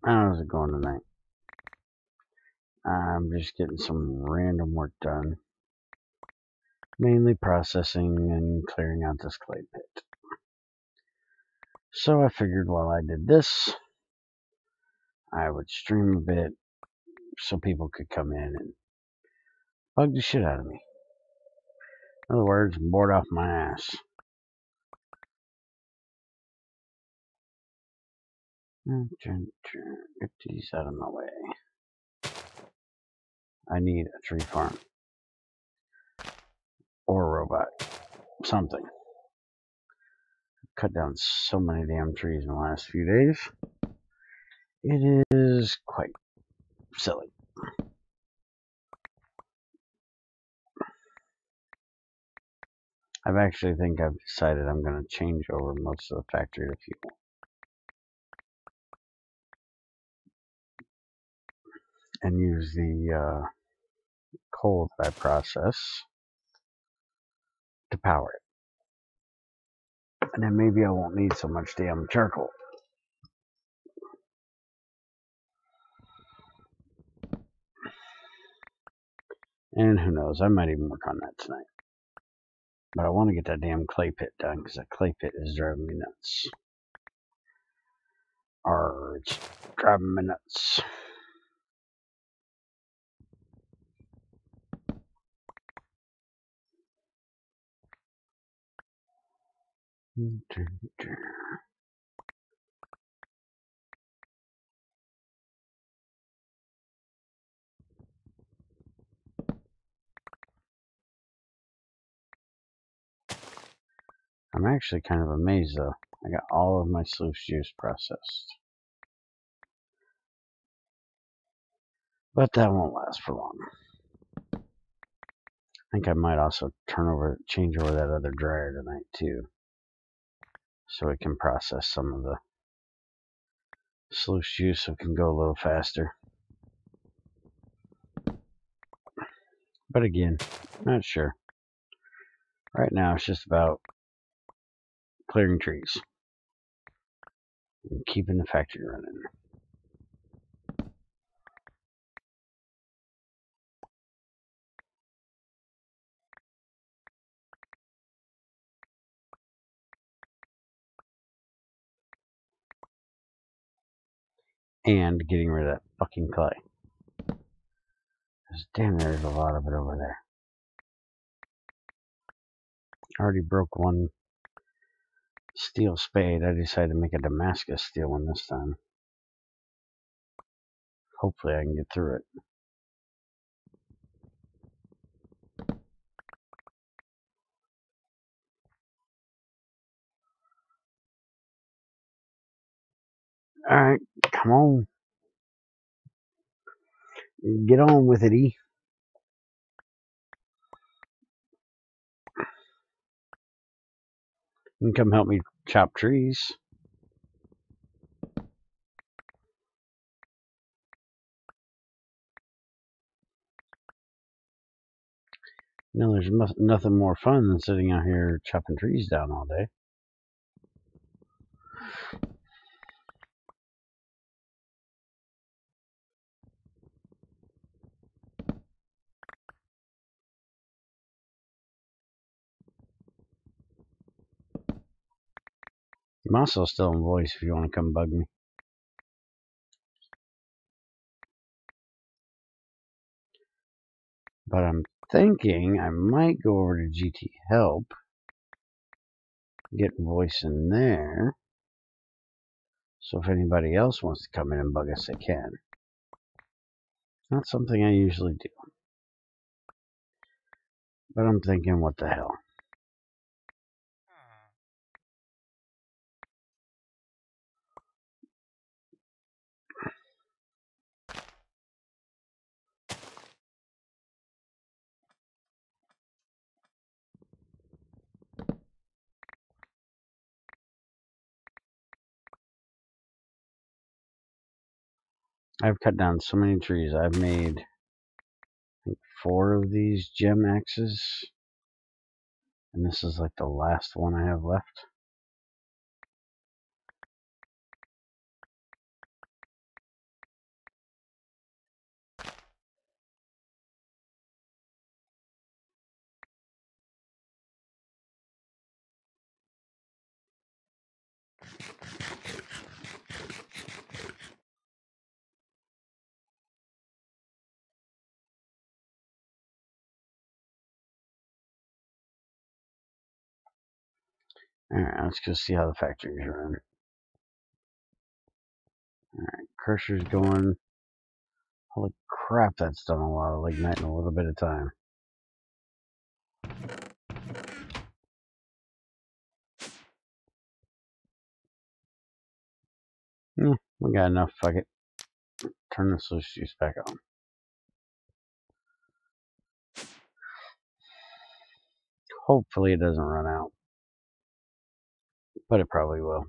How's it going tonight? I'm just getting some random work done. Mainly processing and clearing out this clay pit. So I figured while I did this, I would stream a bit so people could come in and bug the shit out of me. In other words, bored off my ass. Get these out of my way. I need a tree farm. Or a robot. Something. Cut down so many damn trees in the last few days. It is quite silly. I've decided I'm going to change over most of the factory to fuel. And use the coal that I process to power it. And then maybe I won't need so much damn charcoal. And who knows, I might even work on that tonight. But I want to get that damn clay pit done, because that clay pit is driving me nuts. It's driving me nuts. I'm actually kind of amazed though. I got all of my sluice juice processed. But that won't last for long. I think I might also change over that other dryer tonight too. So it can process some of the sluice juice so it can go a little faster. But again, not sure. Right now it's just about clearing trees and keeping the factory running. And getting rid of that fucking clay. Because damn, there's a lot of it over there. I already broke one steel spade. I decided to make a Damascus steel one this time. Hopefully I can get through it. Alright, come on. Get on with it, E. You can come help me chop trees. You know, there's nothing more fun than sitting out here chopping trees down all day. I'm also still in voice if you want to come bug me. But I'm thinking I might go over to GT Help, get voice in there, so if anybody else wants to come in and bug us, they can. Not something I usually do. But I'm thinking, what the hell? I've cut down so many trees. I've made, I think, 4 of these gem axes. And this is like the last one I have left. Alright, let's go see how the factory's running. Alright, cursor's going. Holy crap, that's done a lot of lignite in a little bit of time. Yeah, we got enough. Fuck it. Turn the sluice juice back on. Hopefully it doesn't run out. But it probably will.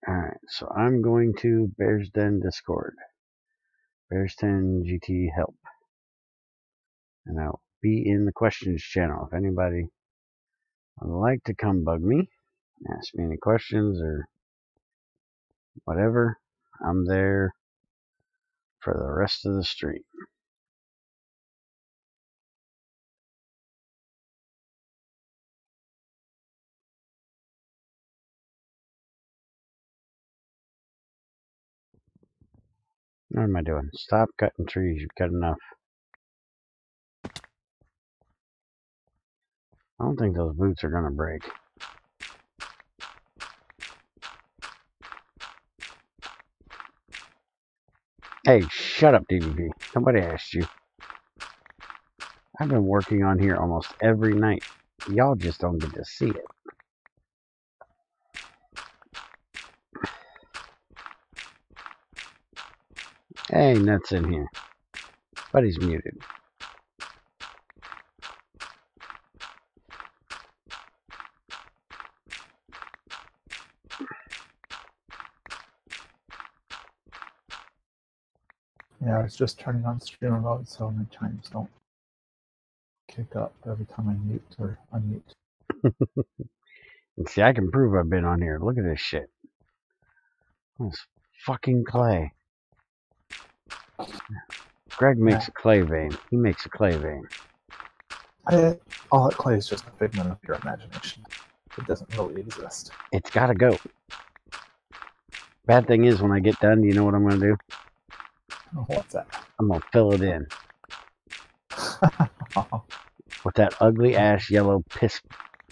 Alright, so I'm going to Bear's Den Discord. Bear's Den GT help. And I'll be in the questions channel. If anybody would like to come bug me, ask me any questions or whatever, I'm there for the rest of the stream. What am I doing? Stop cutting trees. You've cut enough. I don't think those boots are going to break. Hey, shut up, DVP. Nobody asked you. I've been working on here almost every night. Y'all just don't get to see it. Hey, Nuts in here. But he's muted. Yeah, I was just turning on streamer mode so my chimes don't kick up every time I mute or unmute. And see, I can prove I've been on here. Look at this shit. This fucking clay. Greg makes a clay vein. He makes a clay vein. All that clay is just a figment of your imagination. It doesn't really exist. It's gotta go. Bad thing is, when I get done, do you know what I'm gonna do? What's that? I'm gonna fill it in. With that ugly ass yellow piss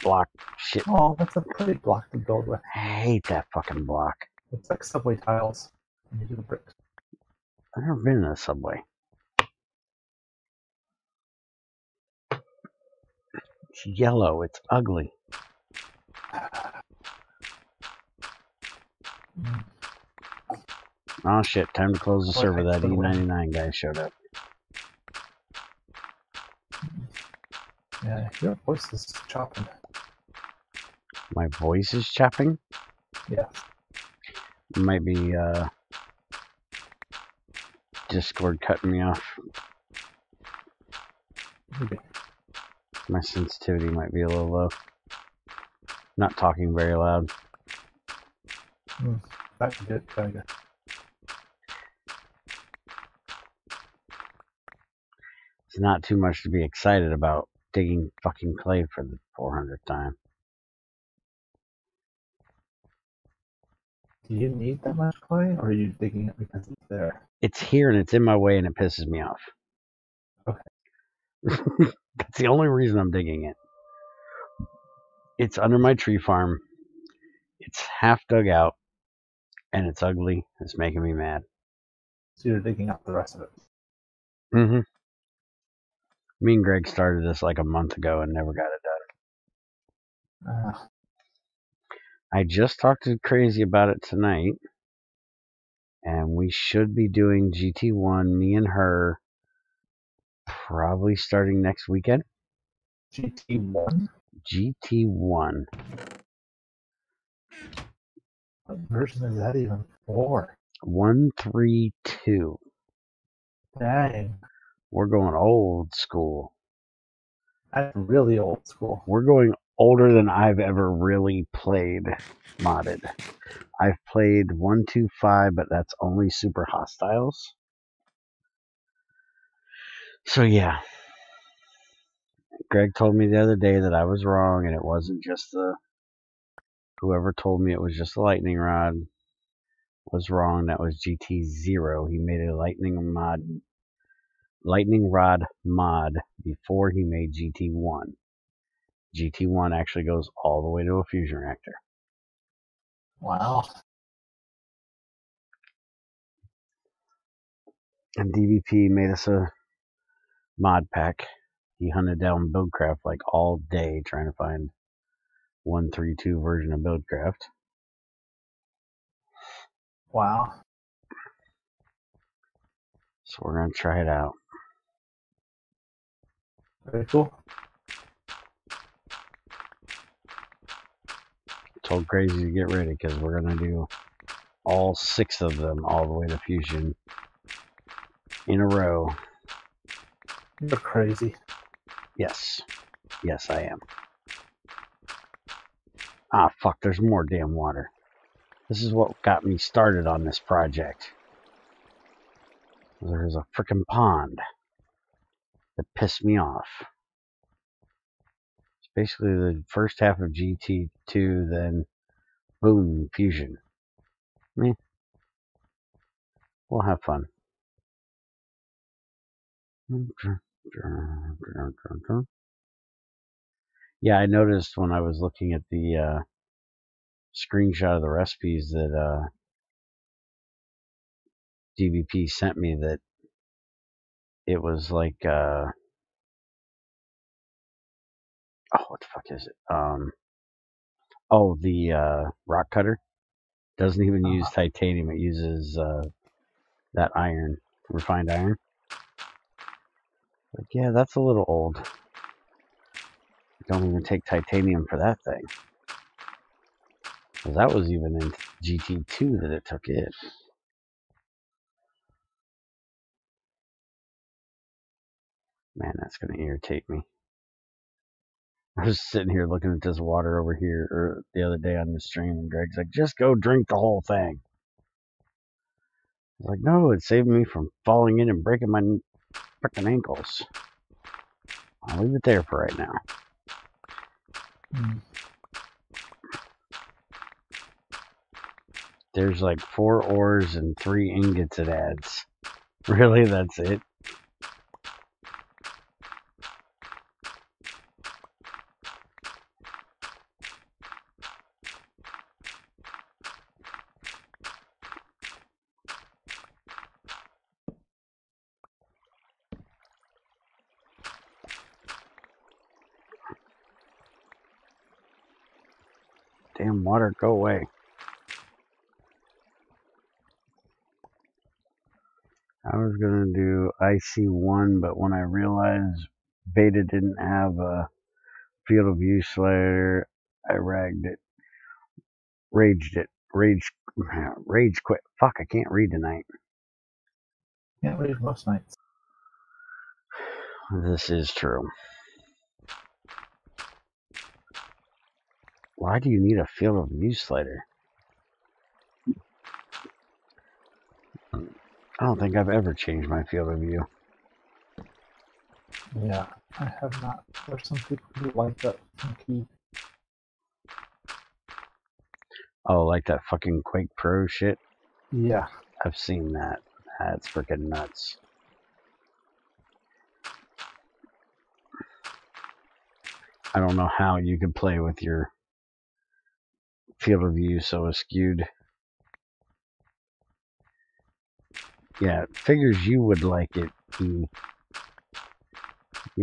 block shit. Oh, that's a pretty block to build with. I hate that fucking block. It's like subway tiles. And you do the bricks. I've never been in a subway. It's yellow. It's ugly. Oh shit, time to close the server. That E99 guy showed up. Yeah, your voice is chopping. My voice is chopping? Yeah. It might be Discord cutting me off. Maybe. My sensitivity might be a little low. Not talking very loud. That's good. Very good. It's not too much to be excited about digging fucking clay for the 400th time. Do you need that much clay, or are you digging it because it's there? It's here and it's in my way and it pisses me off. Okay. That's the only reason I'm digging it. It's under my tree farm. It's half dug out and it's ugly. It's making me mad. So you're digging up the rest of it? Mm-hmm. Me and Greg started this like a month ago and never got it done. I just talked to Crazy about it tonight. And we should be doing GT1, me and her, probably starting next weekend. GT1? GT1. What version is that even for? 132. Dang. We're going old school. That's really old school. We're going older than I've ever really played modded. I've played 125, but that's only super hostiles. So yeah. Greg told me the other day that I was wrong and it wasn't just the Whoever told me it was just a lightning rod was wrong. That was GT0. He made a lightning rod mod before he made GT1. GT1 actually goes all the way to a fusion reactor. Wow. And DVP made us a mod pack. He hunted down Buildcraft like all day trying to find 1.3.2 version of Buildcraft. Wow. So we're going to try it out. Very cool. Told Crazy to get ready because we're going to do all 6 of them all the way to fusion in a row. You're crazy. Yes. Yes, I am. Ah, fuck, there's more damn water. This is what got me started on this project. There's a frickin' pond that pissed me off. It's basically the first half of GT2, then boom, fusion. Meh. We'll have fun. Yeah, I noticed when I was looking at the screenshot of the recipes that DVP sent me that it was like, oh, what the fuck is it? Oh, the rock cutter doesn't even use titanium. It uses that iron, refined iron. Like, yeah, that's a little old. Don't even take titanium for that thing. Because that was even in GT2 that it took it. Man, that's going to irritate me. I was sitting here looking at this water over here the other day on the stream, and Greg's like, just go drink the whole thing. I was like, no, it saved me from falling in and breaking my frickin' ankles. I'll leave it there for right now. There's like 4 ores and 3 ingots it adds. Really, that's it? Damn water, go away. I was going to do IC1, but when I realized Beta didn't have a field of view slider, I raged it. Rage quit. Fuck, I can't read tonight. Can't read most nights. This is true. Why do you need a field of view slider? I don't think I've ever changed my field of view. Yeah, I have not. There's some people who like that funky. Oh, like that fucking Quake Pro shit? Yeah. I've seen that. That's freaking nuts. I don't know how you could play with your field of view so skewed. Yeah, it figures you would like it. You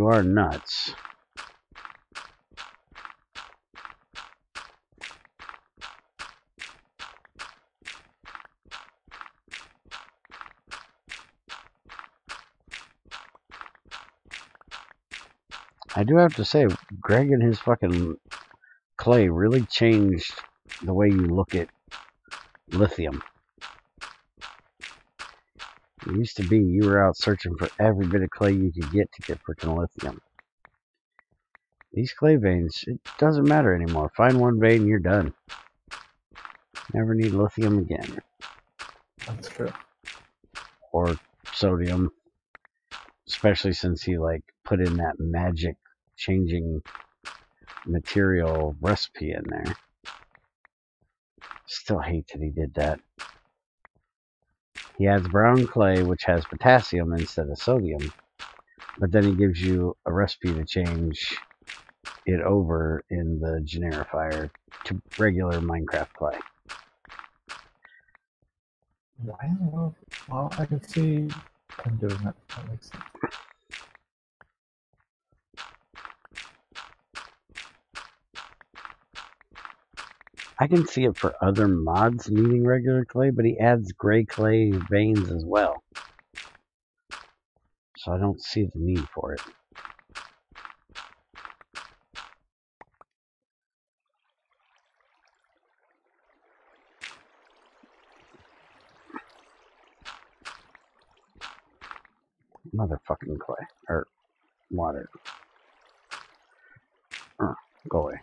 are nuts. I do have to say, Greg and his fucking clay really changed the way you look at lithium. It used to be you were out searching for every bit of clay you could get to get freaking lithium. These clay veins, it doesn't matter anymore. Find one vein, you're done. Never need lithium again. That's true. Or sodium. Especially since he like put in that magic changing material recipe in there. Still hate that he did that. He adds brown clay, which has potassium instead of sodium, but then he gives you a recipe to change it over in the generifier to regular Minecraft clay. Why in the world? Well, I can see him doing that. That makes sense. I can see it for other mods needing regular clay, but he adds gray clay veins as well. So I don't see the need for it. Motherfucking clay. Or water. Go away.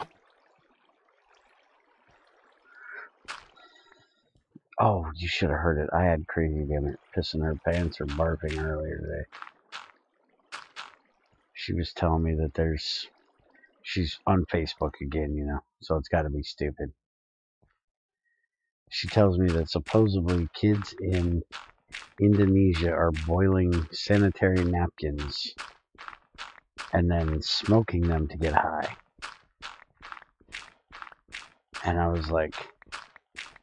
Oh, you should have heard it. I had Crazy Gamer pissing her pants or barfing earlier today. She was telling me that she's on Facebook again, you know, so it's got to be stupid. She tells me that supposedly kids in Indonesia are boiling sanitary napkins and then smoking them to get high. And I was like,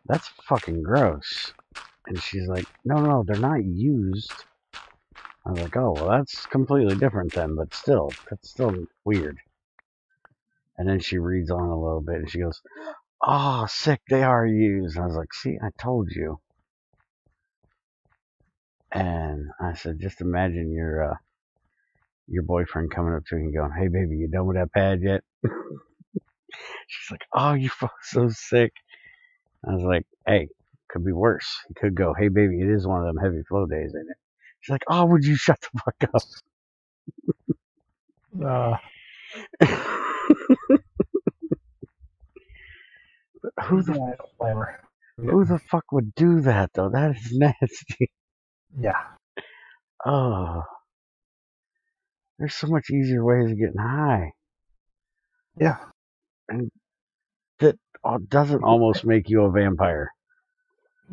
that's fucking gross. And she's like, no, they're not used. I was like, oh, well, that's completely different then, but still, that's still weird. And then she reads on a little bit and she goes, oh, sick, they are used. And I was like, see, I told you. And I said, just imagine your boyfriend coming up to you and going, hey, baby, you done with that pad yet? She's like, oh, you feel so sick. I was like, hey, could be worse. He could go, hey, baby, it is one of them heavy flow days, ain't it? She's like, oh, would you shut the fuck up? Who the fuck would do that, though? That is nasty. Yeah. Oh. There's so much easier ways of getting high. Yeah. And that doesn't almost make you a vampire.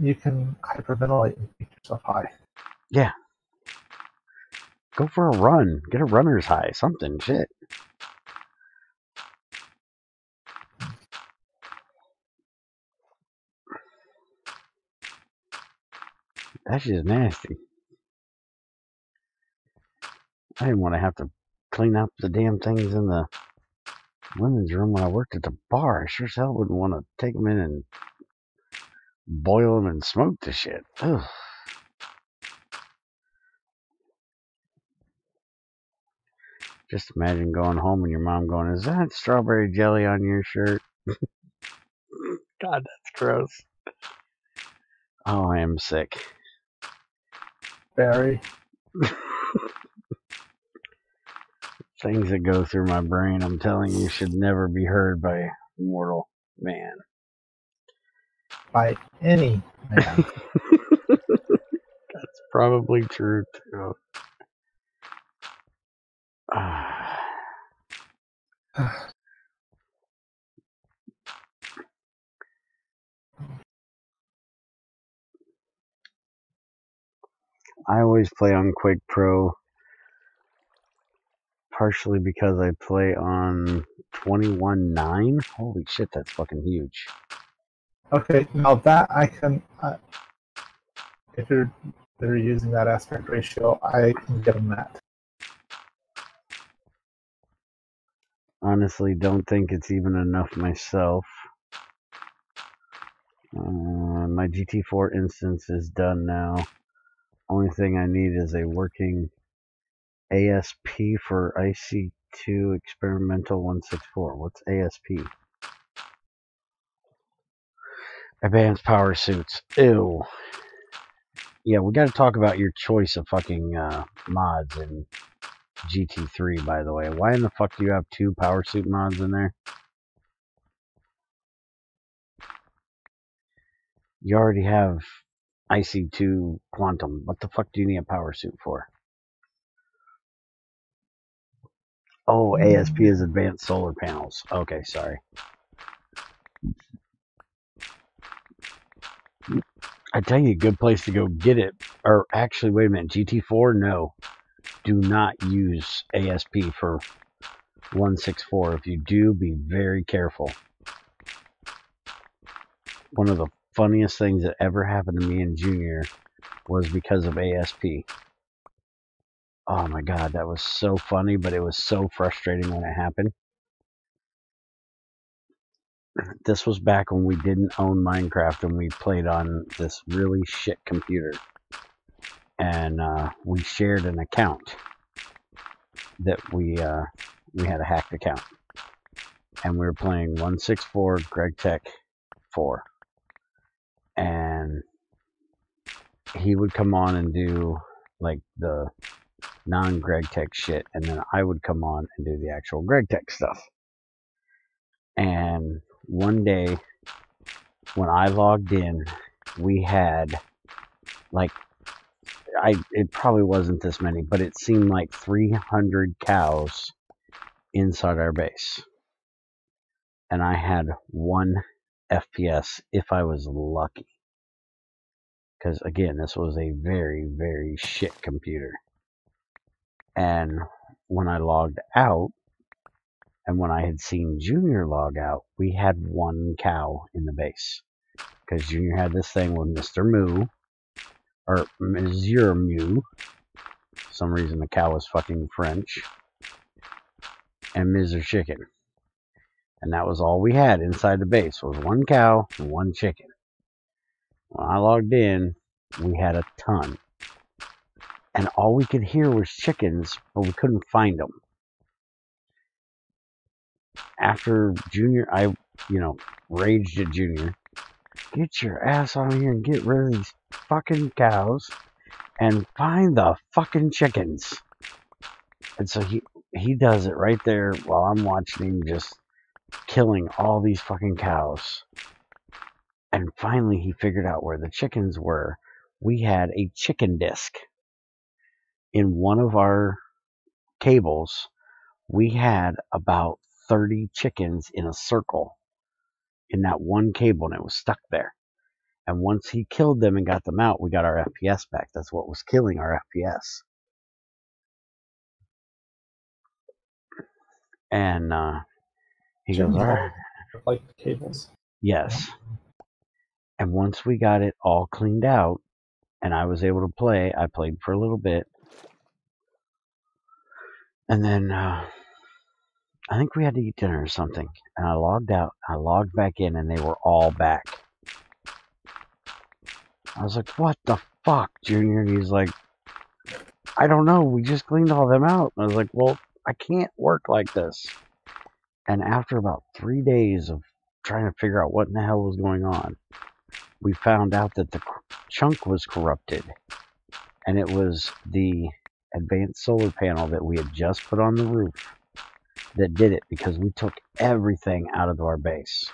You can hyperventilate and make yourself high. Yeah. Go for a run. Get a runner's high. Something. Shit. That shit is nasty. I didn't want to have to clean up the damn things in the women's room when I worked at the bar. I sure as hell wouldn't want to take them in and boil them and smoke the shit. Ugh. Just imagine going home and your mom going, is that strawberry jelly on your shirt? God, that's gross. Oh, I am sick. Very. Things that go through my brain, I'm telling you, should never be heard by mortal man. By any man. That's probably true, too. I always play on Quake Pro, partially because I play on 21.9. Holy shit, that's fucking huge. Okay, now that I can, if they're using that aspect ratio, I can get them that. Honestly, don't think it's even enough myself. My GT4 instance is done now. Only thing I need is a working ASP for IC2 Experimental 164. What's ASP? Advanced Power Suits. Ew. Yeah, we got to talk about your choice of fucking mods in GT3, by the way. Why in the fuck do you have 2 power suit mods in there? You already have IC2 Quantum. What the fuck do you need a power suit for? Oh, ASP is Advanced Solar Panels. Okay, sorry. I tell you, a good place to go get it. Or actually, wait a minute, GT4? No. Do not use ASP for 164. If you do, be very careful. One of the funniest things that ever happened to me in Junior was because of ASP. Oh my god, that was so funny, but it was so frustrating when it happened. This was back when we didn't own Minecraft and we played on this really shit computer. And we shared an account that we had a hacked account. And we were playing 164 GregTech 4. And he would come on and do like the non-GregTech shit, and then I would come on and do the actual GregTech stuff. And one day when I logged in, we had like it probably wasn't this many, but it seemed like 300 cows inside our base. And I had 1 FPS if I was lucky. Because again, this was a very, very shit computer. And when I logged out, and when I had seen Junior log out, we had 1 cow in the base. Because Junior had this thing with Mr. Moo, or Monsieur Moo. For some reason the cow was fucking French. And Mr. Chicken. And that was all we had inside the base, was 1 cow and 1 chicken. When I logged in, we had a ton. And all we could hear was chickens, but we couldn't find them. After Junior, I, raged at Junior. Get your ass on here and get rid of these fucking cows and find the fucking chickens. And so he does it right there while I'm watching him just killing all these fucking cows. And finally he figured out where the chickens were. We had a chicken disc. In one of our cables, we had about 30 chickens in a circle in that one cable, and it was stuck there. And once he killed them and got them out, we got our FPS back. That's what was killing our FPS. And he goes, all right. Like the cables. Yes. And once we got it all cleaned out and I was able to play, I played for a little bit. And then I think we had to eat dinner or something. And I logged out. I logged back in and they were all back. I was like, what the fuck, Junior? And he's like, I don't know. We just cleaned all them out. And I was like, well, I can't work like this. And after about 3 days of trying to figure out what in the hell was going on, we found out that the chunk was corrupted. And it was the advanced solar panel that we had just put on the roof that did it, because we took everything out of our base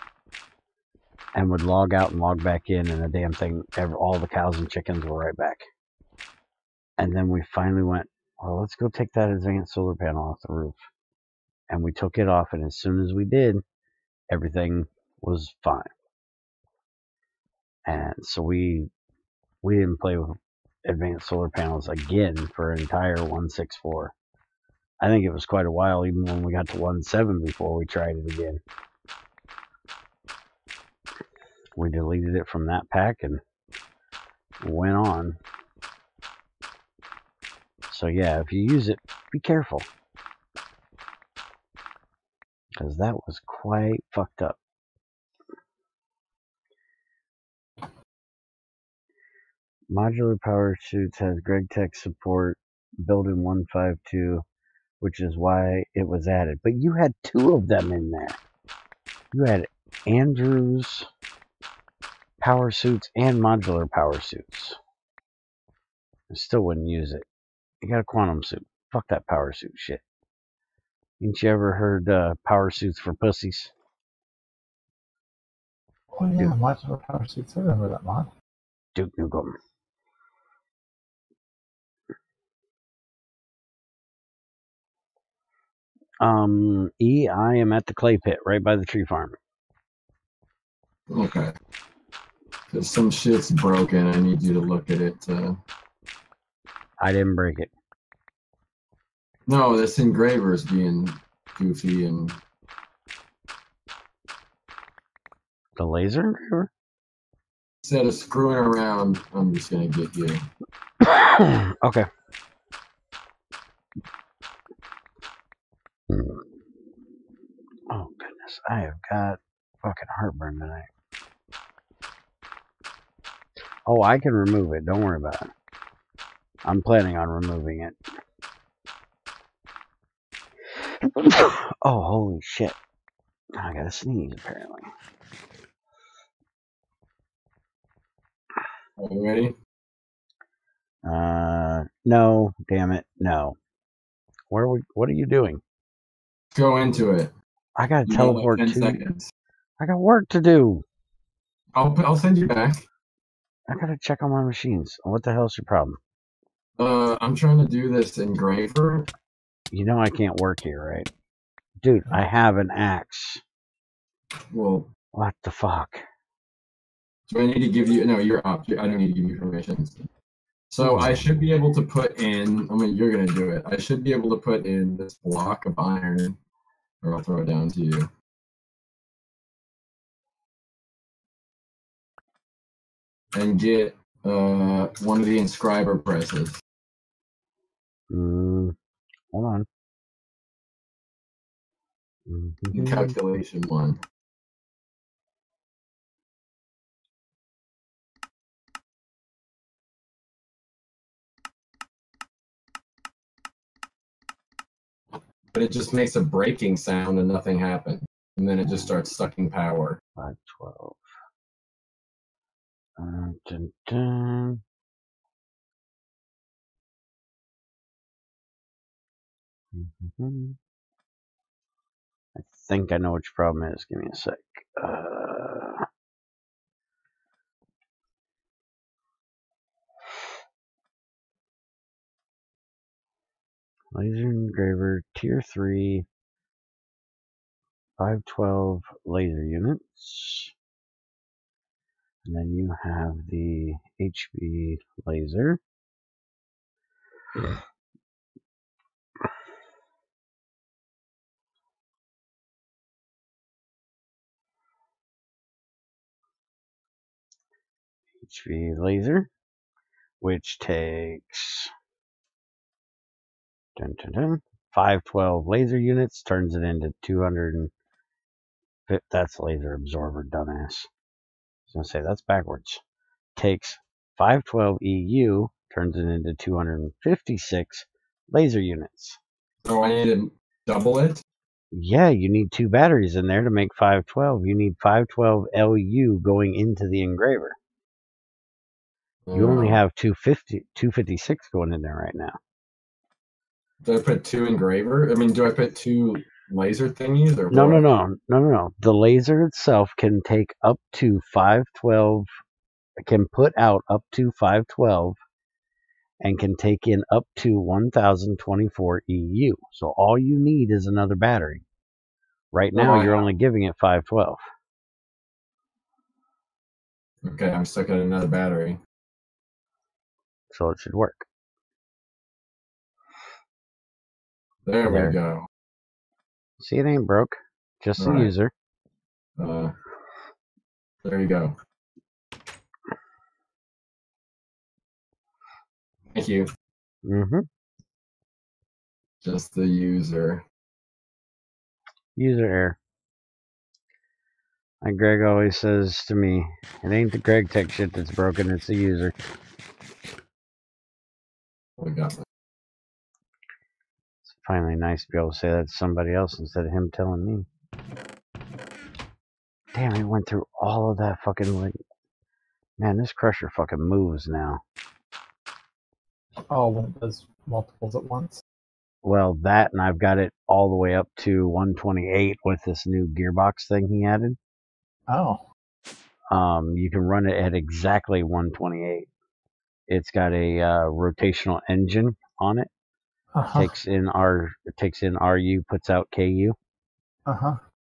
and would log out and log back in, and the damn thing, all the cows and chickens were right back. And then we finally went, well, let's go take that advanced solar panel off the roof. And we took it off, and as soon as we did, everything was fine. And so we didn't play with advanced solar panels again for an entire 164. I think it was quite a while, even when we got to 1.7 before we tried it again. We deleted it from that pack and went on. So yeah, if you use it, be careful. Because that was quite fucked up. Modular Power Suits has GregTech support built in 1.5.2, which is why it was added. But you had 2 of them in there. You had Andrew's Power Suits and Modular Power Suits. I still wouldn't use it. You got a Quantum Suit. Fuck that Power Suit shit. Ain't you ever heard Power Suits for Pussies? Oh yeah, Modular Power Suits. I remember that mod. Duke Nukem. I am at the clay pit right by the tree farm. Okay. Some shit's broken. I need you to look at it. I didn't break it. No, this engraver's being goofy and... The laser engraver? Instead of screwing around, I'm just gonna get you. Okay. Oh, goodness. I have got fucking heartburn tonight. Oh, I can remove it. Don't worry about it. I'm planning on removing it. Oh, holy shit. I gotta sneeze, apparently. Are you ready? No. Damn it. No. What are you doing? Go into it. I gotta You teleport got like 10 to... seconds. I got work to do. I'll send you back. I gotta check on my machines. What the hell's your problem? I'm trying to do this engraver. You know I can't work here, right? Dude, I have an axe. Well, What the fuck? do I need to give you... No, you're up. I don't need to give you permission. So I should be able to put in... I mean, you're going to do it. I should be able to put in this block of iron. Or I'll throw it down to you. And get one of the inscriber presses. Hold on. Calculation 1. But it just makes a breaking sound and nothing happens. And then it just starts sucking power. 512. Dun, dun. I think I know what your problem is. Give me a sec. Laser engraver, tier 3, 512 laser units. And then you have the HB laser. HV laser, which takes 512 laser units, turns it into 200. That's laser absorber, dumbass. I was gonna say that's backwards. Takes 512 EU, turns it into 256 laser units. So I need to double it? Yeah, you need 2 batteries in there to make 512. You need 512 LU going into the engraver. You only have 256 going in there right now. Do I put 2 engraver? I mean, do I put 2 laser thingies or No, what? no. The laser itself can take up to 512, can put out up to 512, and can take in up to 1024 EU. So all you need is another battery. Right now, you're only giving it 512. Okay, I'm stuck at another battery. So it should work. There we go. See, it ain't broke. Just the user. There you go. Thank you. Just the user. User error. Like Greg always says to me, it ain't the GregTech shit that's broken, it's the user. We got that. It's finally nice to be able to say that to somebody else instead of him telling me. Damn, he went through all of that fucking, like, man, this crusher fucking moves now. Oh, when it does multiples at once? Well, that, and I've got it all the way up to 128 with this new gearbox thing he added. Oh. You can run it at exactly 128. It's got a rotational engine on it. Takes in RU, puts out KU.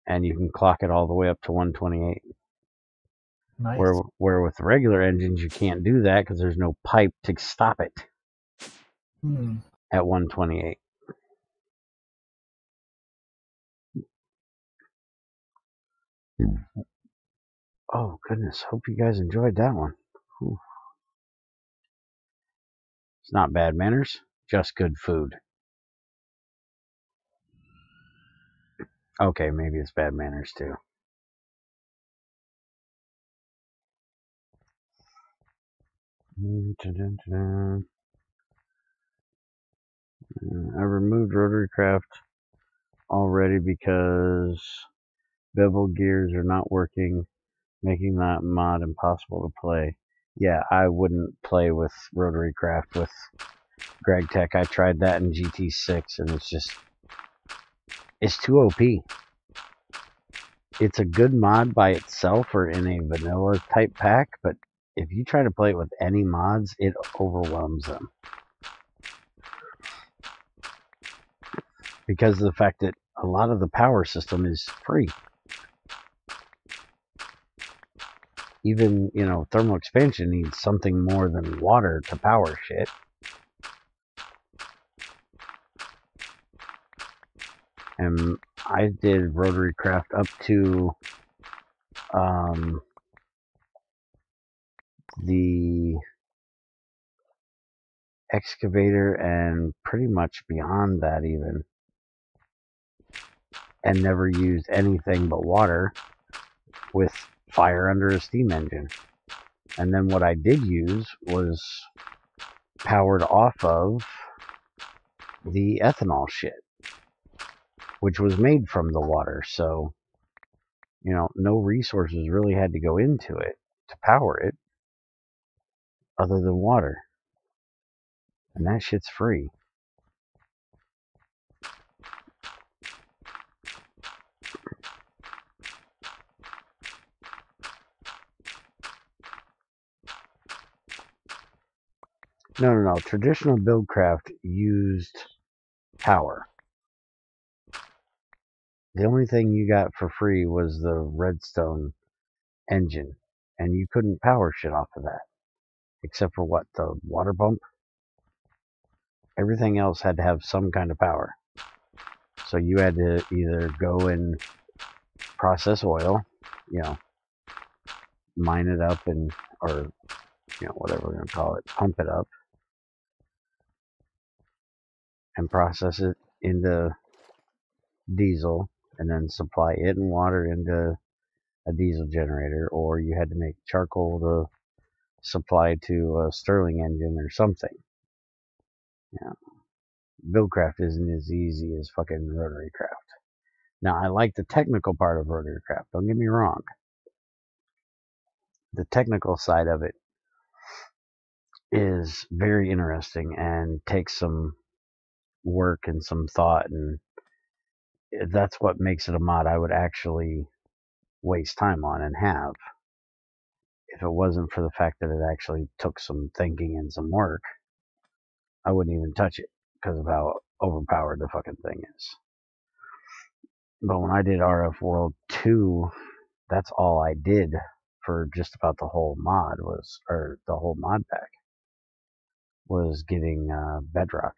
And you can clock it all the way up to 128. Nice. Where with regular engines you can't do that because there's no pipe to stop it at 128. Oh goodness, hope you guys enjoyed that one. Whew. It's not bad manners, just good food. Okay, maybe it's bad manners too. I removed rotary craft already because bevel gears are not working, making that mod impossible to play. Yeah, I wouldn't play with rotary craft with GregTech. I tried that in GT6 and it's too OP. It's a good mod by itself or in a vanilla type pack, but if you try to play it with any mods, it overwhelms them. Because of the fact that a lot of the power system is free. Even, thermal expansion needs something more than water to power shit. And I did rotary craft up to the excavator and pretty much beyond that even. And never used anything but water with fire under a steam engine. And then what I did use was powered off of the ethanol shit, which was made from the water. So, no resources really had to go into it to power it other than water. And that shit's free. No. Traditional Buildcraft used power. The only thing you got for free was the redstone engine. And you couldn't power shit off of that. Except for what? The water pump? Everything else had to have some kind of power. So you had to either go and process oil, mine it up or whatever we're going to call it, pump it up and process it into diesel and then supply it and water into a diesel generator, or you had to make charcoal to supply to a Stirling engine or something. Buildcraft isn't as easy as fucking rotary craft. Now, I like the technical part of rotary craft, don't get me wrong. The technical side of it is very interesting and takes some work and some thought, and that's what makes it a mod I would actually waste time on and have. If it wasn't for the fact that it actually took some thinking and some work, I wouldn't even touch it because of how overpowered the fucking thing is. But when I did RF World 2, that's all I did for just about the whole mod the whole mod pack was getting Bedrock.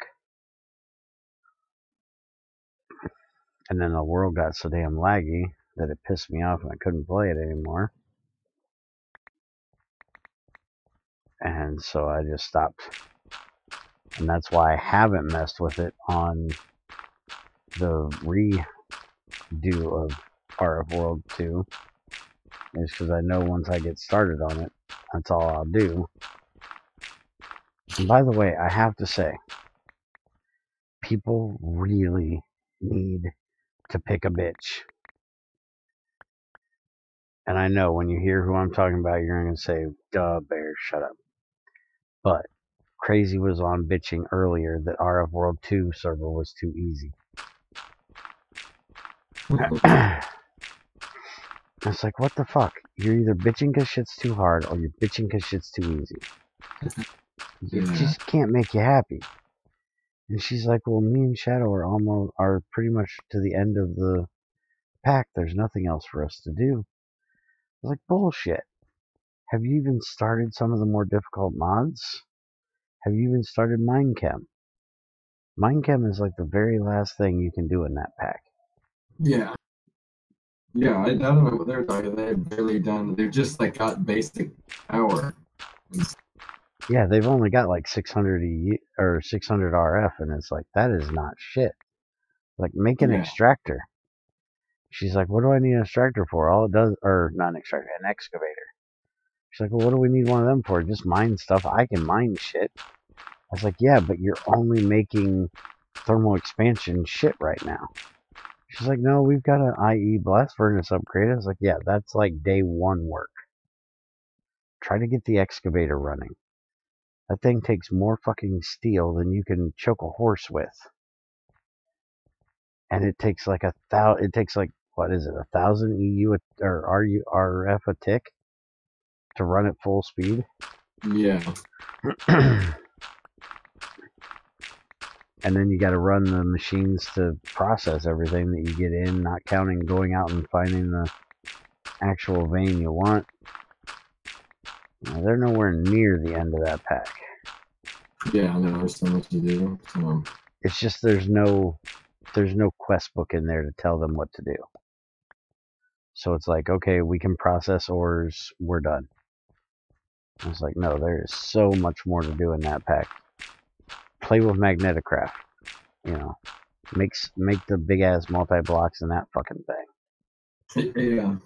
And then the world got so damn laggy that it pissed me off and I couldn't play it anymore. And so I just stopped. And that's why I haven't messed with it on the redo of RF World 2. Is because I know once I get started on it, that's all I'll do. And by the way, I have to say, people really need to pick a bitch. And I know when you hear who I'm talking about, you're going to say, duh, Bear, shut up. But Crazy was on bitching earlier that RF World 2 server was too easy. It's like, what the fuck? You're either bitching because shit's too hard or you're bitching because shit's too easy. It just can't make you happy. And she's like, well, me and Shadow are pretty much to the end of the pack. There's nothing else for us to do. I was like, bullshit. Have you even started some of the more difficult mods? Have you even started Minechem? Minechem is like the very last thing you can do in that pack. Yeah. Yeah, I don't know what they're talking. They've barely done. They've just like got basic power. Yeah, they've only got like 600 or 600 RF, and it's like that is not shit. Like, make an extractor. She's like, what do I need an extractor for? All it does, or not an extractor, an excavator. She's like, well, what do we need one of them for? Just mine stuff. I can mine shit. I was like, yeah, but you're only making thermal expansion shit right now. She's like, no, we've got an IE blast furnace upgrade. I was like, yeah, that's like day one work. Try to get the excavator running. That thing takes more fucking steel than you can choke a horse with. And it takes like what is it, 1,000 EU or RF a tick to run at full speed? Yeah. And then you got to run the machines to process everything that you get in, not counting going out and finding the actual vein you want. Now, they're nowhere near the end of that pack. Yeah, I know, there's so much to do. It's just there's no quest book in there to tell them what to do. So it's like, okay, we can process ores, we're done. I was like, no, there is so much more to do in that pack. Play with Magneticraft. You know, make the big ass multi-blocks in that fucking thing. Yeah.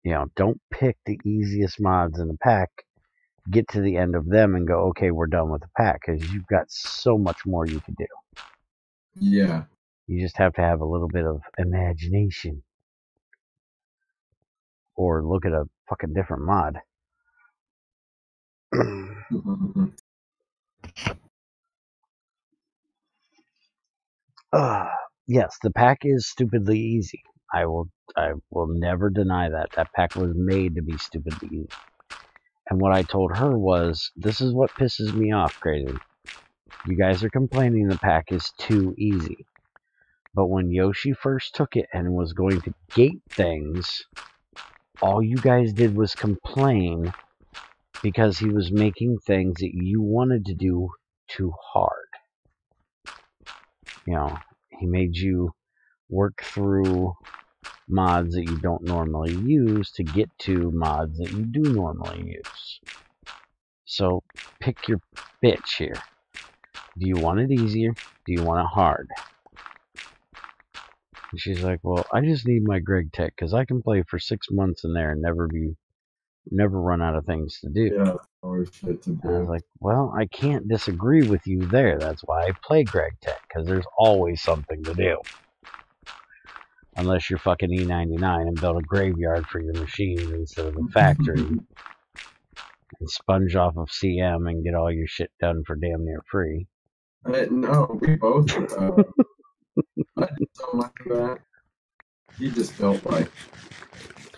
You know, don't pick the easiest mods in the pack. Get to the end of them and go, okay, we're done with the pack, because you've got so much more you can do. Yeah. You just have to have a little bit of imagination. Or look at a fucking different mod. Yes, the pack is stupidly easy. I will never deny that. That pack was made to be stupidly easy. And what I told her was, this is what pisses me off, Crazy. You guys are complaining the pack is too easy. But when Yoshi first took it and was going to gate things, all you guys did was complain because he was making things that you wanted to do too hard. You know, he made you work through mods that you don't normally use to get to mods that you do normally use. So pick your bitch here. Do you want it easier? Do you want it hard? And she's like, well, I just need my GregTech because I can play for 6 months in there and never run out of things to do. Yeah, always shit to do. And I was like, well, I can't disagree with you there. That's why I play GregTech, because there's always something to do. Unless you're fucking E99 and build a graveyard for your machines instead of a factory. And sponge off of CM and get all your shit done for damn near free. No, we both. I did so much of that. He just felt like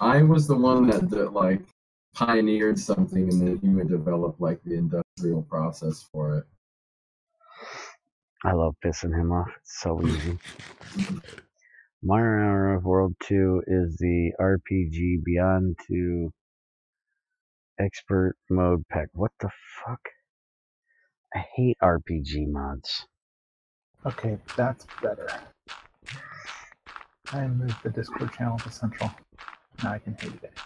I was the one that like pioneered something, and then he would develop like the industrial process for it. I love pissing him off. It's so easy. Mario World 2 is the RPG Beyond 2 Expert Mode Pack. What the fuck? I hate RPG mods. Okay, that's better. I moved the Discord channel to Central. Now I can hate it.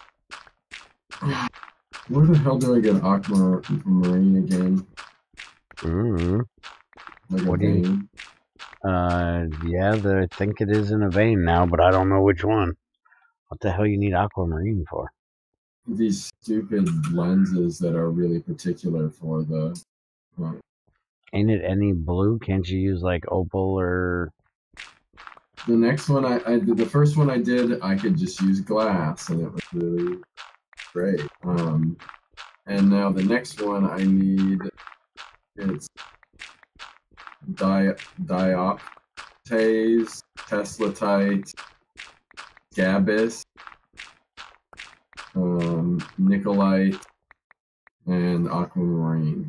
Where the hell do I get Aquamarine again? Like what a vein? Yeah, I think it is in a vein now, but I don't know which one. What the hell you need Aquamarine for? These stupid lenses that are really particular for the... Ain't it any blue? Can't you use like opal or... The next one I did, the first one I did, I could just use glass, and it was really great. And now the next one I need, it's dioptase, teslatite, gabus, nicolite, and aquamarine.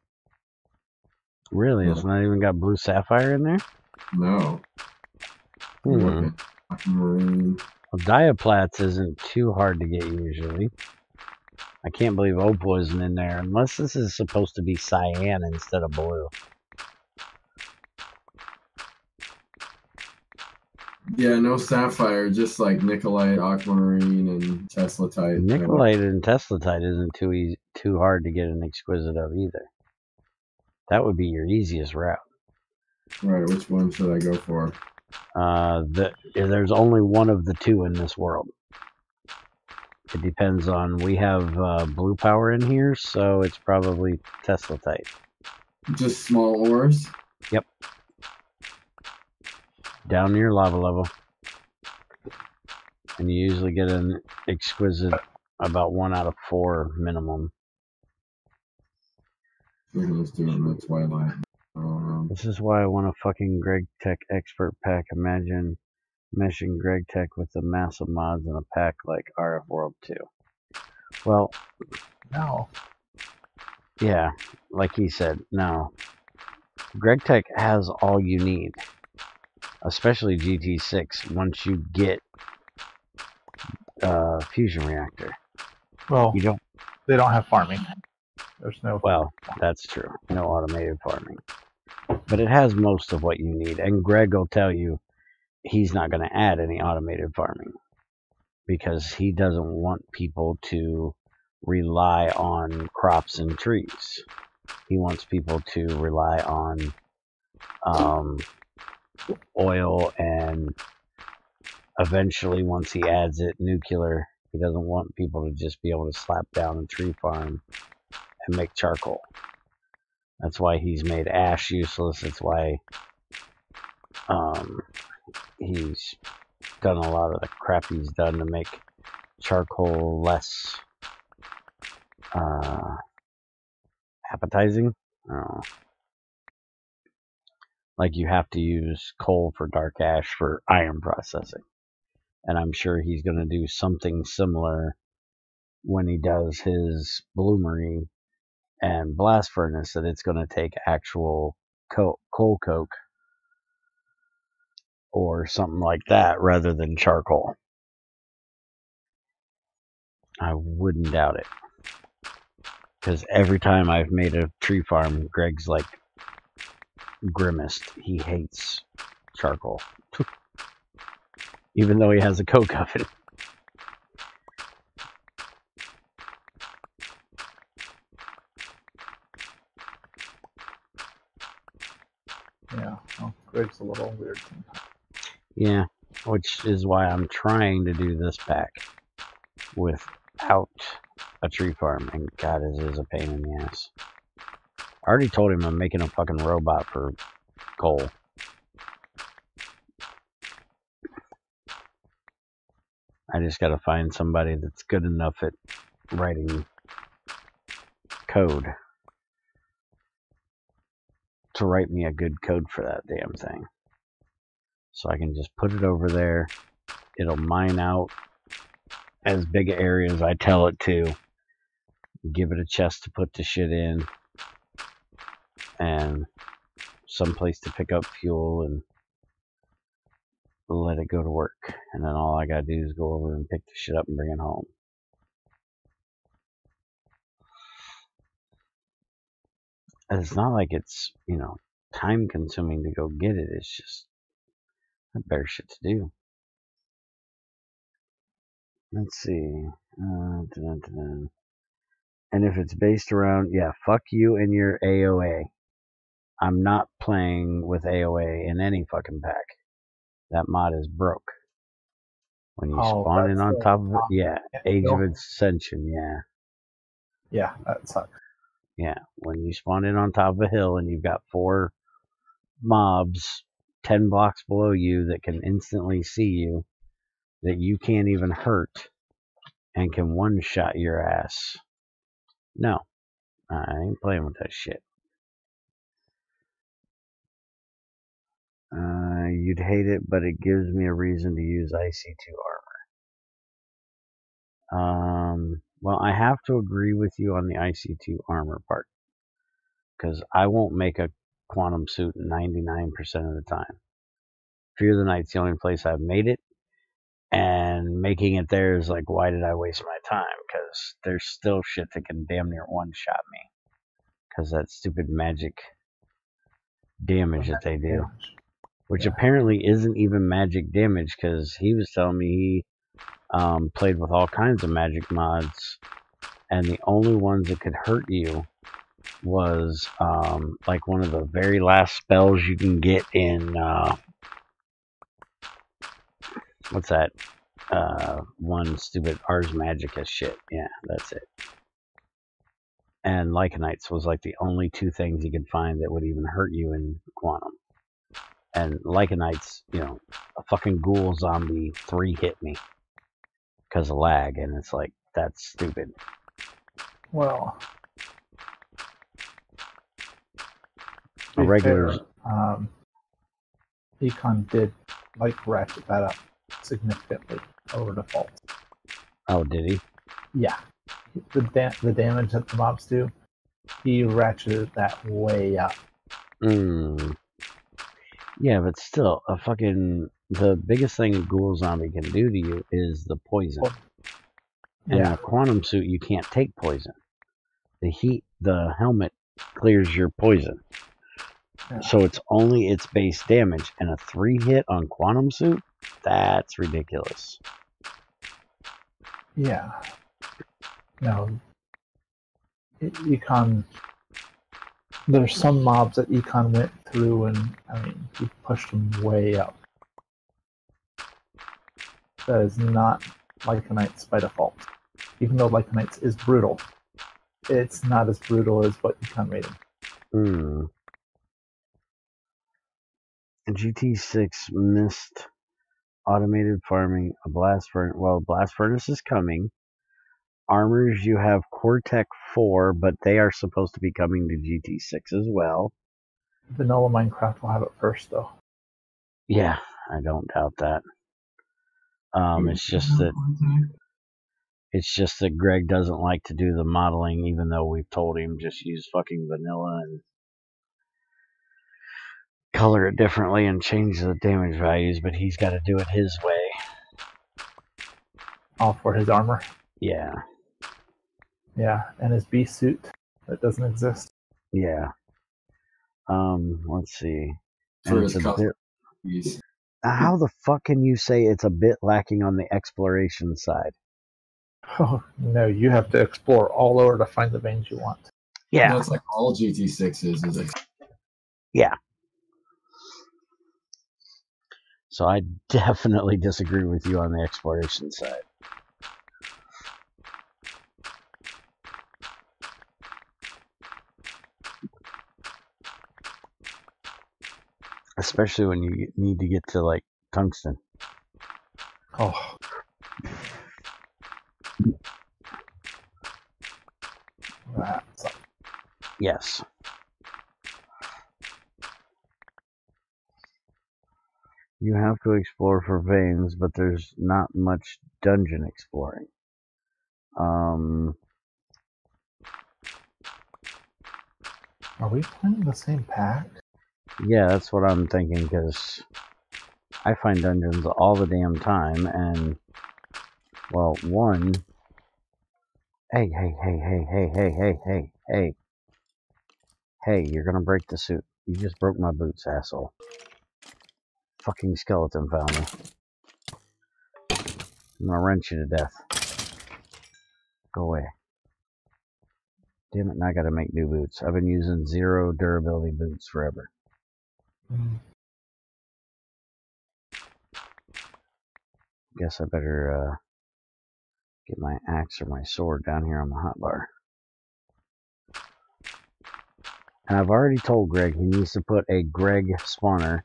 Really? It's not even got blue sapphire in there? No. Aquamarine. Well, Diaplats isn't too hard to get usually. I can't believe opal isn't in there, unless this is supposed to be cyan instead of blue. Yeah, no sapphire, just like Nicolite, aquamarine, and Teslatite. Nicolite and Teslatite isn't too hard to get an exquisite of either. That would be your easiest route. Right, which one should I go for? There's only one of the two in this world. It depends on, we have blue power in here, so it's probably Teslatite. Just small ores? Yep. Down near lava level. And you usually get an exquisite about 1 out of 4 minimum. Look at this doing the Twilight. This is why I want a fucking GregTech expert pack. Imagine meshing GregTech with the massive mods in a pack like RF World 2. Well, No. yeah, like he said, no. GregTech has all you need, especially GT6 once you get fusion reactor. Well, You don't. they don't have farming. There's no. Well, that's true. No automated farming, but it has most of what you need. And Greg will tell you he's not going to add any automated farming because he doesn't want people to rely on crops and trees. He wants people to rely on oil, and eventually, once he adds it, nuclear. He doesn't want people to just be able to slap down a tree farm and make charcoal. That's why he's made ash useless. That's why he's done a lot of the crap he's done to make charcoal less appetizing. Like you have to use coal for dark ash for iron processing. And I'm sure he's going to do something similar when he does his bloomery and blast furnace, that it's going to take actual coal coke or something like that rather than charcoal. I wouldn't doubt it. Because every time I've made a tree farm, Greg's like grimaced. He hates charcoal. Even though he has a coke oven. Yeah, well, Greg's a little weird sometimes. Yeah, which is why I'm trying to do this pack without a tree farm, and God, it is a pain in the ass. I already told him I'm making a fucking robot for coal. I just gotta find somebody that's good enough at writing code to write me a good code for that damn thing. So I can just put it over there. It'll mine out as big an area as I tell it to. Give it a chest to put the shit in. And some place to pick up fuel, and let it go to work. And then all I gotta do is go over and pick the shit up and bring it home. And it's not like it's, time consuming to go get it. It's just better shit to do. Let's see. And if it's based around, yeah, fuck you and your AOA. I'm not playing with AOA in any fucking pack. That mod is broke. When you spawn in on top of it, yeah, Age of Ascension, yeah. Yeah, that sucks. Yeah, when you spawn in on top of a hill and you've got 4 mobs 10 blocks below you that can instantly see you, that you can't even hurt, and can one-shot your ass. No, I ain't playing with that shit. You'd hate it, but it gives me a reason to use IC2 armor. Well, I have to agree with you on the IC2 armor part, because I won't make a quantum suit 99% of the time. Fear the Night's the only place I've made it, And making it there is like, why did I waste my time? Because there's still shit that can damn near one-shot me. Because that stupid magic damage that they do. Which apparently isn't even magic damage, because he was telling me he played with all kinds of magic mods, and the only ones that could hurt you was like one of the very last spells you can get in what's that one stupid Ars Magica shit. Yeah, that's it. And Lycanites was like the only two things you could find that would even hurt you in Quantum. And Lycanites, you know, a fucking ghoul zombie 3 hit me because of lag, and it's like, that's stupid. Well, A regular Econ did like ratchet that up significantly over default. Oh, did he? Yeah, the damage that the mobs do, he ratcheted that way up. Yeah, but still, the biggest thing a ghoul zombie can do to you is the poison. And in a quantum suit, you can't take poison. The heat, the helmet clears your poison. Yeah. So it's only its base damage, and a 3-hit on quantum suit? That's ridiculous. Yeah. No. Econ, there's some mobs that Econ went through, and I mean, he pushed them way up. That is not Lycanites by default. Even though Lycanites is brutal, it's not as brutal as what Econ made him. GT6 missed automated farming, a blast furnace. Well, blast furnace is coming. Armors, you have GregTech 4, but they are supposed to be coming to GT6 as well. Vanilla Minecraft will have it first, though. Yeah, I don't doubt that. It's just that Greg doesn't like to do the modeling, even though we've told him just use fucking vanilla and color it differently and change the damage values, but he's got to do it his way. All for his armor? Yeah. Yeah, and his beast suit that doesn't exist. Yeah. Let's see. For his custom piece. How the fuck can you say it's a bit lacking on the exploration side? Oh, no, you have to explore all over to find the veins you want. Yeah. No, it's like all GT6s is like... Yeah. So I definitely disagree with you on the exploration side. Especially when you need to get to, like, tungsten. Oh. That sucks. Yes. You have to explore for veins, but there's not much dungeon exploring. Are we playing the same pack? Yeah, that's what I'm thinking, because I find dungeons all the damn time, and, well, one... Hey, you're gonna break the suit. You just broke my boots, asshole. Fucking skeleton found me. I'm gonna wrench you to death. Go away. Damn it, now I gotta make new boots. I've been using 0 durability boots forever. Guess I better get my axe or my sword down here on the hotbar. And I've already told Greg he needs to put a Greg spawner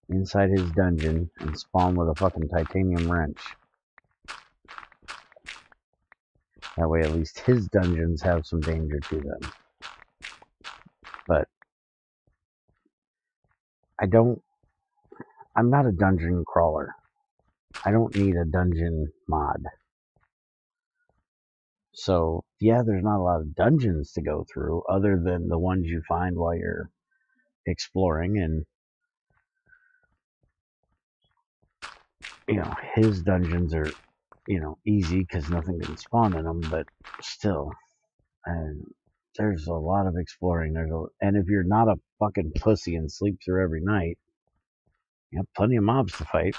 inside his dungeon and spawn with a fucking titanium wrench. That way at least his dungeons have some danger to them. But I'm not a dungeon crawler. I don't need a dungeon mod. So, yeah, there's not a lot of dungeons to go through other than the ones you find while you're exploring, and you know, his dungeons are, you know, easy because nothing can spawn in them, but still, and there's a lot of exploring. And if you're not a fucking pussy and sleep through every night, you have plenty of mobs to fight.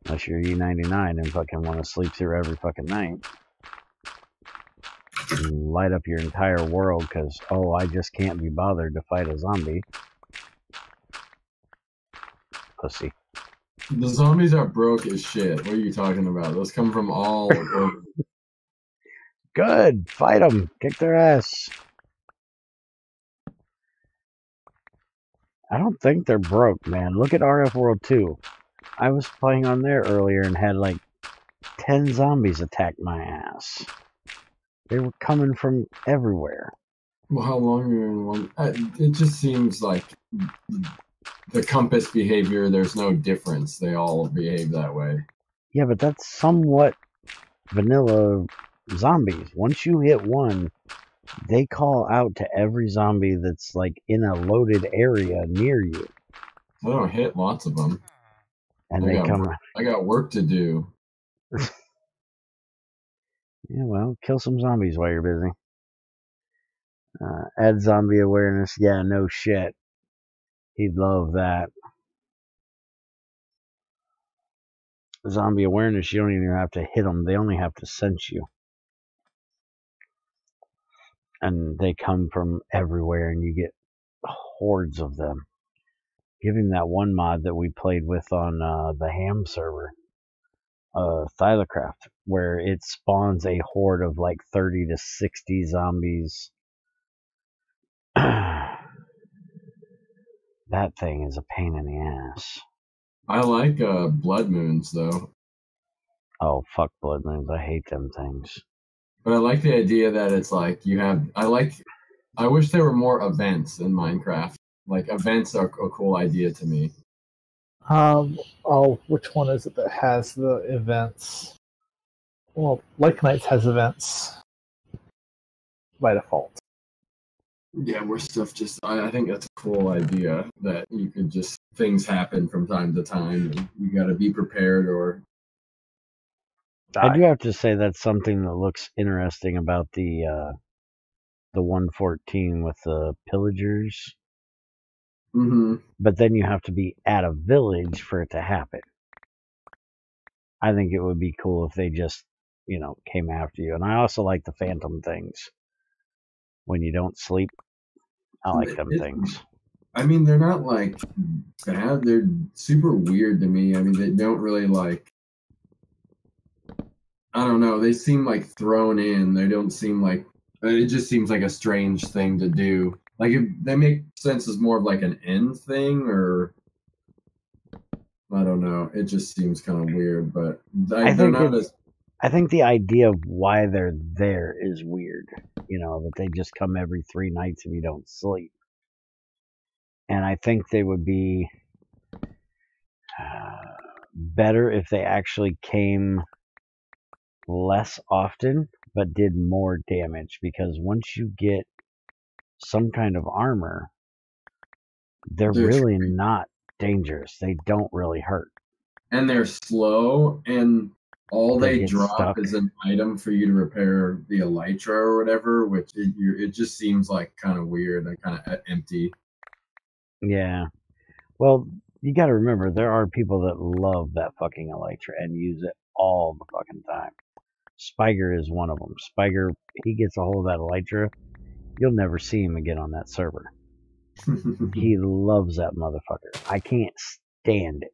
Unless you're E99 and fucking want to sleep through every fucking night. And light up your entire world because, oh, I just can't be bothered to fight a zombie. Pussy. The zombies are broke as shit. What are you talking about? Those come from all over. Good! Fight them! Kick their ass! I don't think they're broke, man. Look at RF World 2. I was playing on there earlier and had like 10 zombies attack my ass. They were coming from everywhere. Well, how long are you in one? It just seems like the compass behavior, there's no difference. They all behave that way. Yeah, but that's somewhat vanilla zombies. Once you hit one, they call out to every zombie that's like in a loaded area near you. I don't hit lots of them. And I got work to do. Yeah, well, kill some zombies while you're busy. Add zombie awareness. Yeah, no shit. He'd love that. Zombie awareness, you don't even have to hit them. They only have to sense you. And they come from everywhere, and you get hordes of them. Give him that one mod that we played with on the ham server, Thylacraft, where it spawns a horde of like 30 to 60 zombies. That thing is a pain in the ass. I like blood moons, though. Oh, fuck blood moons. I hate them things. But I like the idea that it's like you have... I wish there were more events in Minecraft. Like, events are a cool idea to me. Oh, which one is it that has the events? Well, Like Nights has events by default. Yeah, where stuff just... I think that's a cool idea, that you could just... Things happen from time to time, and you gotta be prepared or... I do have to say that's something that looks interesting about the 114 with the pillagers. Mm-hmm. But then you have to be at a village for it to happen. I think it would be cool if they just, you know, came after you. And I also like the phantom things. When you don't sleep, I like them things. I mean, they're not like bad. They're super weird to me. I mean, they don't really like... I don't know. They seem like thrown in. They don't seem like... It just seems like a strange thing to do. Like, they make sense as more of like an end thing, or... I don't know. It just seems kind of weird, but I think the idea of why they're there is weird. You know, that they just come every 3 nights if you don't sleep. And I think they would be better if they actually came less often, but did more damage. Because once you get some kind of armor, they're really not dangerous. They don't really hurt. And they're slow, and all they drop stuck. is an item for you to repair the elytra or whatever, which it just seems like kind of weird and kind of empty. Yeah. Well, you got to remember, there are people that love that fucking elytra and use it all the fucking time. Spiger is one of them. Spiger, he gets a hold of that elytra, you'll never see him again on that server. He loves that motherfucker. I can't stand it.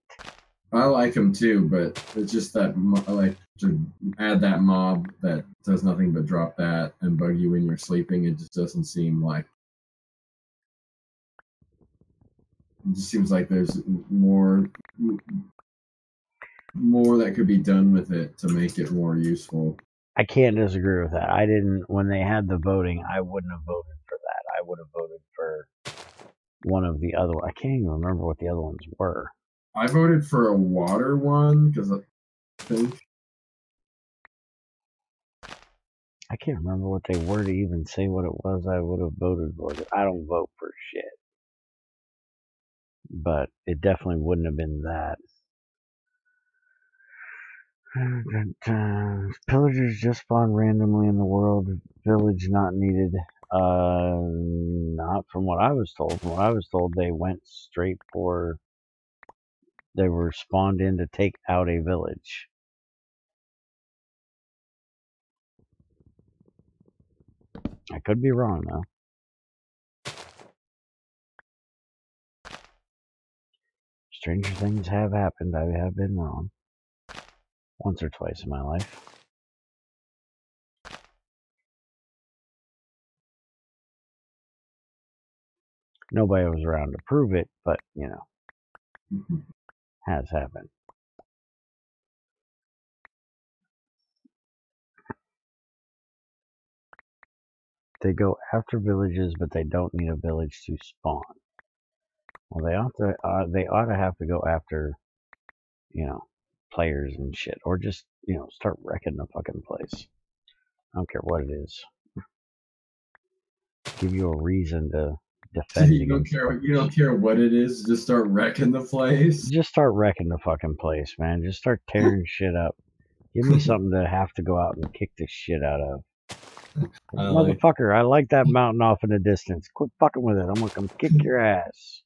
I like him too, but it's just that I like to add that mob that does nothing but drop that and bug you when you're sleeping. It just doesn't seem like... It just seems like there's more that could be done with it to make it more useful. I can't disagree with that. I didn't, when they had the voting, I wouldn't have voted for that. I would have voted for one of the other. I can't even remember what the other ones were. I voted for a water one because I think... I can't remember what they were to even say what it was I would have voted for. I don't vote for shit. But it definitely wouldn't have been that. Pillagers just spawn randomly in the world. Village not needed. Not from what I was told. From what I was told, they went straight for. They were spawned in to take out a village. I could be wrong though. Stranger things have happened. I have been wrong. Once or twice in my life. Nobody was around to prove it, but, you know, has happened. They go after villages, but they don't need a village to spawn. Well, they ought to have to go after, you know, players and shit, or just, you know, start wrecking the fucking place. I don't care what it is. Give you a reason to defend. You don't care what it is. Just start wrecking the place. Just start wrecking the fucking place, man. Just start tearing shit up. Give me something to have to go out and kick the shit out of. Motherfucker, I like that mountain off in the distance. Quit fucking with it. I'm gonna come kick your ass.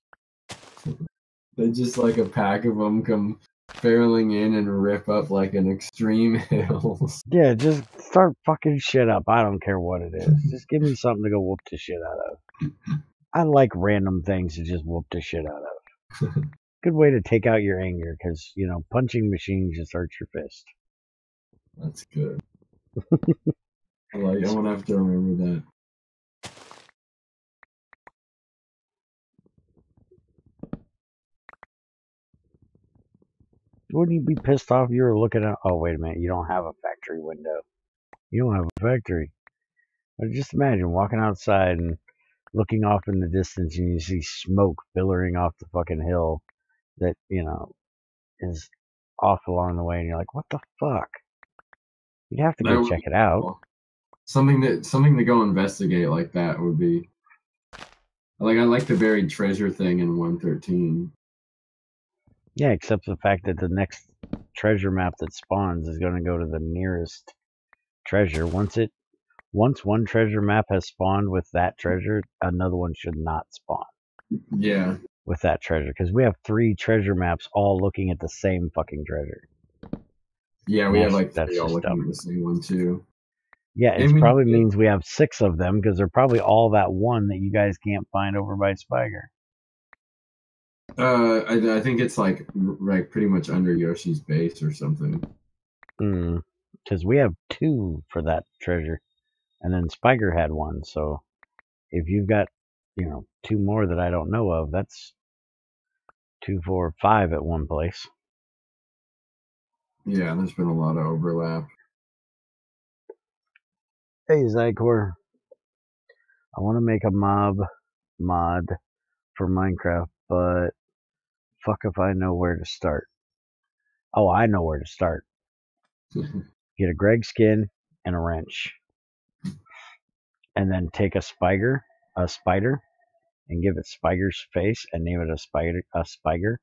They just like a pack of them come barreling in and rip up like an extreme hill. Yeah, just start fucking shit up. I don't care what it is. Just give me something to go whoop the shit out of. I like random things to just whoop the shit out of. Good way to take out your anger, because, you know, punching machines just hurts your fist. That's good. I'm gonna have to remember that. Wouldn't you be pissed off if you were looking at... Oh, wait a minute. You don't have a factory window. You don't have a factory. But just imagine walking outside and looking off in the distance and you see smoke billowing off the fucking hill that, you know, is off along the way, and you're like, what the fuck? You'd have to go check it out. Something to go investigate like that would be... I like the buried treasure thing in 1.13. Yeah, except the fact that the next treasure map that spawns is going to go to the nearest treasure. Once one treasure map has spawned with that treasure, another one should not spawn. Yeah. With that treasure, because we have 3 treasure maps all looking at the same fucking treasure. Yeah, we have like 3 all looking at the same one too. Yeah, it probably means we have 6 of them, because they're probably all that one that you guys can't find over by Spiger. I think it's like pretty much under Yoshi's base or something. Because we have 2 for that treasure, and then Spiger had 1. So if you've got, you know, 2 more that I don't know of, that's 2, 4, 5 at one place. Yeah, there's been a lot of overlap. Hey, Zykor. I want to make a mod for Minecraft, but fuck if I know where to start. Oh, I know where to start. Get a Greg skin and a wrench. And then take a spider, and give it Spiger's face and name it a Spiger.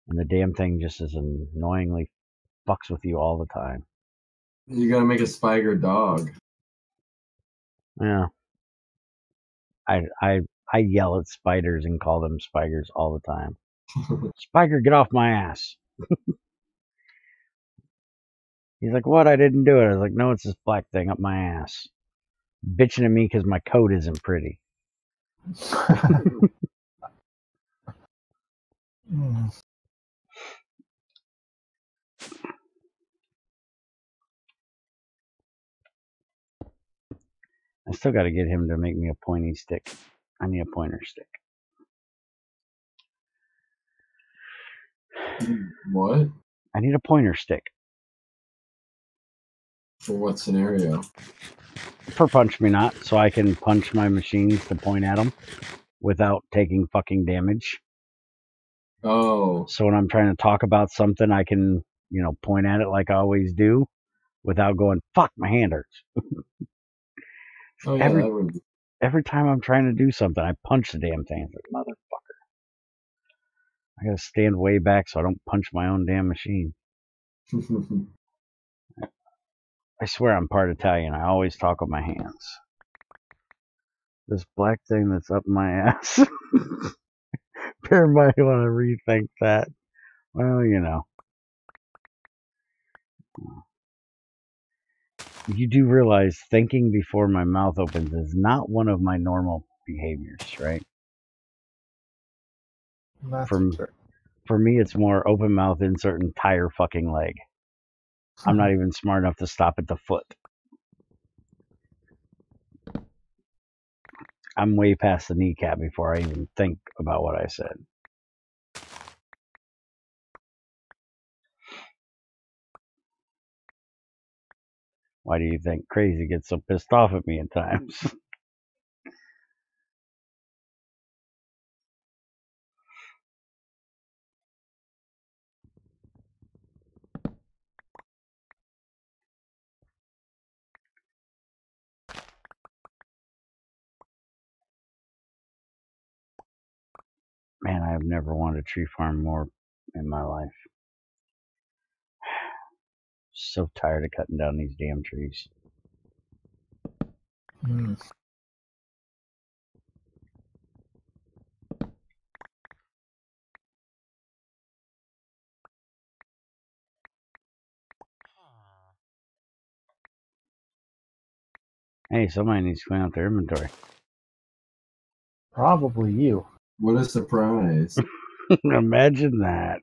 And the damn thing just as annoyingly fucks with you all the time. You gotta make a Spiger dog. Yeah. I yell at spiders and call them Spigers all the time. Spiger, get off my ass. He's like, what? I didn't do it. I was like, no, it's this black thing up my ass. Bitching at me because my coat isn't pretty. I still got to get him to make me a pointy stick. I need a pointer stick. What? I need a pointer stick. For what scenario? For punch me not, so I can punch my machines to point at them without taking fucking damage. Oh. So when I'm trying to talk about something, I can, you know, point at it like I always do without going, fuck, my hand hurts. Oh, yeah, every time I'm trying to do something, I punch the damn thing. It's like, motherfucker. I gotta stand way back so I don't punch my own damn machine. I swear I'm part Italian. I always talk with my hands. This black thing that's up my ass. Bear might want to rethink that. Well, you know. You do realize thinking before my mouth opens is not one of my normal behaviors, right? That's For me, it's more open mouth, insert entire fucking leg. I'm not even smart enough to stop at the foot. I'm way past the kneecap before I even think about what I said. Why do you think Crazy gets so pissed off at me at times? Man, I have never wanted a tree farm more in my life. So tired of cutting down these damn trees. Hey, somebody needs to clean out their inventory. Probably you. What a surprise. Imagine that.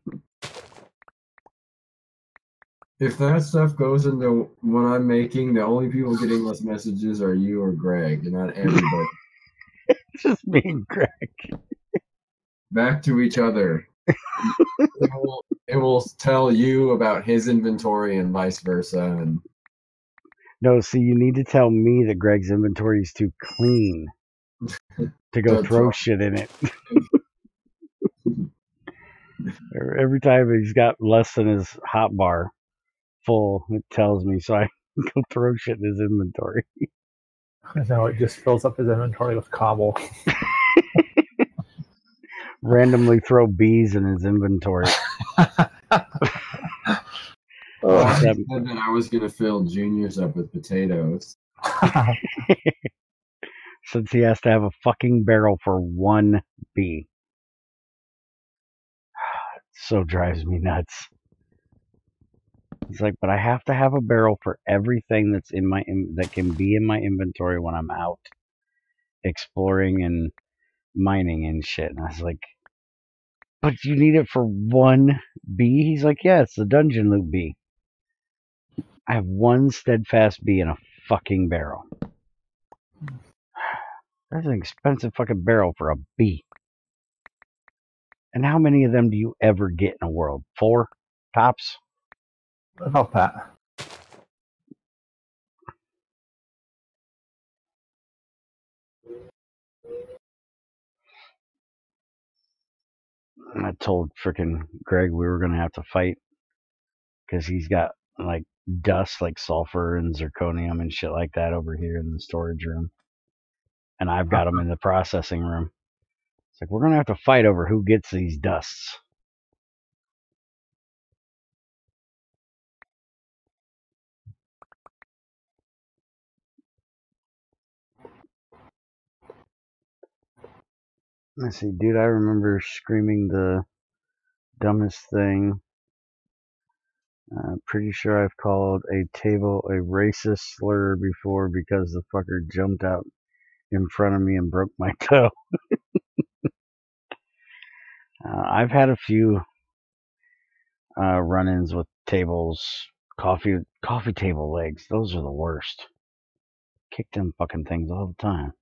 If that stuff goes into what I'm making, the only people getting those messages are you or Greg, and not everybody. Just me and Greg. Back to each other. It will tell you about his inventory and vice versa. And no, see, you need to tell me that Greg's inventory is too clean to go throw shit in it. Every time he's got less than his hot bar full, it tells me, so I go throw shit in his inventory. I know, it just fills up his inventory with cobble. Randomly throw bees in his inventory. I said that I was going to fill Junior's up with potatoes. Since he has to have a fucking barrel for one bee. So drives me nuts. It's like, but I have to have a barrel for everything that's in my that can be in my inventory when I'm out exploring and mining and shit. And I was like, but you need it for one bee? He's like, yeah, it's the dungeon loot bee. I have one steadfast bee in a fucking barrel. That's an expensive fucking barrel for a bee. And how many of them do you ever get in a world? 4 tops? About that. I told frickin' Greg we were gonna have to fight because he's got like dust, like sulfur and zirconium and shit like that over here in the storage room, and I've got them in the processing room. It's like we're gonna have to fight over who gets these dusts. Let's see, dude. I remember screaming the dumbest thing. Pretty sure I've called a table a racist slur before because the fucker jumped out in front of me and broke my toe. I've had a few run-ins with tables, coffee table legs. Those are the worst. Kick them fucking things all the time.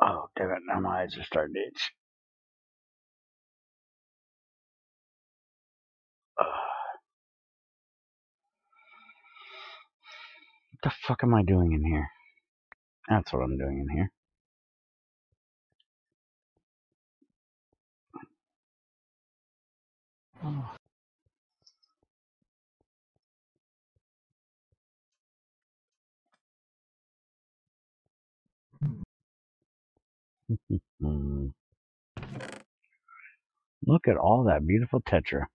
Oh, damn it. Now my eyes are starting to itch. What the fuck am I doing in here? That's what I'm doing in here. Look at all that beautiful tetra.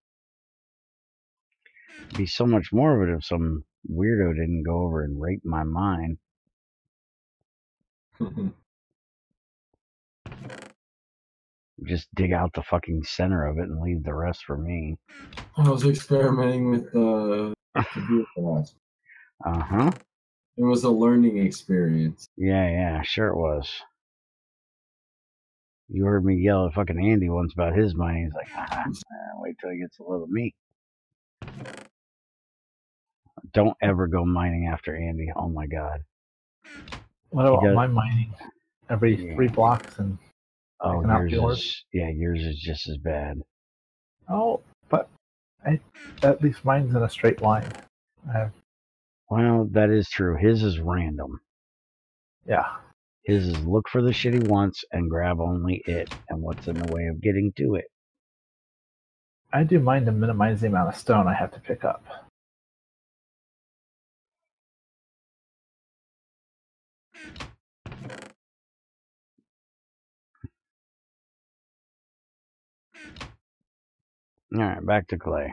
Be so much more of it if some weirdo didn't go over and rape my mine. Just dig out the fucking center of it and leave the rest for me. I was experimenting with the computer class. Uh-huh. It was a learning experience. Yeah, sure it was. You heard me yell at fucking Andy once about his mine. He's like, wait till he gets a load of me. Don't ever go mining after Andy. Oh my god. What about my mining? Every 3 blocks and picking out yours? Yours is just as bad. Oh, but at least mine's in a straight line. Well, that is true. His is random. Yeah. His is look for the shit he wants and grab only it and what's in the way of getting to it. I do mine to minimize the amount of stone I have to pick up. Alright, back to clay.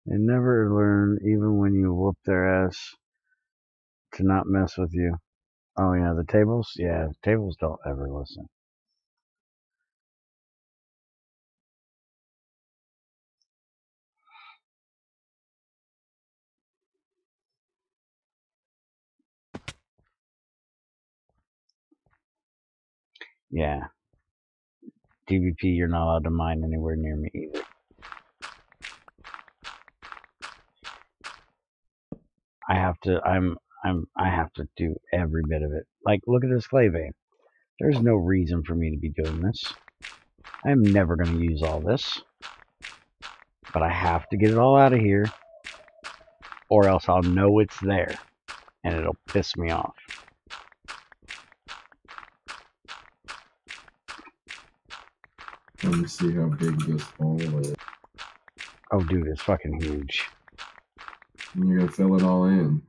They never learn, even when you whoop their ass, to not mess with you. Oh yeah, the tables? Yeah, tables don't ever listen. Yeah. DVP, you're not allowed to mine anywhere near me either. I have to do every bit of it. Like, look at this clay vein. There's no reason for me to be doing this. I'm never going to use all this. But I have to get it all out of here, or else I'll know it's there, and it'll piss me off. Let me see how big this hole is. Oh, dude, it's fucking huge. And you're gonna fill it all in.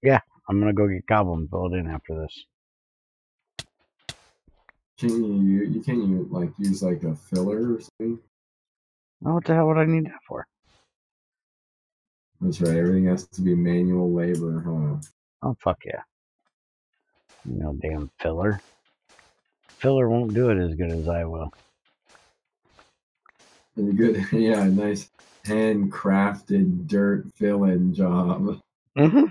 Yeah, I'm gonna go get cobble and fill it in after this. You can't like use like a filler or something? Oh, what the hell would I need that for? That's right, everything has to be manual labor, huh? Oh, fuck yeah. No damn filler. Filler won't do it as good as I will. And good, yeah, nice handcrafted dirt fill-in job. Mm-hmm.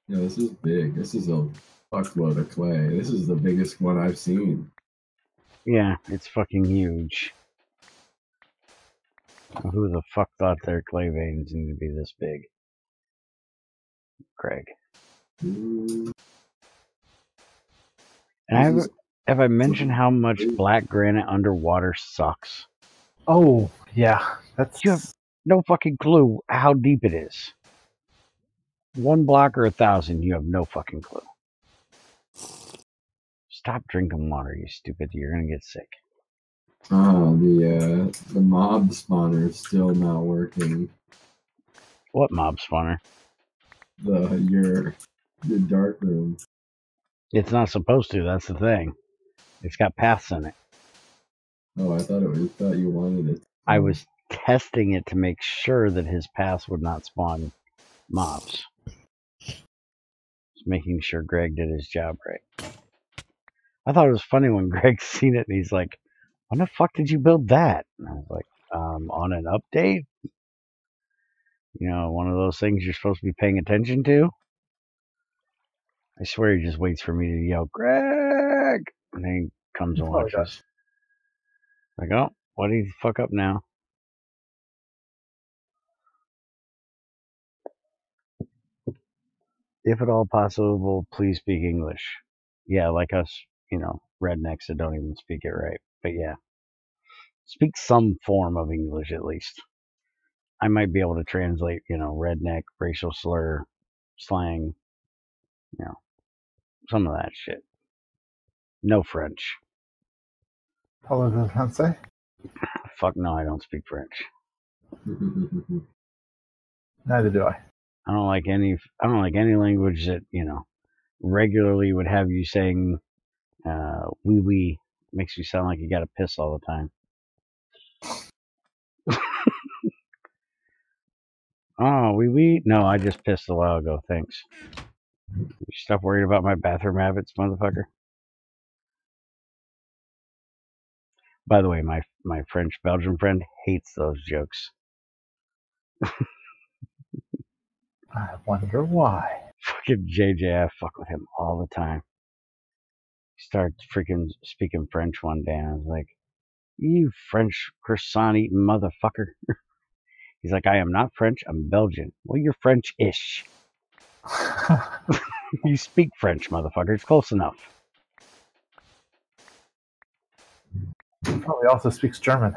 Yeah, this is big. This is a fuckload of clay. This is the biggest one I've seen. Yeah, it's fucking huge. Who the fuck thought their clay veins need to be this big? Craig. And have I mentioned how much black granite underwater sucks? Oh, yeah. You have no fucking clue how deep it is. 1 block or 1,000, you have no fucking clue. Stop drinking water, you stupid. You're gonna get sick. Oh, the mob spawner is still not working. What mob spawner? Your dark room. It's not supposed to, that's the thing. It's got paths in it. Oh, I thought you wanted it. I was testing it to make sure that his paths would not spawn mobs. Just making sure Greg did his job right. I thought it was funny when Greg seen it and he's like, when the fuck did you build that? And I was like, on an update? You know, one of those things you're supposed to be paying attention to? I swear he just waits for me to yell, Greg! And then he comes and watches. Like, oh, why did he fuck up now? If at all possible, please speak English. Yeah, like us, you know, rednecks that don't even speak it right. But yeah, speak some form of English at least. I might be able to translate, you know, redneck, racial slur, slang, you know, some of that shit. No French. Parlez-vous français? Fuck no, I don't speak French. Neither do I. I don't like any language that, regularly would have you saying wee wee. Makes you sound like you gotta piss all the time. Oh, wee wee? No, I just pissed a while ago, thanks. Stop worrying about my bathroom habits, motherfucker. By the way, my French Belgian friend hates those jokes. I wonder why. Fucking JJ, I fuck with him all the time. He started freaking speaking French one day, and I was like, "You French croissant eating motherfucker." He's like, "I am not French, I'm Belgian." Well, you're French-ish. You speak French, motherfucker. It's close enough. Oh, he also speaks German.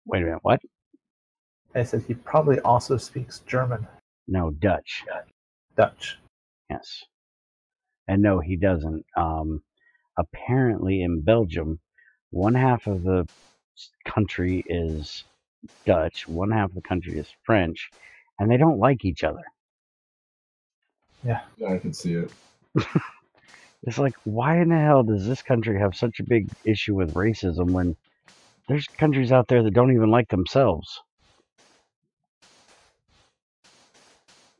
Wait a minute, what? I said he probably also speaks German. No, Dutch. Dutch. Yes. And no, he doesn't. Apparently in Belgium, one half of the country is Dutch, one half of the country is French, and they don't like each other. Yeah. Yeah, I can see it. It's like, why in the hell does this country have such a big issue with racism when there's countries out there that don't even like themselves?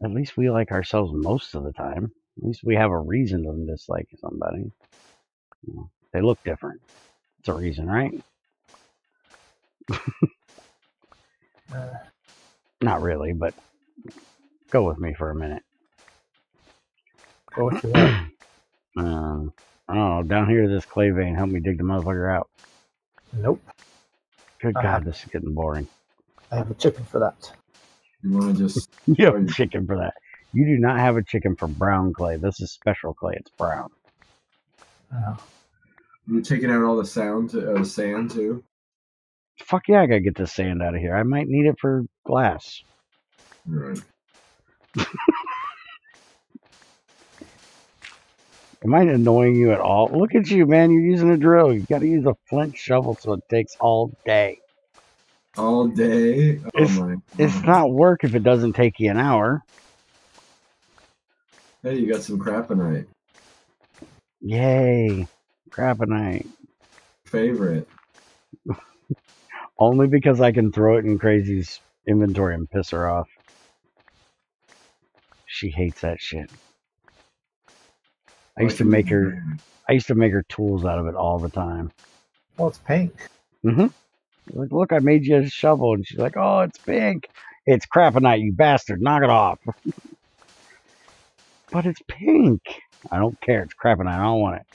At least we like ourselves most of the time. At least we have a reason to dislike somebody. They look different. It's a reason, right? Not really, but go with me for a minute. Go with you what? I don't know, down here this clay vein, help me dig the motherfucker out. Nope. Good God, this is getting boring. I have a chicken for that. You want to just... You have a chicken for that. You do not have a chicken for brown clay. This is special clay. It's brown. Oh. You're taking out all the sand too? Fuck yeah, I gotta get this sand out of here. I might need it for glass. Right. Am I annoying you at all? Look at you, man. You're using a drill. You gotta use a flint shovel, so it takes all day. All day? Oh my God. It's not work if it doesn't take you an hour. Hey, you got some craponite. Yay. Craponite. Favorite. Only because I can throw it in Crazy's inventory and piss her off. She hates that shit. I used to make her tools out of it all the time. Well, it's pink. Mm-hmm. Like, look, I made you a shovel, and she's like, "Oh, it's pink. It's craponite, you bastard. Knock it off." But it's pink. I don't care. It's craponite. I don't want it.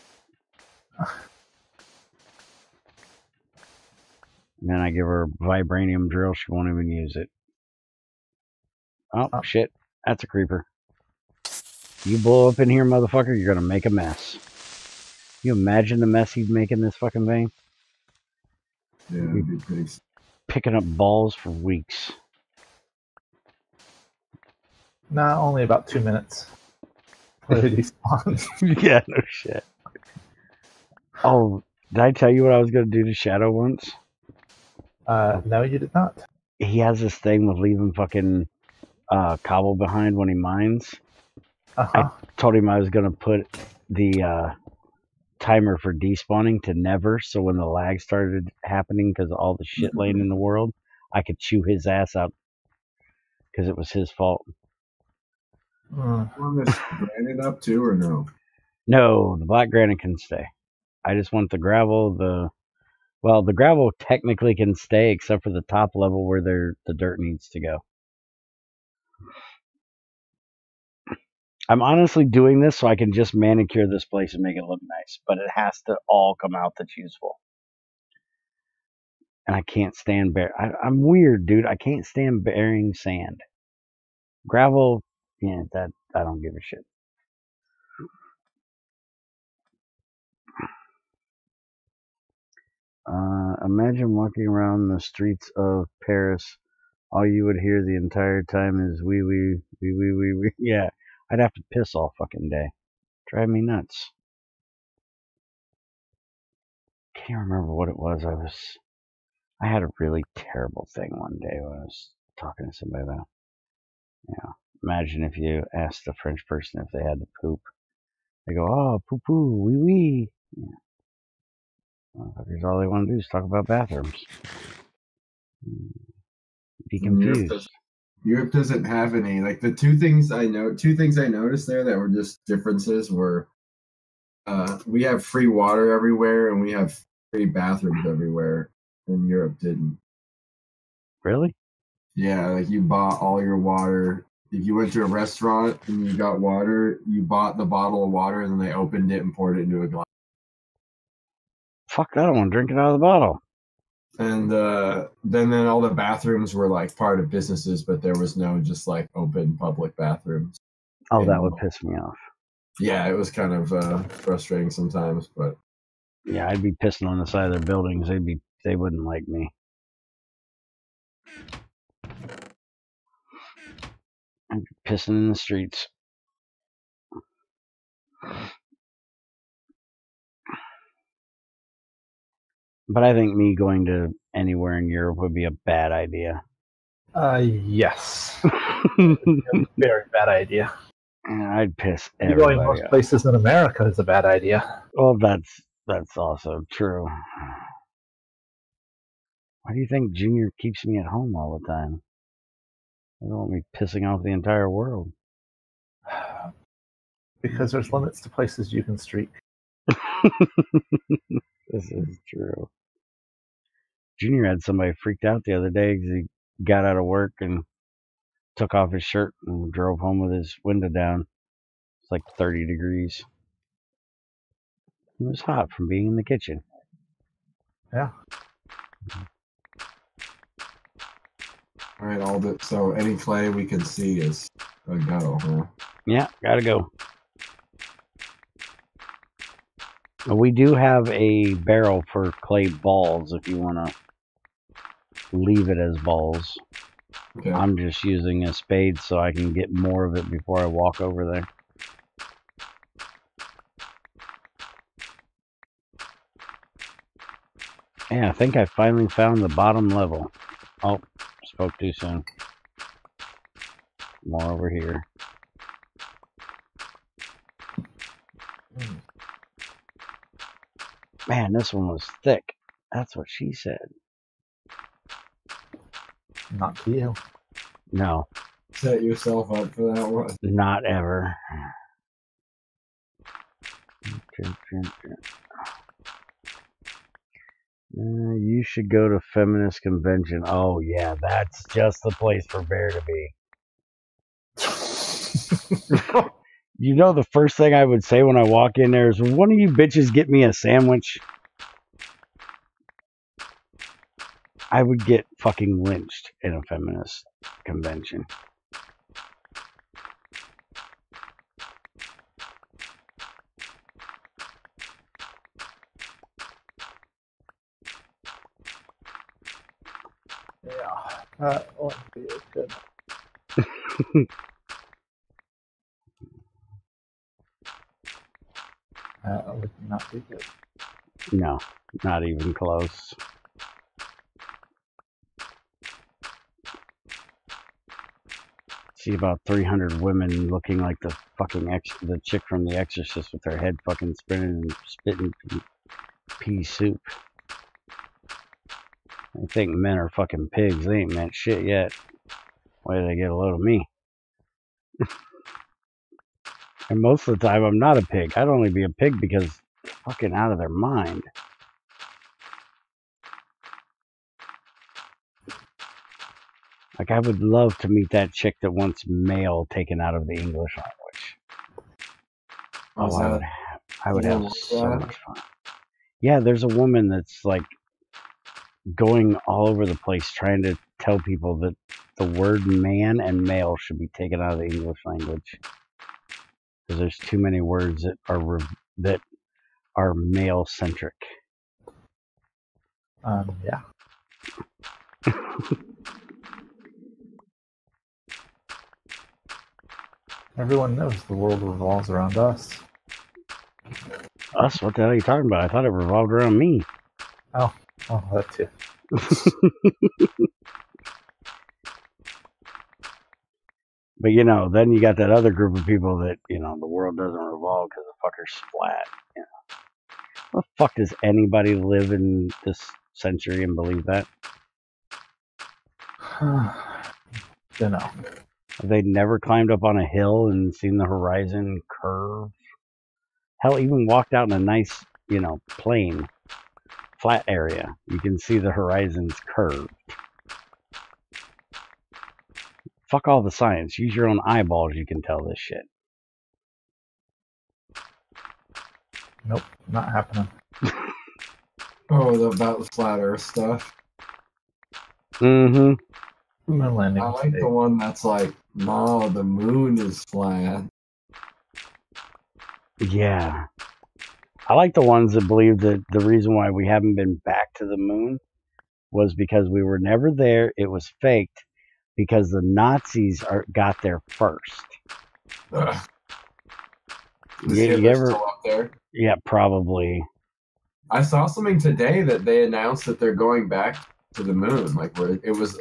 And then I give her a vibranium drill. She won't even use it. Oh, shit. That's a creeper. You blow up in here, motherfucker, you're going to make a mess. You imagine the mess he'd make in this fucking vein? Yeah, it'd be pretty... Picking up balls for weeks. Nah, only about 2 minutes. Before he spawns. Yeah, no shit. Oh, did I tell you what I was going to do to Shadow once? No, you did not. He has this thing with leaving fucking cobble behind when he mines. I told him I was going to put the timer for despawning to never, so when the lag started happening because of all the shit laying in the world, I could chew his ass out because it was his fault. Want this granite up too, or no? No, the black granite can stay. I just want the gravel. The gravel technically can stay except for the top level where the dirt needs to go. I'm honestly doing this so I can just manicure this place and make it look nice, but it has to all come out that's useful. And I can't stand I'm weird, dude. I can't stand burying sand. Gravel, yeah, that I don't give a shit. Imagine walking around the streets of Paris. All you would hear the entire time is wee wee wee wee wee wee. Yeah, I'd have to piss all fucking day. Drive me nuts. Can't remember what it was. I had a really terrible thing one day when I was talking to somebody about. Yeah. Imagine if you asked a French person if they had to poop. They go, oh, poo poo, wee wee. Yeah. Motherfuckers, all they want to do is talk about bathrooms. Be confused. Europe doesn't have any. Like the two things I noticed there that were just differences were we have free water everywhere and we have free bathrooms everywhere, and Europe didn't. Really? Yeah, like you bought all your water. If you went to a restaurant and you got water, you bought the bottle of water and then they opened it and poured it into a glass. Fuck, I don't want to drink it out of the bottle. And then all the bathrooms were like part of businesses, but there was no just like open public bathrooms. Oh, that would piss me off. Yeah, it was kind of frustrating sometimes, but yeah, I'd be pissing on the side of their buildings. They wouldn't like me. I'd be pissing in the streets. But I think me going to anywhere in Europe would be a bad idea. Yes. Very bad idea. I'd piss everybody going most off. places in America is a bad idea. Well, that's also true. Why do you think Junior keeps me at home all the time? I don't want me pissing off the entire world. Because there's limits to places you can streak. This is true. Junior had somebody freaked out the other day because he got out of work and took off his shirt and drove home with his window down. It's like 30 degrees. It was hot from being in the kitchen. Yeah. all right, so any clay we can see is a go, huh? Yeah, gotta go. We do have a barrel for clay balls if you want to leave it as balls. Okay. I'm just using a spade so I can get more of it before I walk over there. Yeah, I think I finally found the bottom level. Oh, spoke too soon. More over here. Man, this one was thick. That's what she said. Not to you. No. Set yourself up for that one. Not ever. You should go to feminist convention. Oh yeah, that's just the place for Bear to be. You know, the first thing I would say when I walk in there is, one of you bitches get me a sandwich? I would get fucking lynched in a feminist convention. Yeah, that wouldn't be good. That would not be good. No, not even close. See about 300 women looking like the fucking the chick from The Exorcist with her head fucking spinning and spitting pea soup. I think men are fucking pigs. They ain't meant shit yet. Why did they get a load of me? And most of the time, I'm not a pig. I'd only be a pig because they're fucking out of their mind. Like, I would love to meet that chick that wants male taken out of the English language. Oh, I would have so much fun. Yeah, there's a woman that's like going all over the place trying to tell people that the word man and male should be taken out of the English language. Because there's too many words that are male-centric. Yeah. Everyone knows the world revolves around us. Us? What the hell are you talking about? I thought it revolved around me. Oh, that too. But, you know, then you got that other group of people that, you know, the world doesn't revolve because the fucker's flat. You know. How the fuck does anybody live in this century and believe that? You know. Have they never climbed up on a hill and seen the horizon curve? Hell, even walked out in a nice, you know, plain, flat area. You can see the horizon's curved. Fuck all the science. Use your own eyeballs, you can tell this shit. Nope, not happening. Oh, about the flat Earth stuff. Mm-hmm. Moon landing. I like the one that's like, no, the moon is flat. Yeah. I like the ones that believe that the reason why we haven't been back to the moon was because we were never there. It was faked because the Nazis got there first. Is Hitler still up there? Yeah, probably. I saw something today that they announced that they're going back to the moon. Like, where it was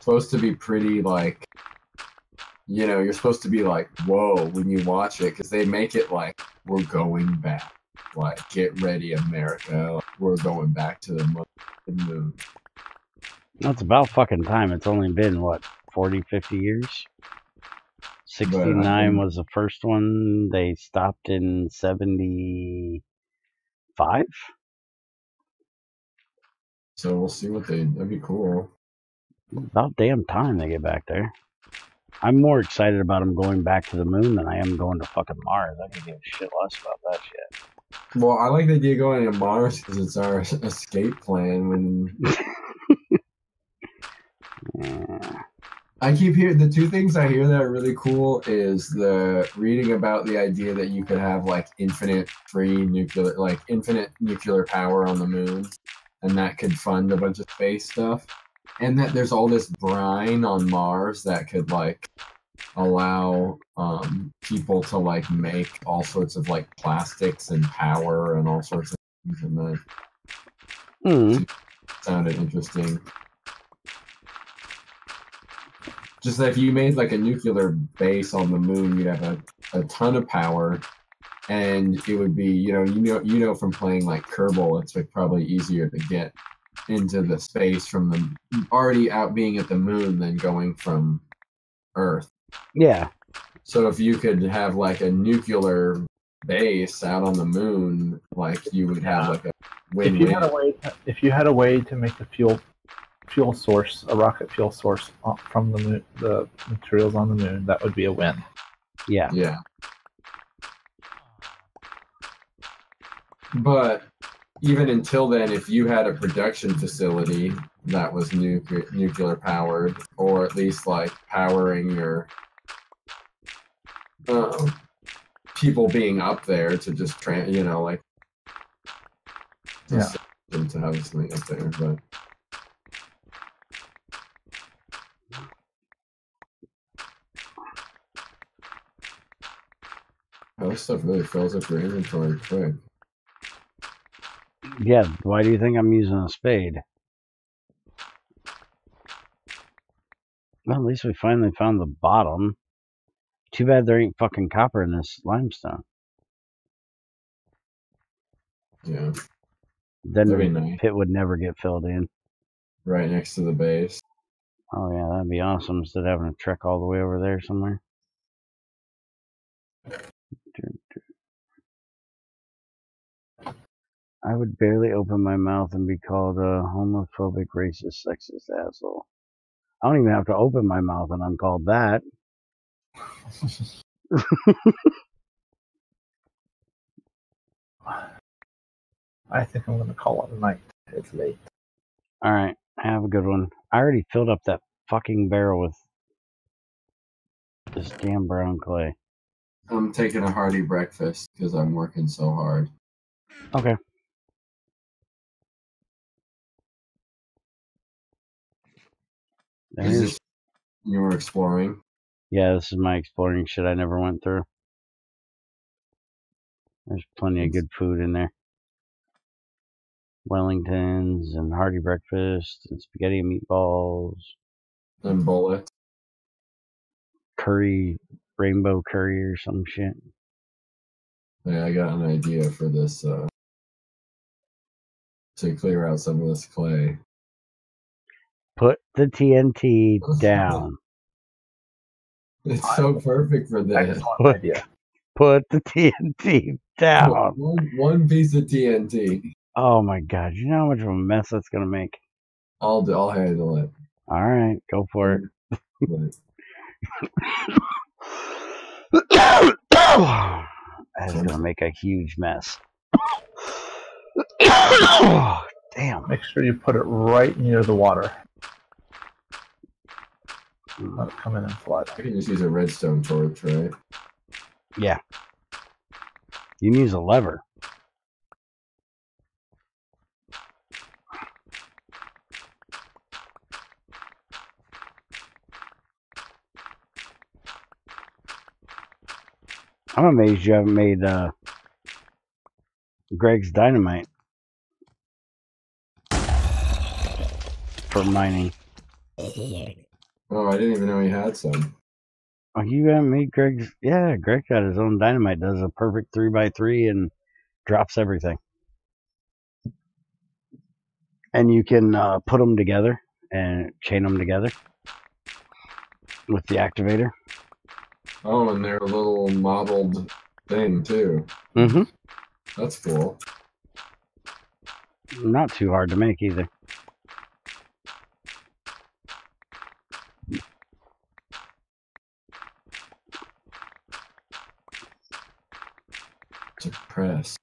supposed to be pretty, like, you know, you're supposed to be like, whoa, when you watch it, because they make it like, we're going back. Like, get ready, America. Like, we're going back to the moon. That's about fucking time. It's only been, what, 40, 50 years? 69 was the first one. They stopped in 75? So we'll see that'd be cool. About damn time they get back there. I'm more excited about them going back to the moon than I am going to fucking Mars. I could give a shit less about that shit. Well, I like the idea of going to Mars because it's our escape plan. When Yeah. I keep hearing the two things I hear that are really cool is the reading about the idea that you could have like infinite nuclear power on the moon, and that could fund a bunch of space stuff, and that there's all this brine on Mars that could like allow people to like make all sorts of like plastics and power and all sorts of things, and that sounded interesting. Just that if you made like a nuclear base on the moon, you'd have a ton of power, and it would be you know from playing like Kerbal, it's like probably easier to get into the space from the already out being at the moon than going from Earth. Yeah. So if you could have like a nuclear base out on the moon, like you would have like a win-win. If you had a way to make a fuel source, a rocket fuel source from the moon, the materials on the moon, that would be a win. Yeah. Yeah. But even until then, if you had a production facility that was nuclear powered, or at least like powering your people being up there to just to have something up there, but. Oh, this stuff really fills up your inventory quick. Yeah, why do you think I'm using a spade? Well, at least we finally found the bottom. Too bad there ain't fucking copper in this limestone. Yeah. Then the pit would never get filled in. Right next to the base. Oh yeah, that'd be awesome instead of having to trek all the way over there somewhere. I would barely open my mouth and be called a homophobic, racist, sexist asshole. I don't even have to open my mouth and I'm called that. I think I'm going to call it a night. It's late. Alright, have a good one. I already filled up that fucking barrel with this damn brown clay. I'm taking a hearty breakfast because I'm working so hard. Okay. Is this you were exploring? Yeah, this is my exploring shit I never went through. There's plenty of good food in there. Wellingtons and hearty breakfast and spaghetti and meatballs. And bullets. Curry, rainbow curry or some shit. Yeah, I got an idea for this, to clear out some of this clay. Put the TNT down. It's so perfect for this. Excellent idea. Put the TNT down. One piece of TNT. Oh my god, you know how much of a mess that's gonna make? I'll handle it. Alright, go for it. That is gonna make a huge mess. Damn. Make sure you put it right near the water. Let it come in and flood. I can just use a redstone torch, right? Yeah. You can use a lever. I'm amazed you haven't made Greg's dynamite for mining. Oh, I didn't even know he had some. Oh, you haven't made Greg's? Yeah, Greg got his own dynamite. Does a perfect 3x3 and drops everything. And you can put them together and chain them together with the activator. Oh, and they're a little modeled thing too. Mm-hmm. That's cool. Not too hard to make either. To press.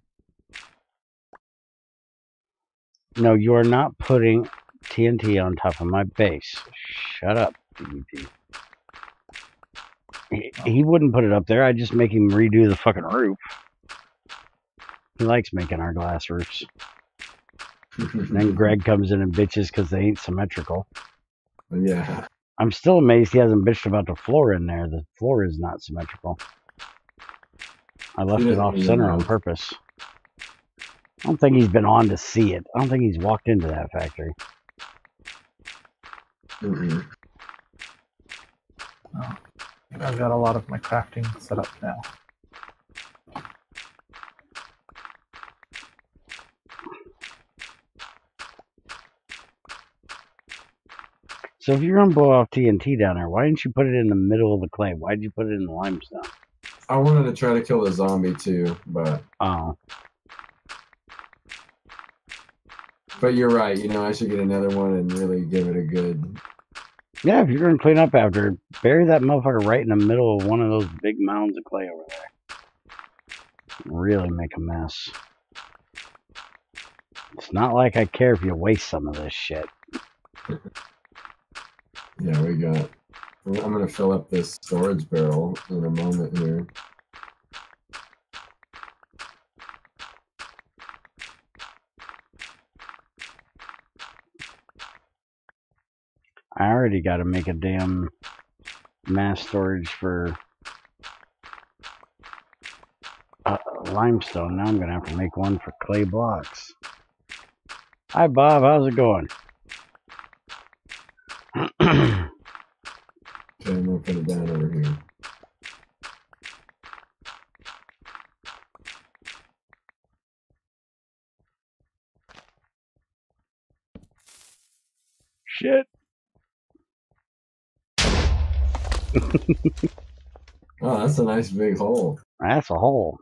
No, you are not putting TNT on top of my base. Shut up, DVP. He wouldn't put it up there. I'd just make him redo the fucking roof. He likes making our glass roofs. And then Greg comes in and bitches because they ain't symmetrical. Yeah. I'm still amazed he hasn't bitched about the floor in there. The floor is not symmetrical. I left it off center on purpose. I don't think he's been on to see it. I don't think he's walked into that factory. Mm-hmm. Oh, I've got a lot of my crafting set up now. So if you're going to blow off TNT down there, why didn't you put it in the middle of the clay? Why did you put it in the limestone? I wanted to try to kill the zombie too, but... Oh. But you're right, you know, I should get another one and really give it a good... Yeah, if you're going to clean up after, bury that motherfucker right in the middle of one of those big mounds of clay over there. Really make a mess. It's not like I care if you waste some of this shit. Yeah, we got... I'm going to fill up this storage barrel in a moment here. I already got to make a damn mass storage for limestone. Now I'm going to have to make one for clay blocks. Hi, Bob. How's it going? Okay, I'm going to put it down over here. Shit. Oh, that's a nice big hole. That's a hole.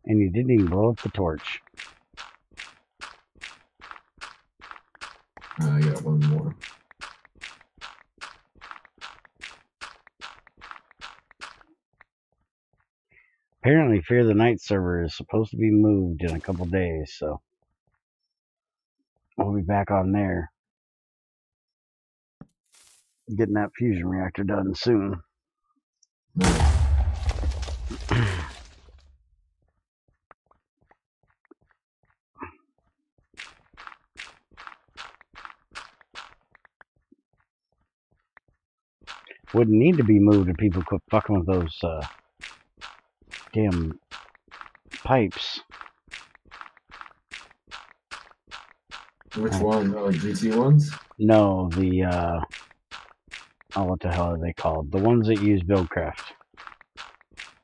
And you didn't even blow up the torch. I got one more. Apparently, Fear the Night server is supposed to be moved in a couple days, so we'll be back on there. Getting that fusion reactor done soon. Nice. Wouldn't need to be moved if people quit fucking with those damn pipes. Which one? Oh, GT ones? No, the oh, what the hell are they called? The ones that use Buildcraft.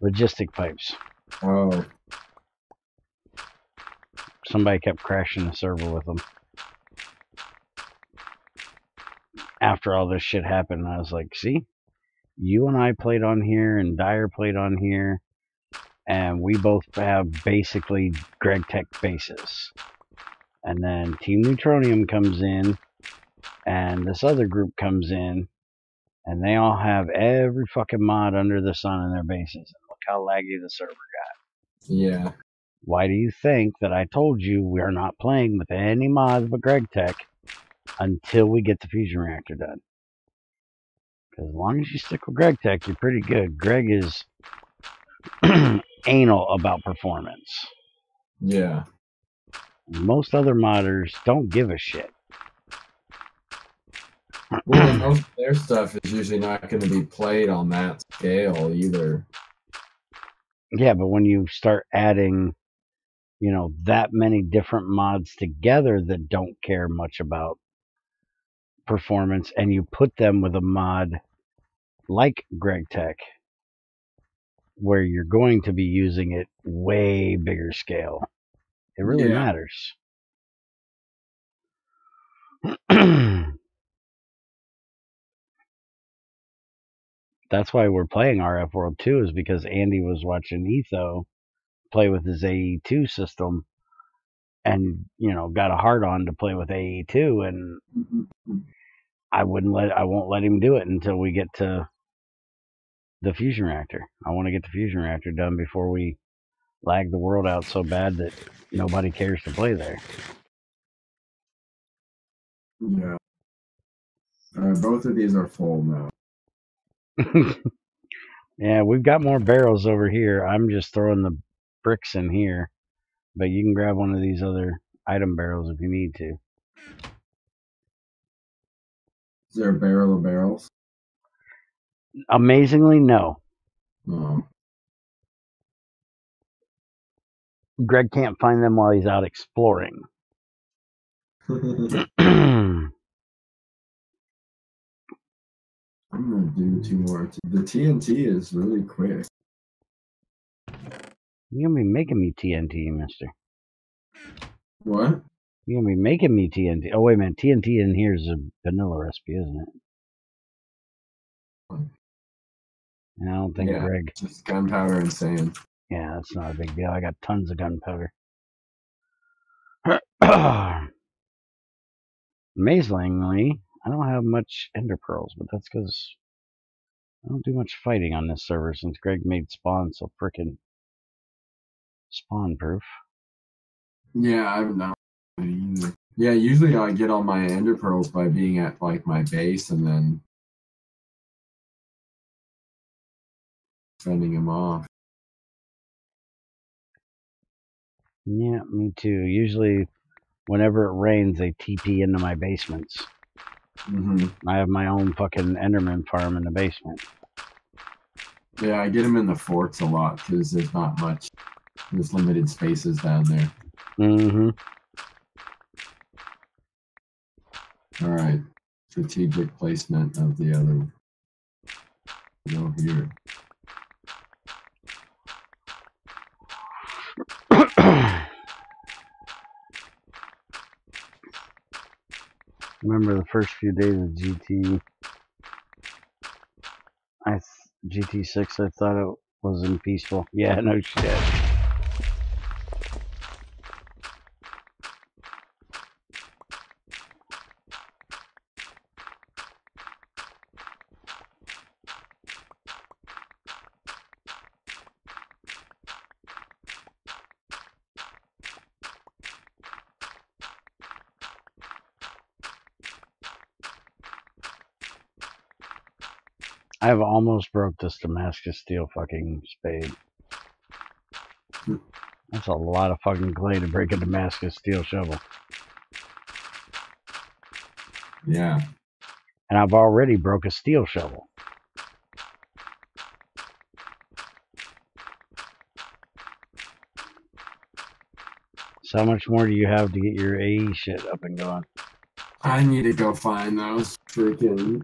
Logistic pipes. Oh. Somebody kept crashing the server with them. After all this shit happened, I was like, see? You and I played on here, and Dyer played on here, and we both have basically GregTech bases. And then Team Neutronium comes in, and this other group comes in, and they all have every fucking mod under the sun in their bases. And look how laggy the server got. Yeah. Why do you think that I told you we're not playing with any mods but GregTech until we get the fusion reactor done? Because as long as you stick with GregTech, you're pretty good. Greg is anal about performance. Yeah. Most other modders don't give a shit. Well, most of their stuff is usually not going to be played on that scale either. Yeah, but when you start adding, you know, that many different mods together that don't care much about performance, and you put them with a mod like GregTech, where you're going to be using it way bigger scale, it really matters. That's why we're playing RF World 2, is because Andy was watching Etho play with his AE2 system and, you know, got a hard on to play with AE2, and I won't let him do it until we get to the fusion reactor. I want to get the fusion reactor done before we lag the world out so bad that nobody cares to play there. Yeah. Both of these are full now. Yeah, we've got more barrels over here. I'm just throwing the bricks in here, but you can grab one of these other item barrels if you need to. Is there a barrel of barrels? Amazingly, no. Oh. Greg can't find them while he's out exploring. I'm going to do 2 more. The TNT is really quick. You're going to be making me TNT, mister. What? You're going to be making me TNT. Oh, wait a minute. TNT in here is a vanilla recipe, isn't it? And I don't think Greg... just gunpowder and sand. Yeah, that's not a big deal. I got tons of gunpowder. Amazingly, I don't have much ender pearls, but that's because I don't do much fighting on this server since Greg made spawn so frickin' spawn proof. Yeah, I'm not either. Yeah, usually I get all my ender pearls by being at like my base and then sending them off. Yeah, me too. Usually, whenever it rains, they TP into my basements. I have my own fucking Enderman farm in the basement. Yeah, I get them in the forts a lot because there's not much. There's limited spaces down there. All right. Strategic placement of the other. Go here. Remember the first few days of GT6, I thought it wasn't peaceful. Yeah, no shit. I've almost broke this Damascus steel fucking spade. That's a lot of fucking clay to break a Damascus steel shovel. Yeah. And I've already broke a steel shovel. So how much more do you have to get your AE shit up and going? I need to go find those freaking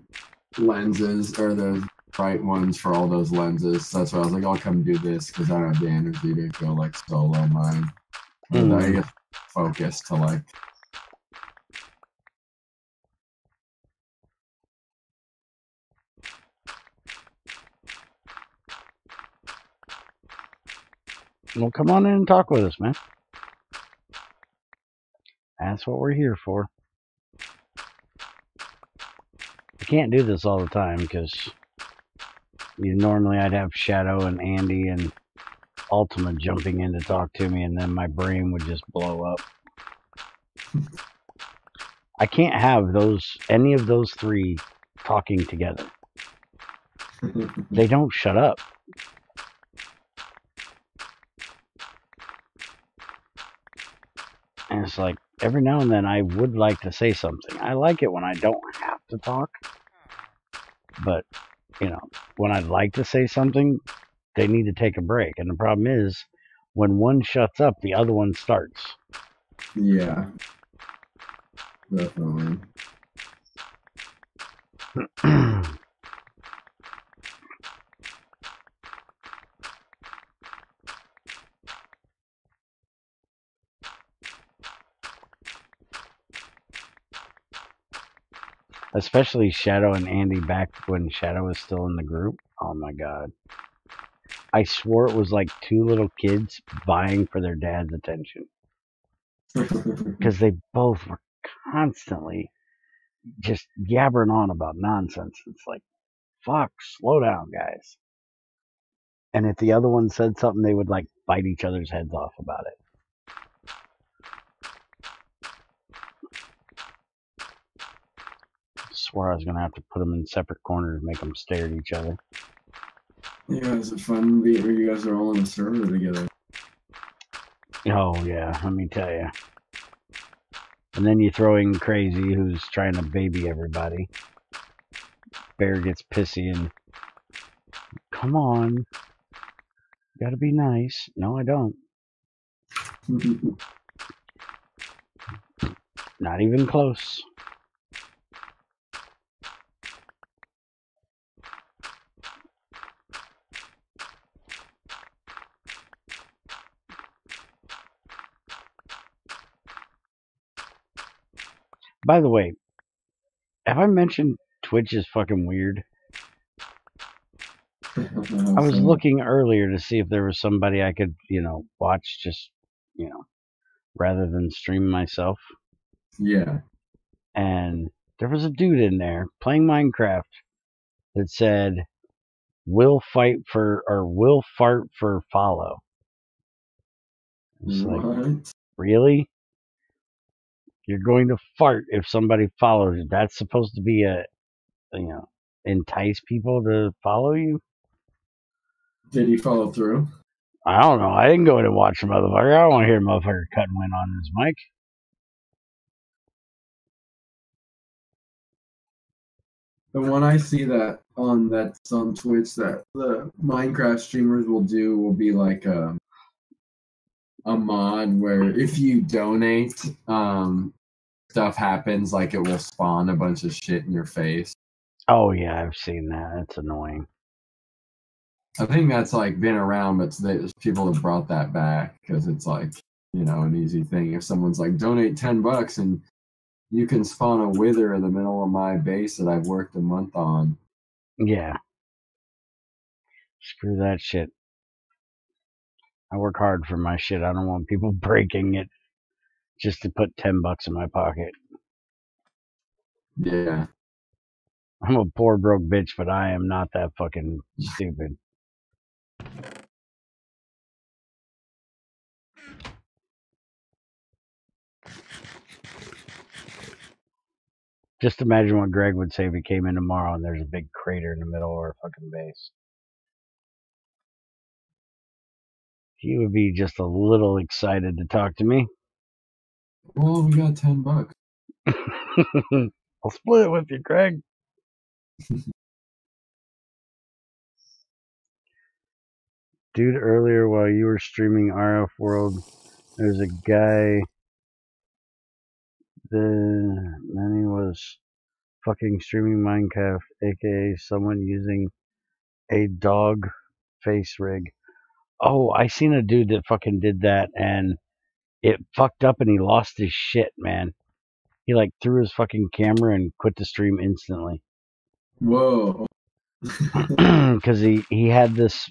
lenses, or the right ones for all those lenses. So that's why I was like, I'll come do this, because I don't have the energy to go, like, solo mine. But I guess focus to, like... Well, come on in and talk with us, man. That's what we're here for. I can't do this all the time because normally I'd have Shadow and Andy and Ultima jumping in to talk to me, and then my brain would just blow up. I can't have any of those three talking together. They don't shut up. And it's like, every now and then I would like to say something. I like it when I don't have to talk. But, when I'd like to say something, they need to take a break. And the problem is, when one shuts up, the other one starts. Yeah. Definitely. Especially Shadow and Andy back when Shadow was still in the group. Oh my god. I swore it was like two little kids vying for their dad's attention. Because they both were constantly just yabbering on about nonsense. It's like, fuck, slow down, guys. And if the other one said something, they would like bite each other's heads off about it. I swore I was going to have to put them in separate corners and make them stare at each other. Yeah, is it fun where you guys are all on a server together? Oh, yeah, let me tell you. And then you throw in Crazy, who's trying to baby everybody. Bear gets pissy and... Come on. You gotta be nice. No, I don't. Not even close. By the way, have I mentioned Twitch is fucking weird? I was looking earlier to see if there was somebody I could, watch just, rather than stream myself. Yeah. And there was a dude in there playing Minecraft that said, will fart for follow. It's like, really? You're going to fart if somebody follows you. That's supposed to be entice people to follow you? Did he follow through? I don't know. I didn't go in and watch the motherfucker. I don't want to hear the motherfucker cutting wind on his mic. The one I see that's on Twitch that the Minecraft streamers will do will be like a mod where if you donate, stuff happens, like it will spawn a bunch of shit in your face. Oh yeah, I've seen that. That's annoying. I think that's like been around, but people have brought that back because it's like, an easy thing. If someone's like, donate $10 and you can spawn a wither in the middle of my base that I've worked a month on. Yeah. Screw that shit. I work hard for my shit. I don't want people breaking it just to put $10 in my pocket. Yeah. I'm a poor broke bitch, but I am not that fucking stupid. Just imagine what Greg would say if he came in tomorrow and there's a big crater in the middle of our fucking base. He would be just a little excited to talk to me. Well, we got $10. I'll split it with you, Greg. Dude, earlier while you were streaming RF World, There's a guy. Then he was fucking streaming Minecraft, aka someone using a dog face rig. Oh, I seen a dude that fucking did that and it fucked up and he lost his shit, man. He like threw his fucking camera and quit the stream instantly. Whoa. Because he had this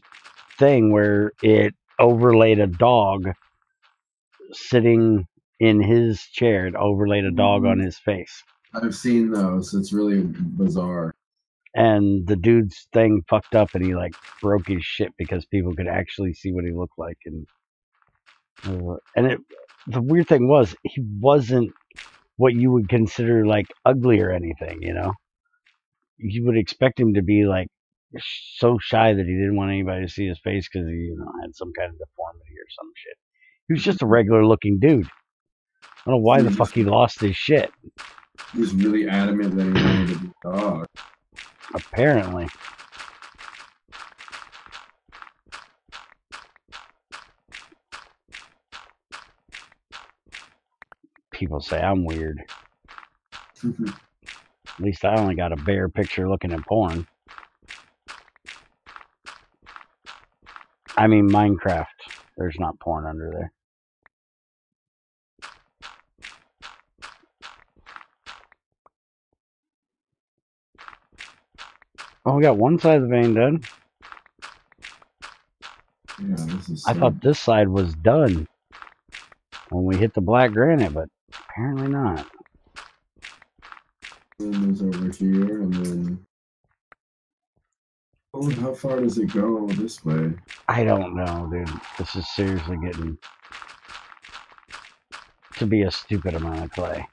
thing where it overlaid a dog sitting in his chair. It overlaid a dog on his face. I've seen those. It's really bizarre. And the dude's thing fucked up and he like broke his shit because people could actually see what he looked like. And the weird thing was he wasn't what you would consider like ugly or anything, you know? You would expect him to be like so shy that he didn't want anybody to see his face because he, you know, had some kind of deformity or some shit. He was just a regular looking dude. I don't know why the fuck he lost his shit. He was really adamant that he wanted to be a dog. Apparently. People say I'm weird. At least I only got a bare picture looking at porn. I mean Minecraft. There's not porn under there. Oh, we got one side of the vein done. Yeah, this is I thought this side was done when we hit the black granite, but apparently not. And there's over here, and then... Oh, how far does it go this way? I don't know, dude. This is seriously getting to be a stupid amount of clay.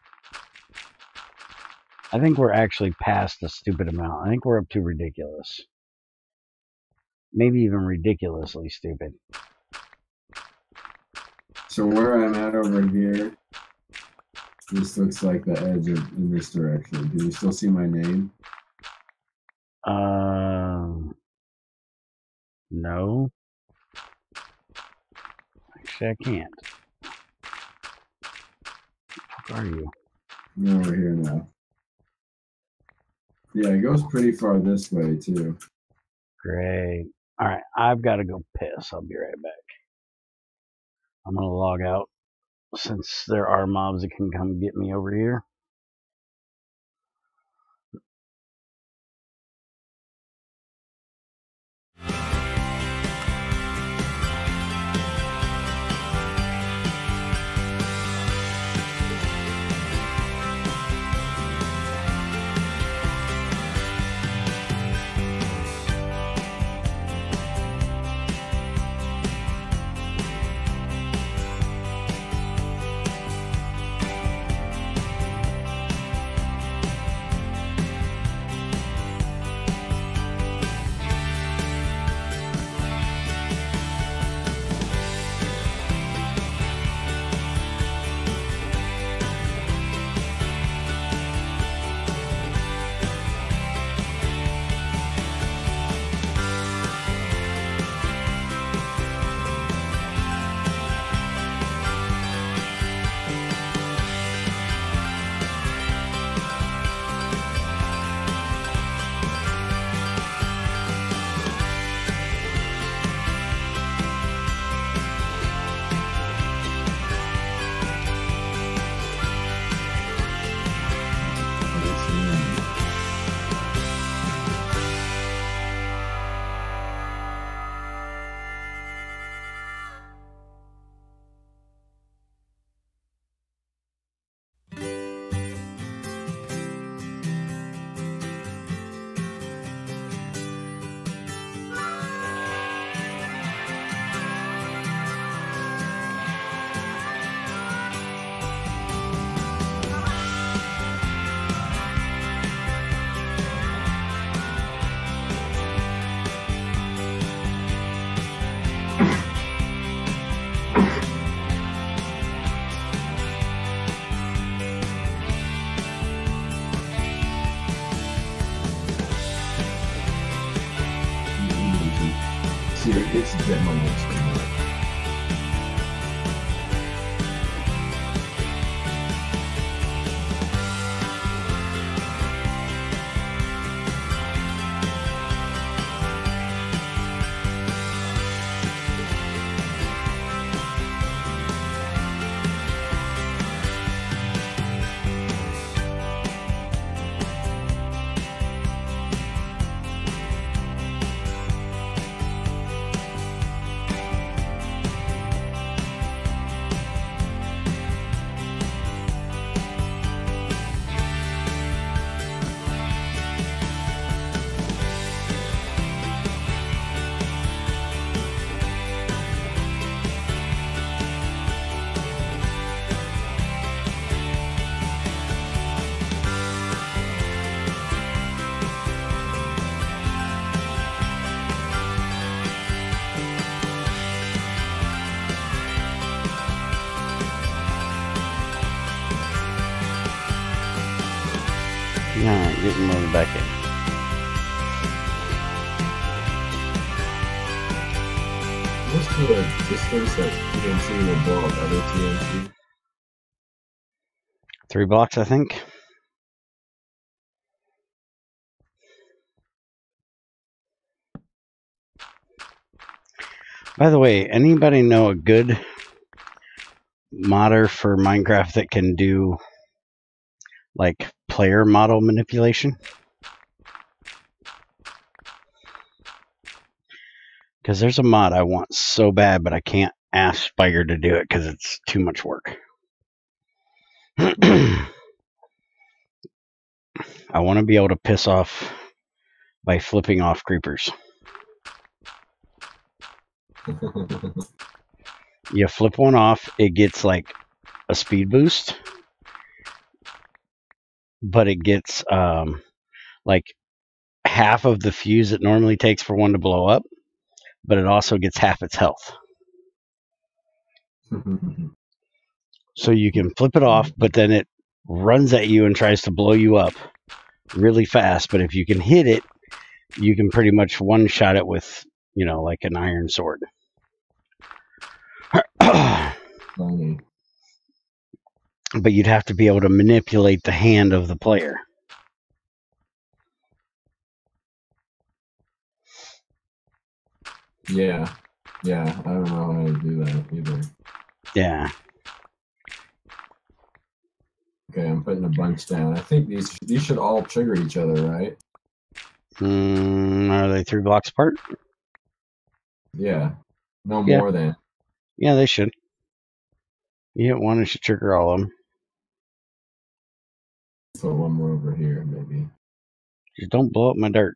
I think we're actually past the stupid amount. I think we're up to ridiculous. Maybe even ridiculously stupid. So where I'm at over here, this looks like the edge in this direction. Do you still see my name? No. Actually, I can't. Where the fuck are you? I'm over here now. Yeah, it goes pretty far this way, too. Great. Alright, I've got to go piss. I'll be right back. I'm going to log out since there are mobs that can come get me over here. It's demo. Yeah, getting loaded back in. What's the distance that TNT will blow up other TNT? 3 blocks, I think. By the way, anybody know a good modder for Minecraft that can do like player model manipulation? Because there's a mod I want so bad, but I can't ask Spiker to do it because it's too much work. I want to be able to piss off by flipping off creepers. You flip one off, it gets like a speed boost, but it gets like half of the fuse it normally takes for one to blow up, but it also gets half its health. So you can flip it off, but then it runs at you and tries to blow you up really fast. But if you can hit it, you can pretty much one-shot it with, you know, like an iron sword. But you'd have to be able to manipulate the hand of the player. Yeah, I don't know how to do that either. Yeah. Okay, I'm putting a bunch down. I think these should all trigger each other, right? Are they 3 blocks apart? Yeah. No more than. Yeah, they should. You hit one, it should trigger all of them. Put one more over here, maybe. Just don't blow up my dirt.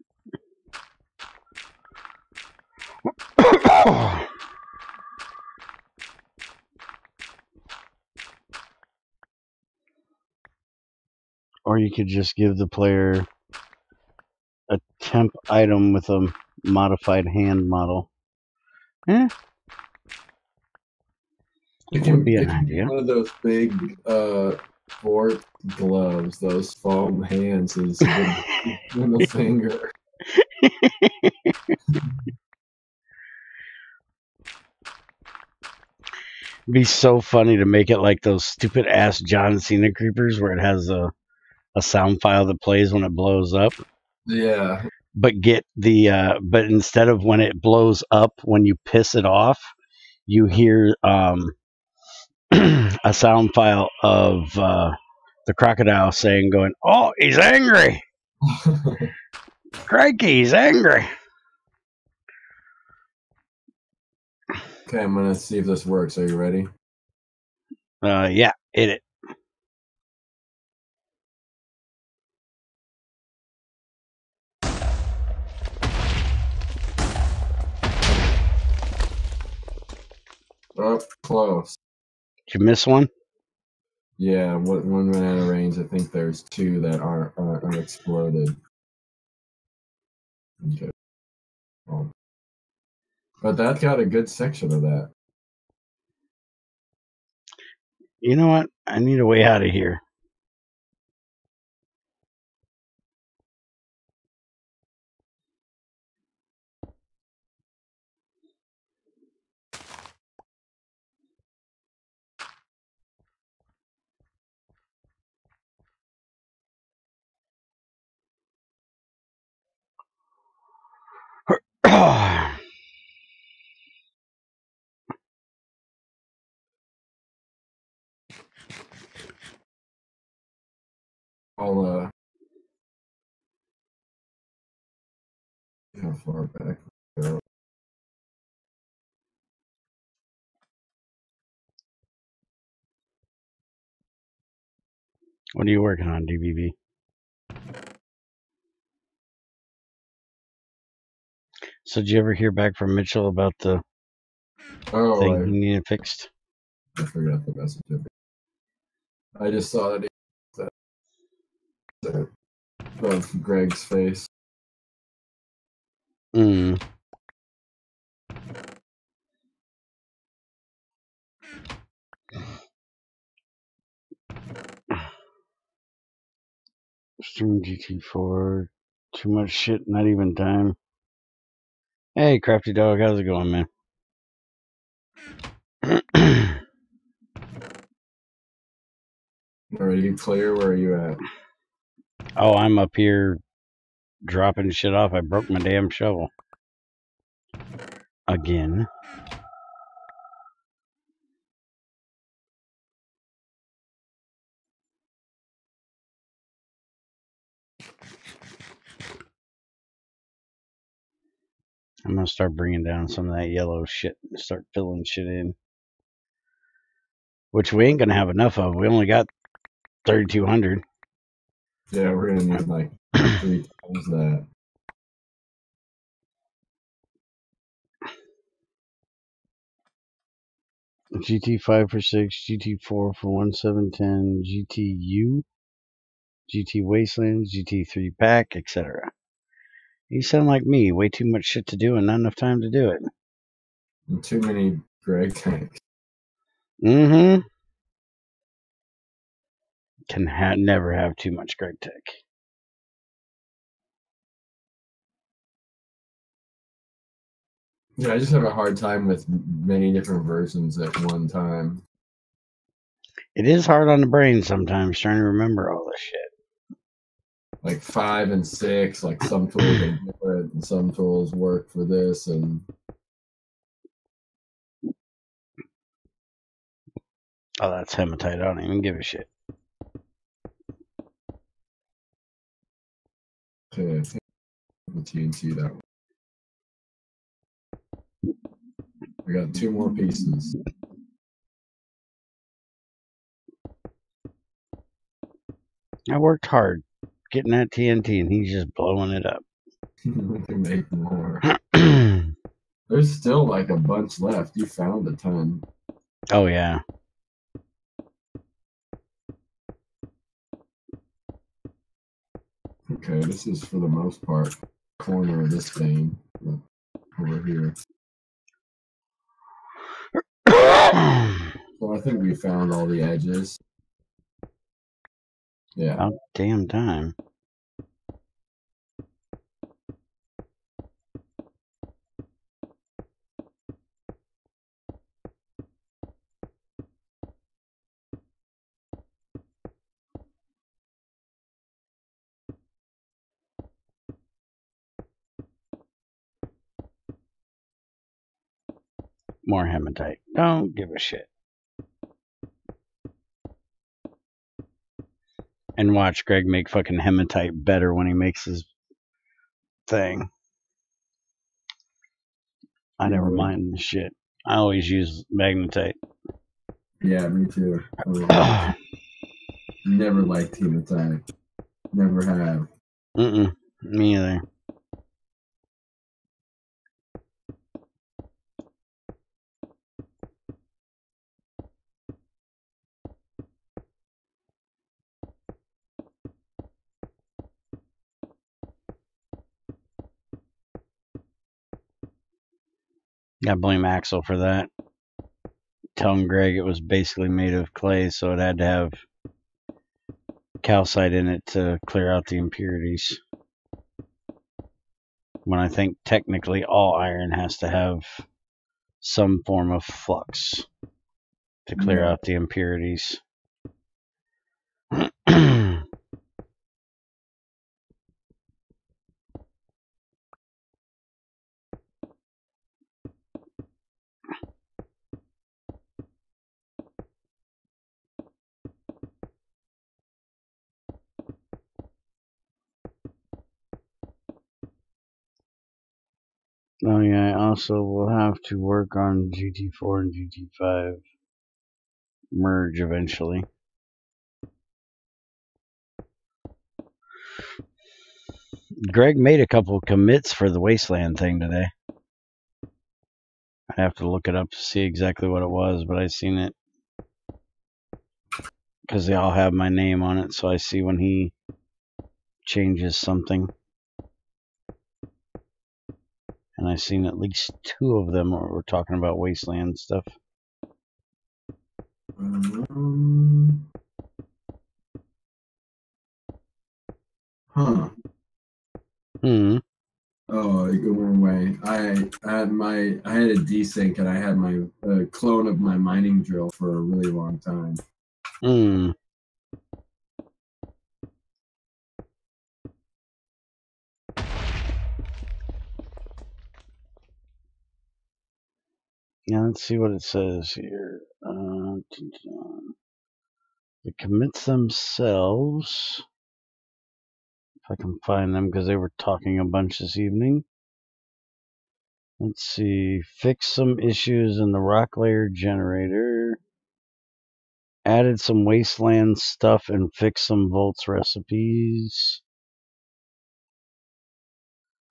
Or you could just give the player a temp item with a modified hand model. It would be an idea. One of those big sport gloves, those foam hands is in the finger. It'd be so funny to make it like those stupid ass John Cena creepers where it has a sound file that plays when it blows up. Yeah. But get the but instead of when it blows up, when you piss it off, you hear a sound file of the crocodile going, "Oh, he's angry! Crikey, he's angry!" Okay, I'm gonna see if this works. Are you ready? Yeah, hit it. Oh, close. Did you miss one? Yeah, one went out of range. I think there's 2 that are exploded. Okay. But that got a good section of that. You know what? I need a way out of here. I'll how far back? What are you working on, DBB? So did you ever hear back from Mitchell about the thing he needed fixed? I forgot the message. I just saw that of Greg's face. Stream GT4. Too much shit, not even time. Hey, Crafty Dog, how's it going, man? Are you clear? Where are you at? Oh, I'm up here dropping shit off. I broke my damn shovel. Again. I'm gonna start bringing down some of that yellow shit and start filling shit in. Which we ain't gonna have enough of. We only got 3,200. Yeah, we're gonna need like 3 times that. GT5 for 6, GT4 for 1710, GTU, GT Wastelands, GT3 pack, etc. You sound like me. Way too much shit to do and not enough time to do it. And too many GregTechs. Mm-hmm. Can never have too much GregTech. Yeah, I just have a hard time with many different versions at one time. It is hard on the brain sometimes trying to remember all this shit. Like 5 and 6, like some tools are different and some tools work for this and Oh, that's hematite. I don't even give a shit. okay, I think the TNT that one. I got 2 more pieces. I worked hard getting that TNT and he's just blowing it up. We can make more. There's still like a bunch left. You found a ton. Oh, yeah. Okay, this is for the most part corner of this vein over here. So I think we found all the edges. Yeah. About damn time. More hematite. Don't give a shit. And watch Greg make fucking hematite better when he makes his thing. I never mind the shit. I always use magnetite. Yeah, me too. Never liked hematite. Never have. Me either. I blame Axel for that. Telling Greg it was basically made of clay, so it had to have calcite in it to clear out the impurities. When I think technically all iron has to have some form of flux to clear out the impurities. Oh yeah, I also will have to work on GT4 and GT5 merge eventually. Greg made a couple of commits for the Wasteland thing today. I'd have to look it up to see exactly what it was, but I seen it. Because they all have my name on it, so I see when he changes something. And I've seen at least 2 of them where we're talking about Wasteland stuff. Huh. Hmm. Oh, it went away. I had a desync and I had my clone of my mining drill for a really long time. Hmm. Yeah, let's see what it says here. The commits themselves. If I can find them, because they were talking a bunch this evening. Let's see. Fix some issues in the rock layer generator. Added some wasteland stuff and fixed some volts recipes.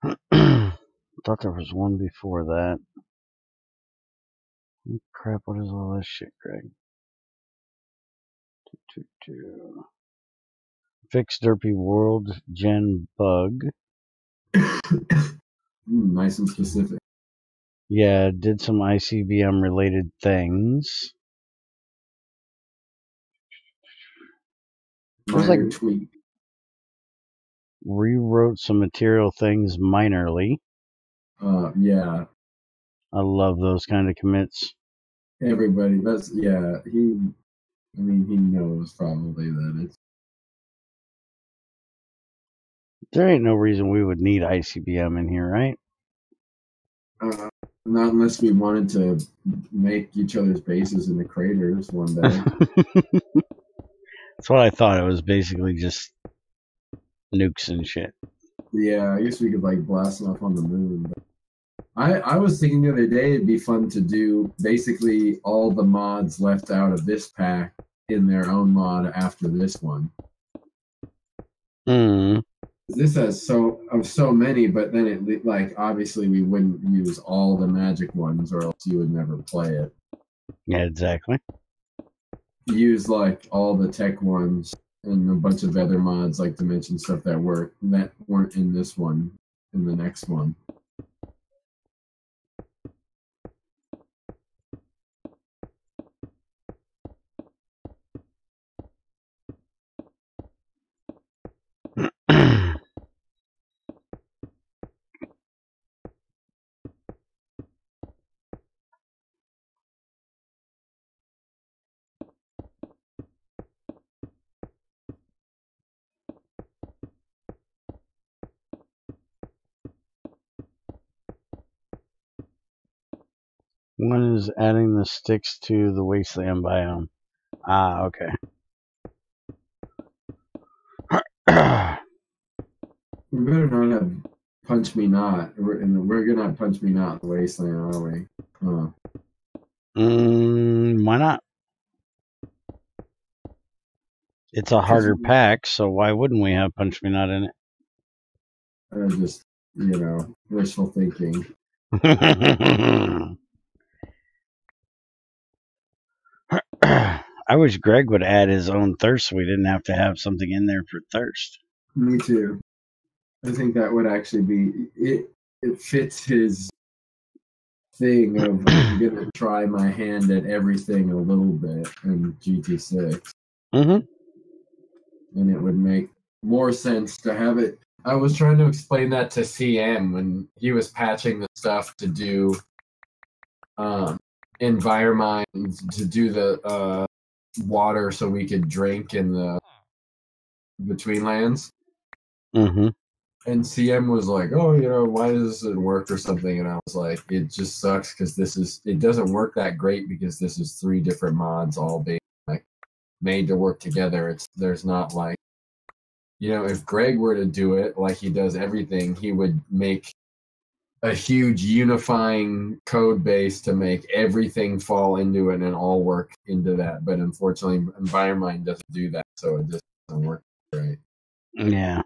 Thought there was one before that. Oh, crap, what is all this shit, Greg? Fix Derpy World Gen bug. Nice and specific. Yeah, did some ICBM related things. Minor tweak. Rewrote some material things minorly. Yeah. I love those kind of commits. Everybody, he knows probably that it's. There ain't no reason we would need ICBM in here, right? Not unless we wanted to make each other's bases in the craters one day. That's what I thought. It was basically just nukes and shit. Yeah, I guess we could like blast them off on the moon. But I was thinking the other day it'd be fun to do basically all the mods left out of this pack in their own mod after this one. This has so many, but then it like obviously we wouldn't use all the magic ones, or else you would never play it. Yeah, exactly. Use like all the tech ones and a bunch of other mods like dimension stuff that weren't in this one, in the next one. One is adding the sticks to the wasteland biome. Ah, okay. We better not have Punch Me Not. We're gonna have Punch Me Not in the wasteland, are we? Why not? It's a harder pack, so why wouldn't we have Punch Me Not in it? Just, wishful thinking. I wish Greg would add his own thirst so we didn't have to have something in there for thirst. Me too. I think that would actually be it. It fits his thing of I'm gonna try my hand at everything a little bit in GT6. Mm-hmm. And it would make more sense to have it. I was trying to explain that to CM when he was patching the stuff to do environment, to do the water so we could drink in the between lands. Mm-hmm. And CM was like, "Oh, why does this work or something?" And I was like, "It just sucks because it doesn't work that great because this is 3 different mods all being like made to work together. There's not like, if Greg were to do it like he does everything, he would make a huge unifying code base to make everything fall into it and all work into that. But unfortunately, Environmind doesn't do that, so it just doesn't work right." Yeah.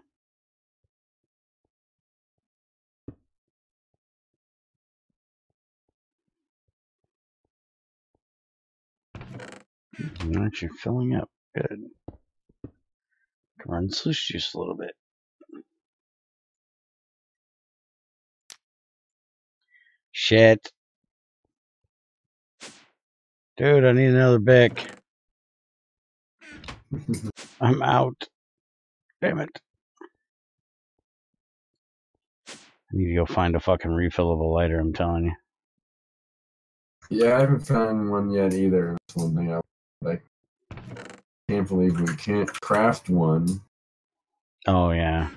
Aren't you filling up? Good. Run sluice juice a little bit. Shit. Dude, I need another Bic. I'm out. Damn it. I need to go find a fucking refillable lighter, I'm telling you. Yeah, I haven't found one yet either. That's one thing I can't believe we can't craft one. Oh, yeah.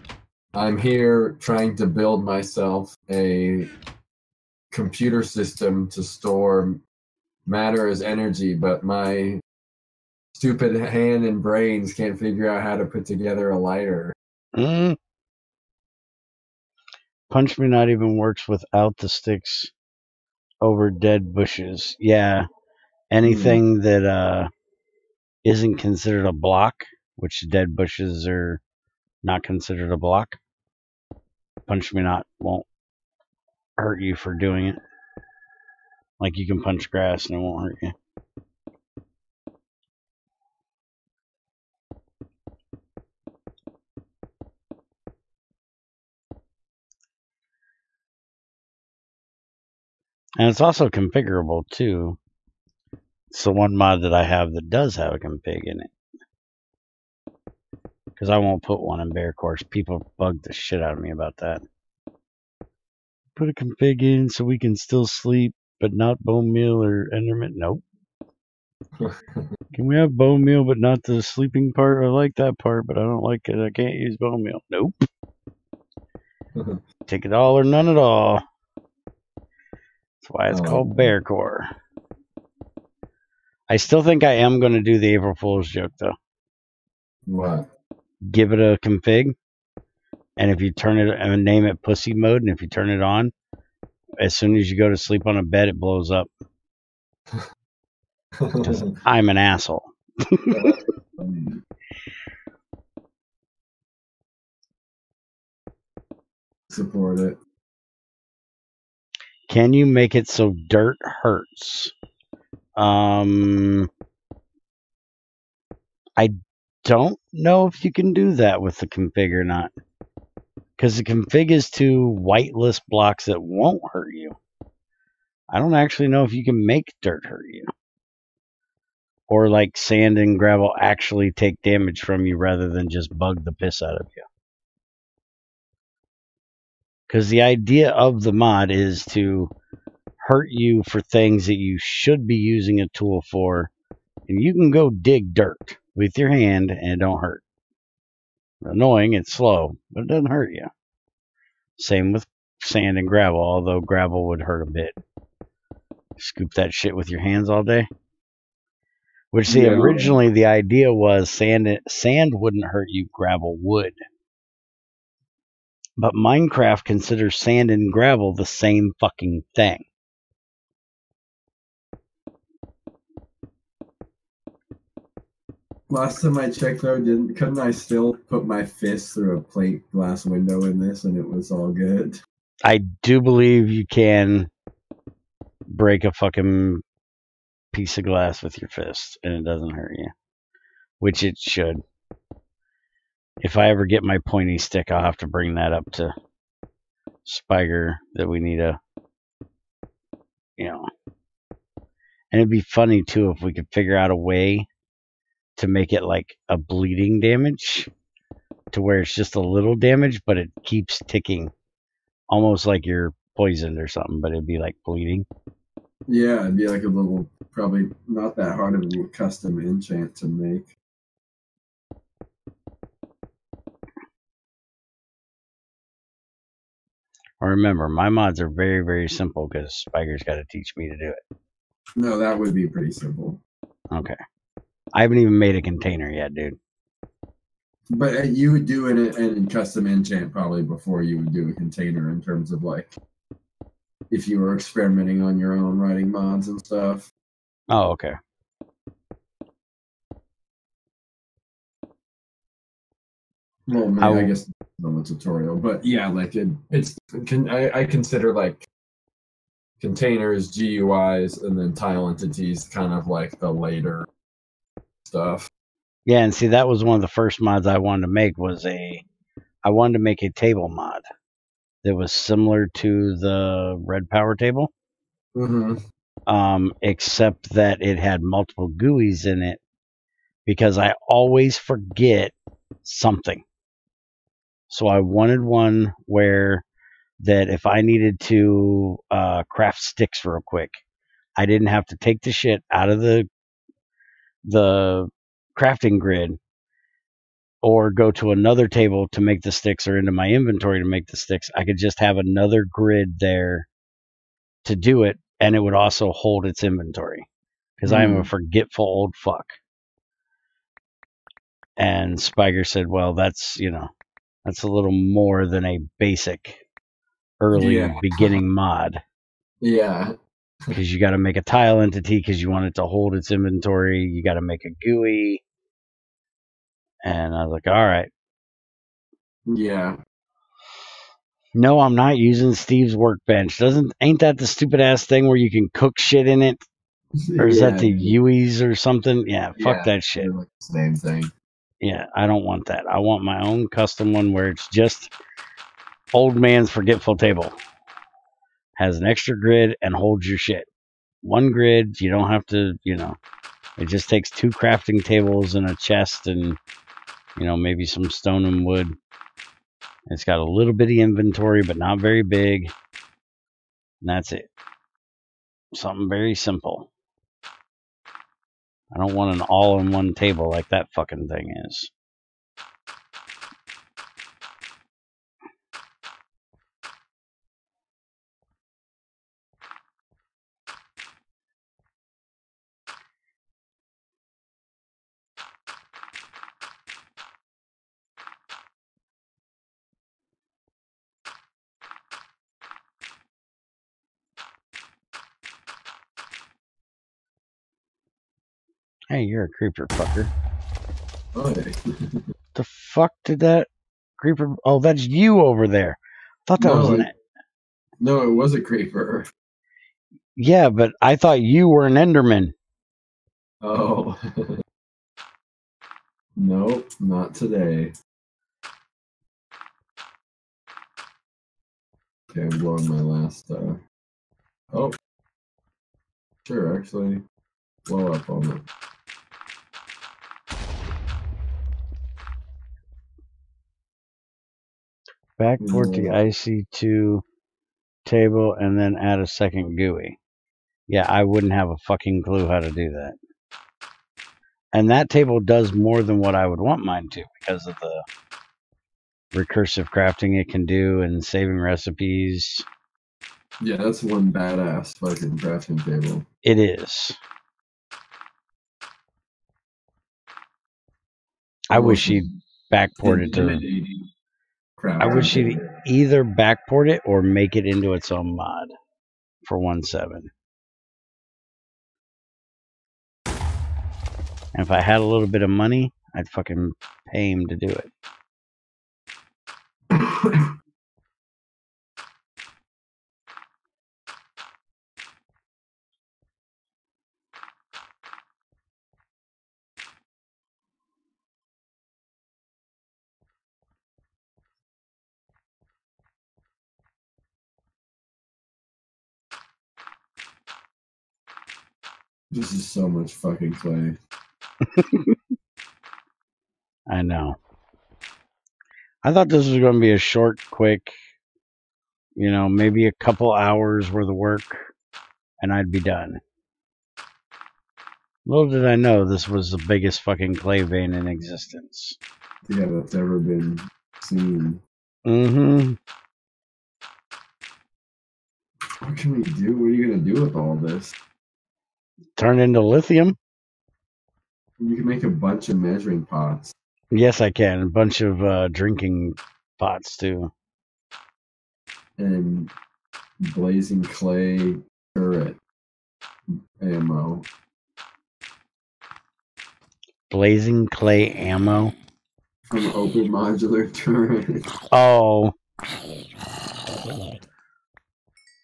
I'm here trying to build myself a computer system to store matter as energy, but my stupid hand and brains can't figure out how to put together a lighter. Punch Me Not even works without the sticks over dead bushes. Yeah. Anything that isn't considered a block, which dead bushes are not considered a block, Punch Me Not won't hurt you for doing it. Like you can punch grass and it won't hurt you. And it's also configurable too. It's the one mod that I have that does have a config in it. Because I won't put one in Bear Course. People bug the shit out of me about that. Put a config in so we can still sleep, but not bone meal or enderman. Nope. Can we have bone meal but not the sleeping part? I like that part, but I don't like it. I can't use bone meal. Nope. Take it all or none at all. That's why it's called Bear Core. I still think I am going to do the April Fool's joke, though. What? Give it a config, and if you turn it and name it Pussy Mode, and if you turn it on, as soon as you go to sleep on a bed, it blows up. Because I'm an asshole. Support it. Can you make it so dirt hurts? I don't know if you can do that with the config or not. Because the config is to whitelist blocks that won't hurt you. I don't actually know if you can make dirt hurt you. Or like sand and gravel actually take damage from you rather than just bug the piss out of you. Because the idea of the mod is to hurt you for things that you should be using a tool for. And you can go dig dirt with your hand and it don't hurt. Annoying, it's slow, but it doesn't hurt you. Same with sand and gravel, although gravel would hurt a bit. Scoop that shit with your hands all day. Which, see, originally the idea was sand wouldn't hurt you, gravel would. But Minecraft considers sand and gravel the same fucking thing. Last time I checked, though, couldn't I still put my fist through a plate glass window in this and it was all good? I do believe you can break a fucking piece of glass with your fist and it doesn't hurt you. Which it should. If I ever get my pointy stick, I'll have to bring that up to Spiger that we need a, And it'd be funny, too, if we could figure out a way to make it like a bleeding damage to where it's just a little damage, but it keeps ticking. Almost like you're poisoned or something, but it'd be like bleeding. Yeah, it'd be like a little, probably not that hard of a custom enchant to make. Remember, my mods are very, very simple because Spiger's got to teach me to do it. No, that would be pretty simple. Okay. I haven't even made a container yet, dude. But you would do a custom enchant probably before you would do a container in terms of like if you were experimenting on your own writing mods and stuff. Oh, okay. Well, maybe, I guess on the tutorial, but yeah, like I consider like containers, GUIs, and then tile entities kind of like the later stuff. Yeah, and see, that was one of the first mods I wanted to make I wanted to make a table mod that was similar to the Red Power table. Mm-hmm. Except that it had multiple GUIs in it because I always forget something. So I wanted one where that if I needed to craft sticks real quick, I didn't have to take the shit out of the crafting grid or go to another table to make the sticks or into my inventory to make the sticks. I could just have another grid there to do it, and it would also hold its inventory because I am a forgetful old fuck. And Spiker said, well, that's a little more than a basic early beginning mod. Yeah. Because you got to make a tile entity because you want it to hold its inventory. You got to make a GUI. And I was like, all right. Yeah. No, I'm not using Steve's workbench. Ain't that the stupid ass thing where you can cook shit in it? Or is that the UIs or something? Yeah, fuck that shit. Like the same thing. Yeah, I don't want that. I want my own custom one where it's just old man's forgetful table. Has an extra grid and holds your shit. One grid, you don't have to, it just takes 2 crafting tables and a chest and, maybe some stone and wood. It's got a little bitty inventory, but not very big. And that's it. Something very simple. I don't want an all-in-one table like that fucking thing is. Hey, you're a creeper, fucker. Oh, The fuck did that creeper... Oh, that's you over there. I thought that was an... No, it was a creeper. Yeah, but I thought you were an Enderman. Oh. Nope, not today. Okay, I'm blowing my last, Oh. Sure, actually. Blow up on it. Backport the IC2 table and then add a second GUI. Yeah, I wouldn't have a fucking clue how to do that. And that table does more than what I would want mine to because of the recursive crafting it can do and saving recipes. Yeah, that's one badass fucking crafting table. It is. I wish he'd backport it to... I wish he'd either backport it or make it into its own mod for 1.7. And if I had a little bit of money, I'd fucking pay him to do it. This is so much fucking clay. I know. I thought this was going to be a short, quick, maybe a couple hours worth of work, and I'd be done. Little did I know this was the biggest fucking clay vein in existence. Yeah, that's ever been seen. Mm-hmm. What can we do? What are you going to do with all this? Turn into lithium? You can make a bunch of measuring pots. Yes, I can. A bunch of drinking pots, too. And blazing clay turret ammo. Blazing clay ammo? From open modular turret. Oh.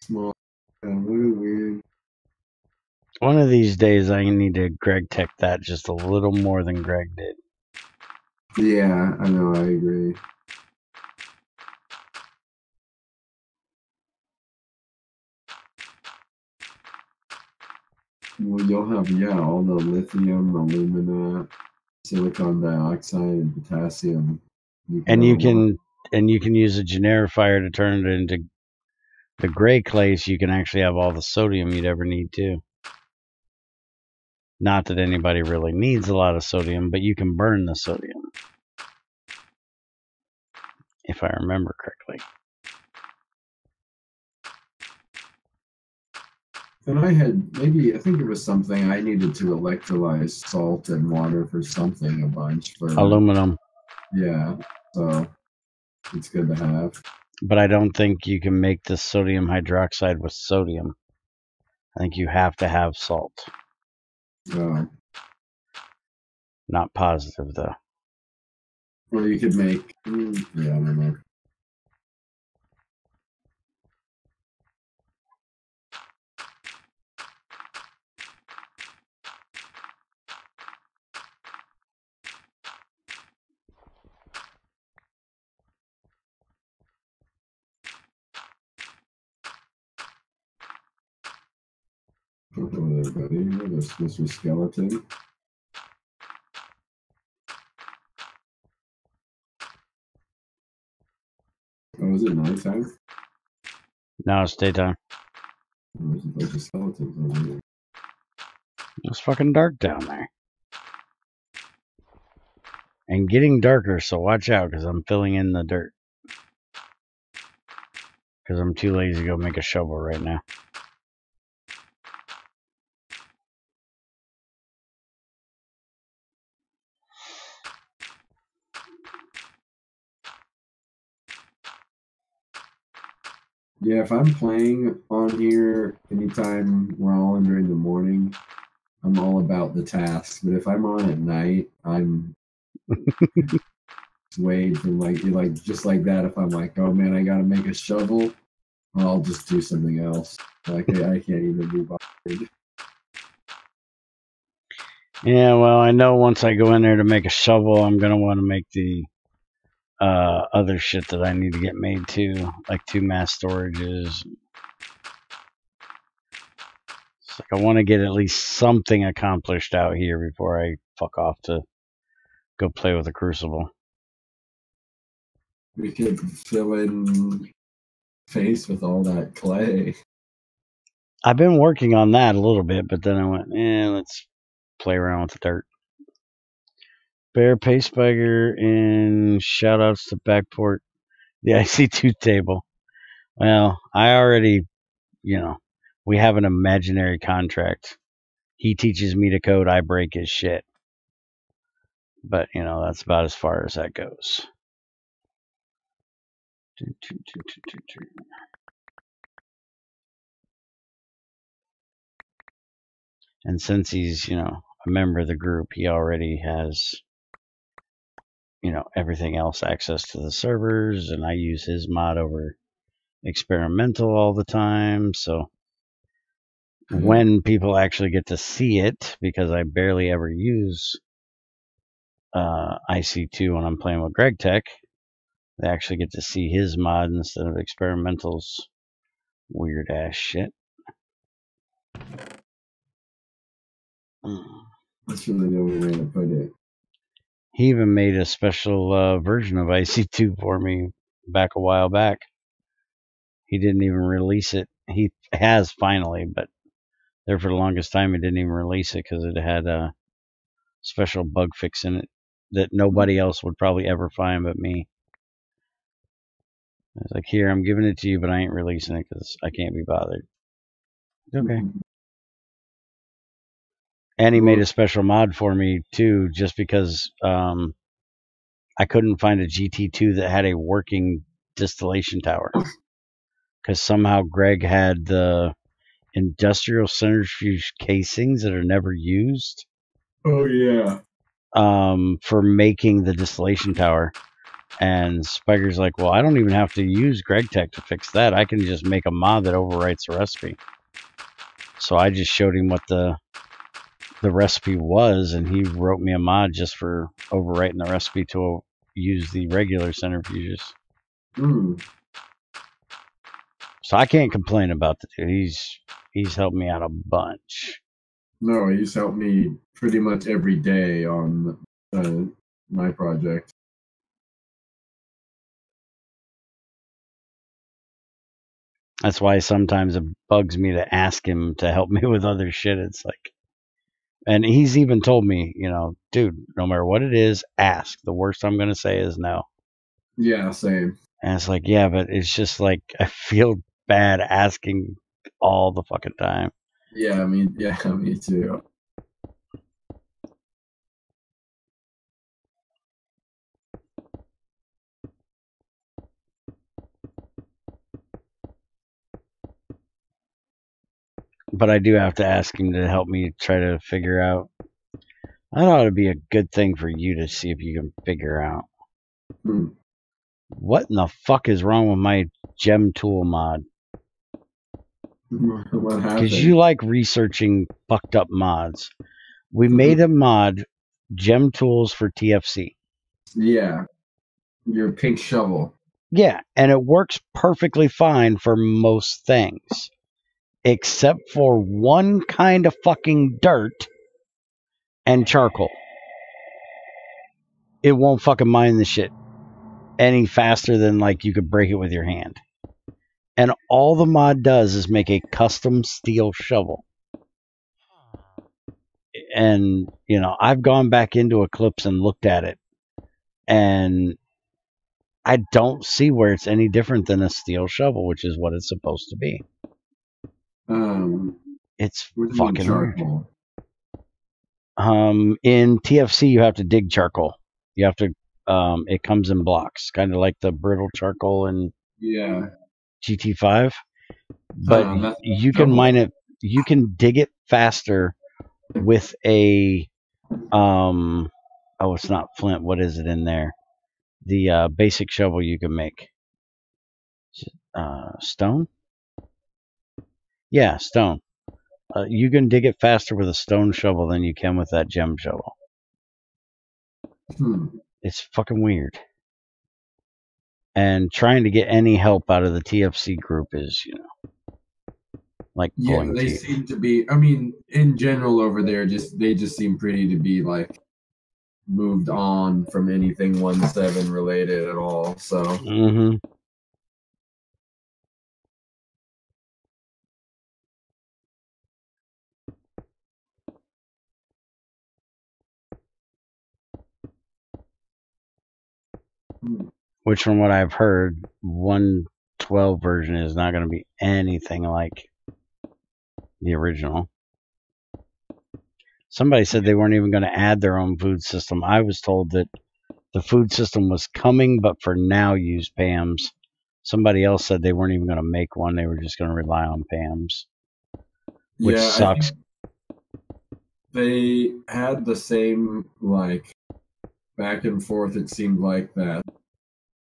Small. What weird. One of these days I need to GregTech that just a little more than Greg did. Yeah, I know, I agree. Well, you'll have, all the lithium, alumina, silicon dioxide, and potassium. And you can use a generifier to turn it into The gray clays, you can actually have all the sodium you'd ever need too. Not that anybody really needs a lot of sodium, but you can burn the sodium. If I remember correctly. And I think it was something I needed to electrolyze salt and water for something a bunch for aluminum. Yeah, so it's good to have. But I don't think you can make the sodium hydroxide with sodium. I think you have to have salt. Oh. Not positive though. Or you could make, yeah, I don't know. Hello there, buddy. There's Mr. Skeleton. Oh, is it nighttime? No, it's daytime. Oh, there's a bunch of skeletons over here. It's fucking dark down there. And getting darker, so watch out, because I'm filling in the dirt. Because I'm too lazy to go make a shovel right now. Yeah, if I'm playing on here anytime we're all in during the morning, I'm all about the tasks. But if I'm on at night, I'm swayed from just like that. If I'm like, oh man, I gotta make a shovel, I'll just do something else. Like I can't even be bothered. Yeah, well, I know once I go in there to make a shovel, I'm going to want to make the other shit that I need to get made too, like 2 mass storages. It's like I want to get at least something accomplished out here before I fuck off to go play with a crucible. We could fill in face with all that clay. I've been working on that a little bit, but then I went, let's play around with the dirt. Bear Pace Spiker and shout outs to Backport, the IC2 table. Well, I already, we have an imaginary contract. He teaches me to code, I break his shit. But, that's about as far as that goes. And since he's, a member of the group, he already has, everything else access to the servers, and I use his mod over experimental all the time. So when people actually get to see it, because I barely ever use IC2 when I'm playing with GregTech, they actually get to see his mod instead of experimental's weird ass shit. That's really the only way to put it. He even made a special version of IC2 for me back a while back. He didn't even release it. He has finally, but there for the longest time he didn't even release it because it had a special bug fix in it that nobody else would probably ever find but me. I was like, here, I'm giving it to you, but I ain't releasing it because I can't be bothered. Okay. And he made a special mod for me, too, just because I couldn't find a GT2 that had a working distillation tower. Because somehow Greg had the industrial centrifuge casings that are never used. Oh, yeah. For making the distillation tower. And Spiker's like, well, I don't even have to use GregTech to fix that. I can just make a mod that overwrites the recipe. So I just showed him what the recipe was, and he wrote me a mod just for overwriting the recipe to use the regular centrifuges. So I can't complain about the dude. He's helped me out a bunch. No, he's helped me pretty much every day on my project. That's why sometimes it bugs me to ask him to help me with other shit. It's like, and he's even told me, you know, dude, no matter what it is, ask. The worst I'm going to say is no. Yeah, same. And it's like, yeah, but it's just like, I feel bad asking all the fucking time. Yeah, me too. But I do have to ask him to help me try to figure out. I thought it'd be a good thing for you to see if you can figure out. What in the fuck is wrong with my gem tool mod? What happened? Because you like researching fucked up mods. We made a mod, gem tools for TFC. Yeah. Your pink shovel. Yeah, and it works perfectly fine for most things. Except for one kind of fucking dirt and charcoal. It won't fucking mine the shit any faster than like you could break it with your hand. And all the mod does is make a custom steel shovel. And, you know, I've gone back into Eclipse and looked at it. And I don't see where it's any different than a steel shovel, which is what it's supposed to be. It's fucking weird. In TFC, you have to dig charcoal. You have to, it comes in blocks, kind of like the brittle charcoal in GT5. But you can mine it, you can dig it faster with a, oh, it's not flint. What is it in there? The basic shovel you can make. Stone? Yeah, stone. You can dig it faster with a stone shovel than you can with that gem shovel. It's fucking weird. And trying to get any help out of the TFC group is, you know, like pulling they teeth. seem to be, I mean, in general over there, they just seem pretty to be like moved on from anything 1.7 related at all. So. Mm-hmm. Which, from what I've heard, 1.12 version is not going to be anything like the original. Somebody said they weren't even going to add their own food system. I was told that the food system was coming, but for now use PAMs. Somebody else said they weren't even going to make one. They were just going to rely on PAMs, which sucks. They had the same, like, back and forth, it seemed like, that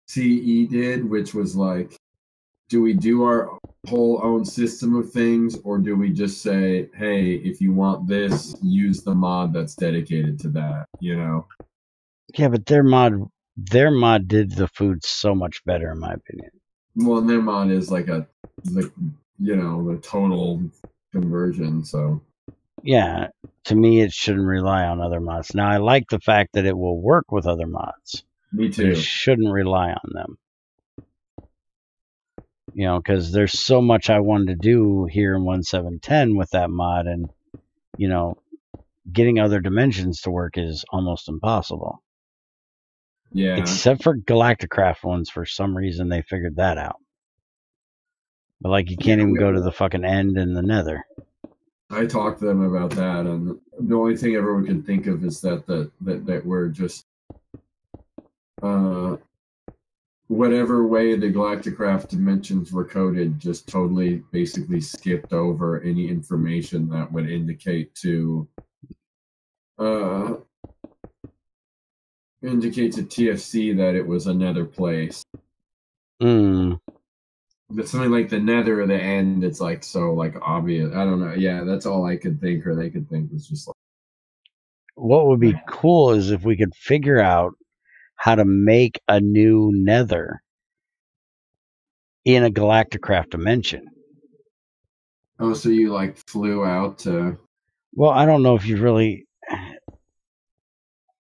CE did, which was like, do we do our whole own system of things, or do we just say, hey, if you want this, use the mod that's dedicated to that, you know? Yeah, but their mod did the food so much better, in my opinion. Well, their mod is like a total conversion, so. Yeah, to me, it shouldn't rely on other mods. Now, I like the fact that it will work with other mods. Me too. But it shouldn't rely on them. You know, because there's so much I wanted to do here in 1.7.10 with that mod, and, you know, getting other dimensions to work is almost impossible. Yeah. Except for Galacticraft ones, for some reason they figured that out. But, like, you can't even go to the fucking end in the nether. I talked to them about that, and the only thing everyone can think of is that we're just whatever way the Galacticraft dimensions were coded, just totally basically skipped over any information that would indicate to TFC that it was another place. But something like the nether or the end, it's like so like obvious. I don't know. Yeah, that's all I could think, or they could think, was just like. What would be cool is if we could figure out how to make a new nether in a Galacticraft dimension. Oh, so you like flew out to. Well, I don't know if you really,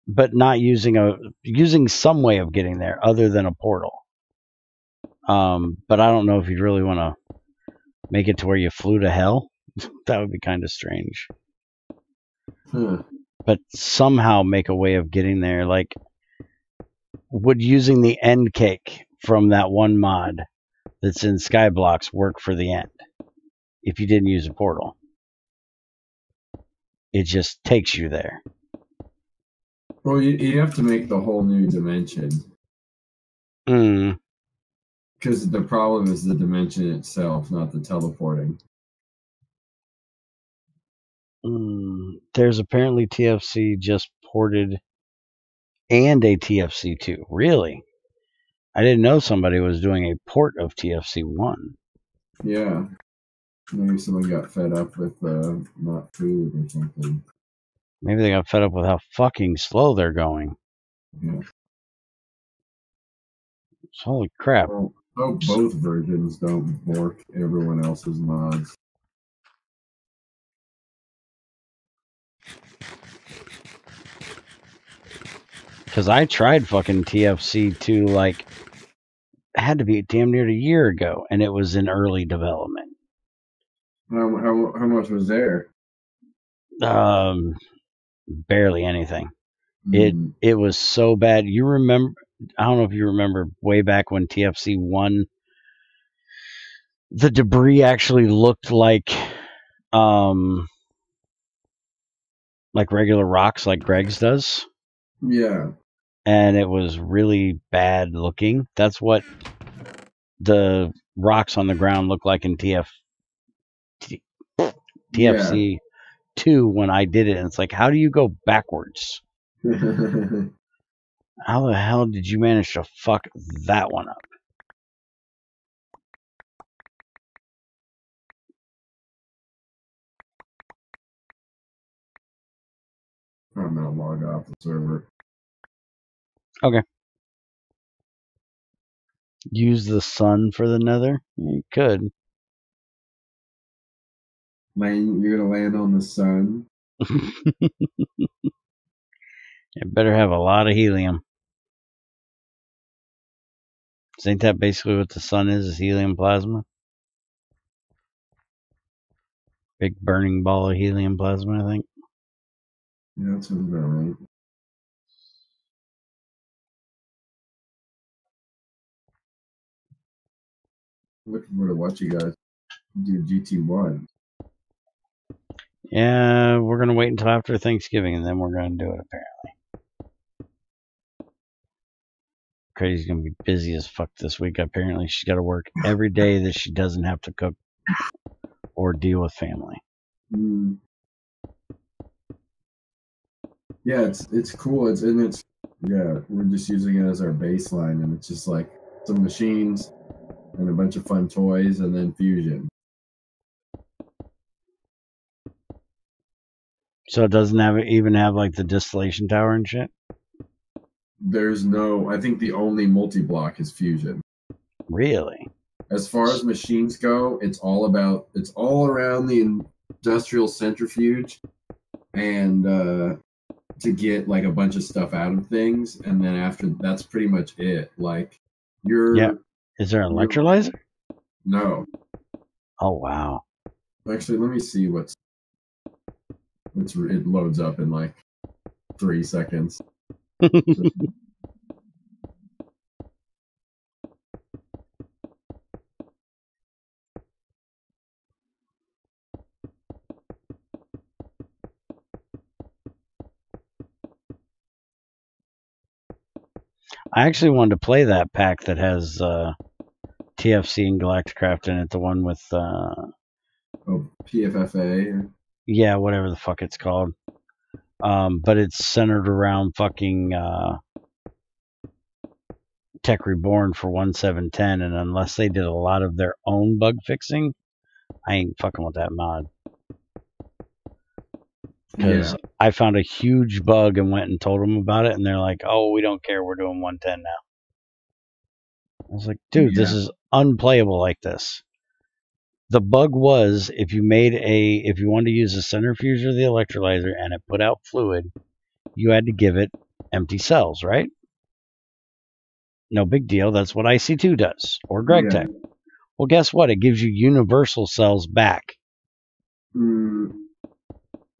but not using some way of getting there other than a portal. But I don't know if you'd really want to make it to where you flew to hell? That would be kind of strange. But somehow make a way of getting there. Like, would using the end cake from that one mod that's in Skyblocks work for the end if you didn't use a portal? It just takes you there. Well, you have to make the whole new dimension. Because the problem is the dimension itself, not the teleporting. There's apparently TFC just ported and a TFC 2. Really? I didn't know somebody was doing a port of TFC 1. Yeah. Maybe someone got fed up with not food or something. Maybe they got fed up with how fucking slow they're going. Yeah. Holy crap. Well, both versions don't bork everyone else's mods. Because I tried fucking TFC 2 like, it had to be damn near a year ago, and it was in early development. How much was there? Barely anything. It was so bad. You remember? I don't know if you remember way back when TFC 1, the debris actually looked like regular rocks, like Greg's does. Yeah. And it was really bad looking. That's what the rocks on the ground look like in TFC 2 when I did it. And it's like, how do you go backwards? How the hell did you manage to fuck that one up? I'm gonna log off the server. Okay. Use the sun for the nether? You could. You're gonna land on the sun? It better have a lot of helium. Ain't that basically what the sun is helium plasma? Big burning ball of helium plasma, I think. Yeah, that sounds about right. Looking forward to watch you guys do GT1. Yeah, we're going to wait until after Thanksgiving, and then we're going to do it, apparently. Crazy's going to be busy as fuck this week. Apparently, she's got to work every day that she doesn't have to cook or deal with family. Yeah, it's cool. We're just using it as our baseline, and it's just like some machines and a bunch of fun toys, and then fusion. So it doesn't even have like the distillation tower and shit? I think the only multi-block is fusion. Really? As far as machines go, it's all around the industrial centrifuge, and to get like a bunch of stuff out of things, and then after that's pretty much it. Like is there an electrolyzer? No. Oh wow. Actually, let me see it loads up in like 3 seconds. I actually wanted to play that pack that has TFC and Galacticraft in it, the one with PFFA. Yeah, whatever the fuck it's called. But it's centered around fucking Tech Reborn for 1710, and unless they did a lot of their own bug fixing, I ain't fucking with that mod. Because I found a huge bug and went and told them about it, and they're like, oh, we don't care, we're doing 110 now. I was like, dude, this is unplayable like this. The bug was, if you wanted to use a centrifuge or the electrolyzer and it put out fluid, you had to give it empty cells, right? No big deal. That's what IC2 does, or GregTech. Well, guess what? It gives you universal cells back.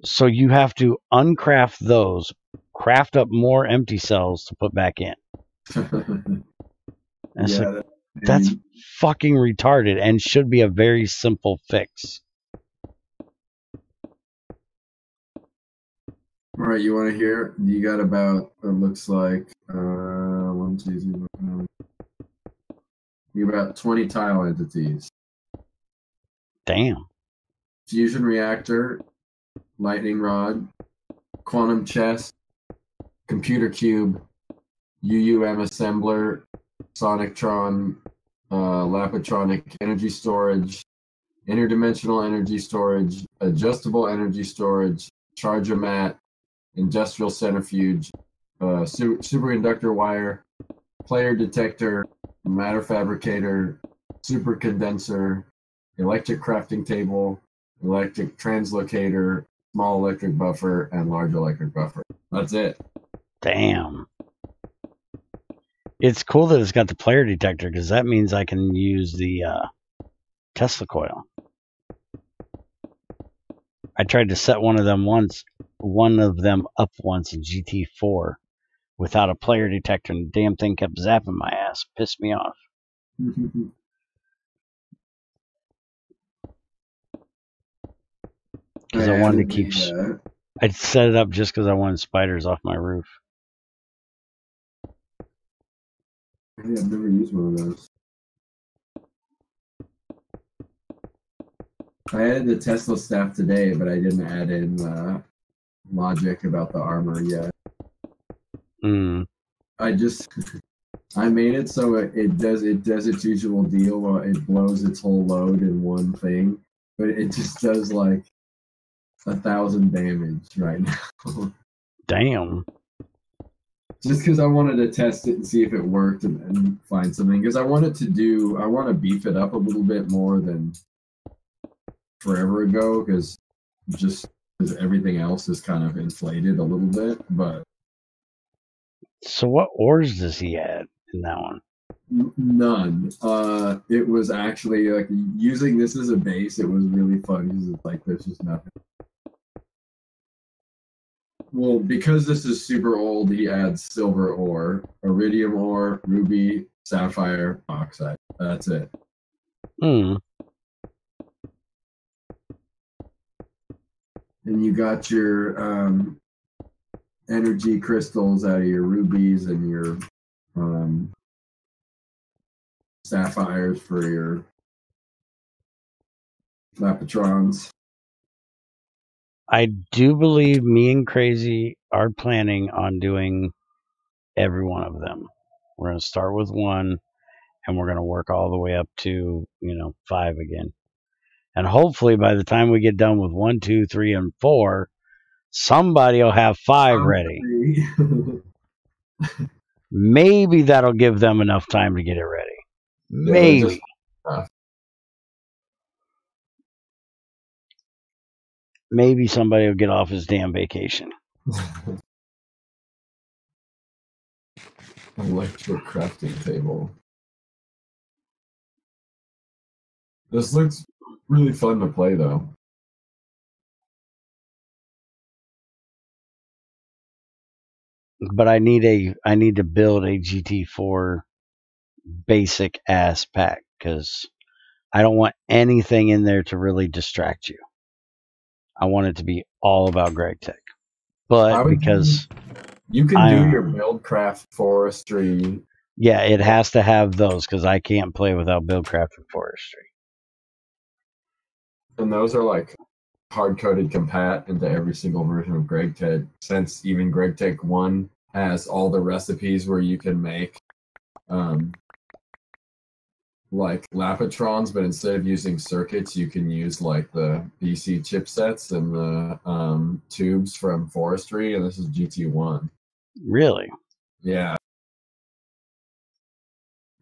So you have to uncraft those, craft up more empty cells to put back in. Yeah, that's fucking retarded and should be a very simple fix. All right, you want to hear? You got about, it looks like, 1, 2, 3, 4, you got 20 tile entities. Damn. Fusion reactor, lightning rod, quantum chest, computer cube, UUM assembler, sonictron, lapatronic energy storage, interdimensional energy storage, adjustable energy storage, charge-o-mat, industrial centrifuge, superconductor wire, player detector, matter fabricator, supercondenser, electric crafting table, electric translocator, small electric buffer, and large electric buffer. That's it. Damn. It's cool that it's got the player detector because that means I can use the Tesla coil. I tried to set one of them up once in GT4 without a player detector, and the damn thing kept zapping my ass. Pissed me off. Because I wanted to keep... I set it up just because I wanted spiders off my roof. Yeah, I've never used one of those. I added the Tesla staff today, but I didn't add in logic about the armor yet. I made it so it does its usual deal. It blows its whole load in one thing, but it just does like 1,000 damage right now. Damn. Just because I wanted to test it and see if it worked and find something. Because I want to beef it up a little bit more than forever ago. Because everything else is kind of inflated a little bit. But so what ores does he add in that one? None. It was actually like using this as a base. It was really fun because it's like there's just nothing. Well, because this is super old, he adds silver ore, iridium ore, ruby, sapphire, oxide. That's it. And you got your energy crystals out of your rubies and your sapphires for your lapatrons. I do believe me and Crazy are planning on doing every one of them. We're going to start with 1, and we're going to work all the way up to, 5 again. And hopefully by the time we get done with 1, 2, 3, and 4, somebody will have 5 ready. Maybe that'll give them enough time to get it ready. Maybe. Maybe somebody will get off his damn vacation. Electric crafting table. This looks really fun to play, though. But I need to build a GT4 basic ass pack because I don't want anything in there to really distract you. I want it to be all about GregTech. But because you can do your buildcraft forestry. Yeah, it has to have those because I can't play without buildcraft and forestry. And those are like hard-coded compat into every single version of GregTech, since even GregTech 1 has all the recipes where you can make like lapatrons, but instead of using circuits, you can use like the BC chipsets and the tubes from forestry, and this is GT1. Really? Yeah.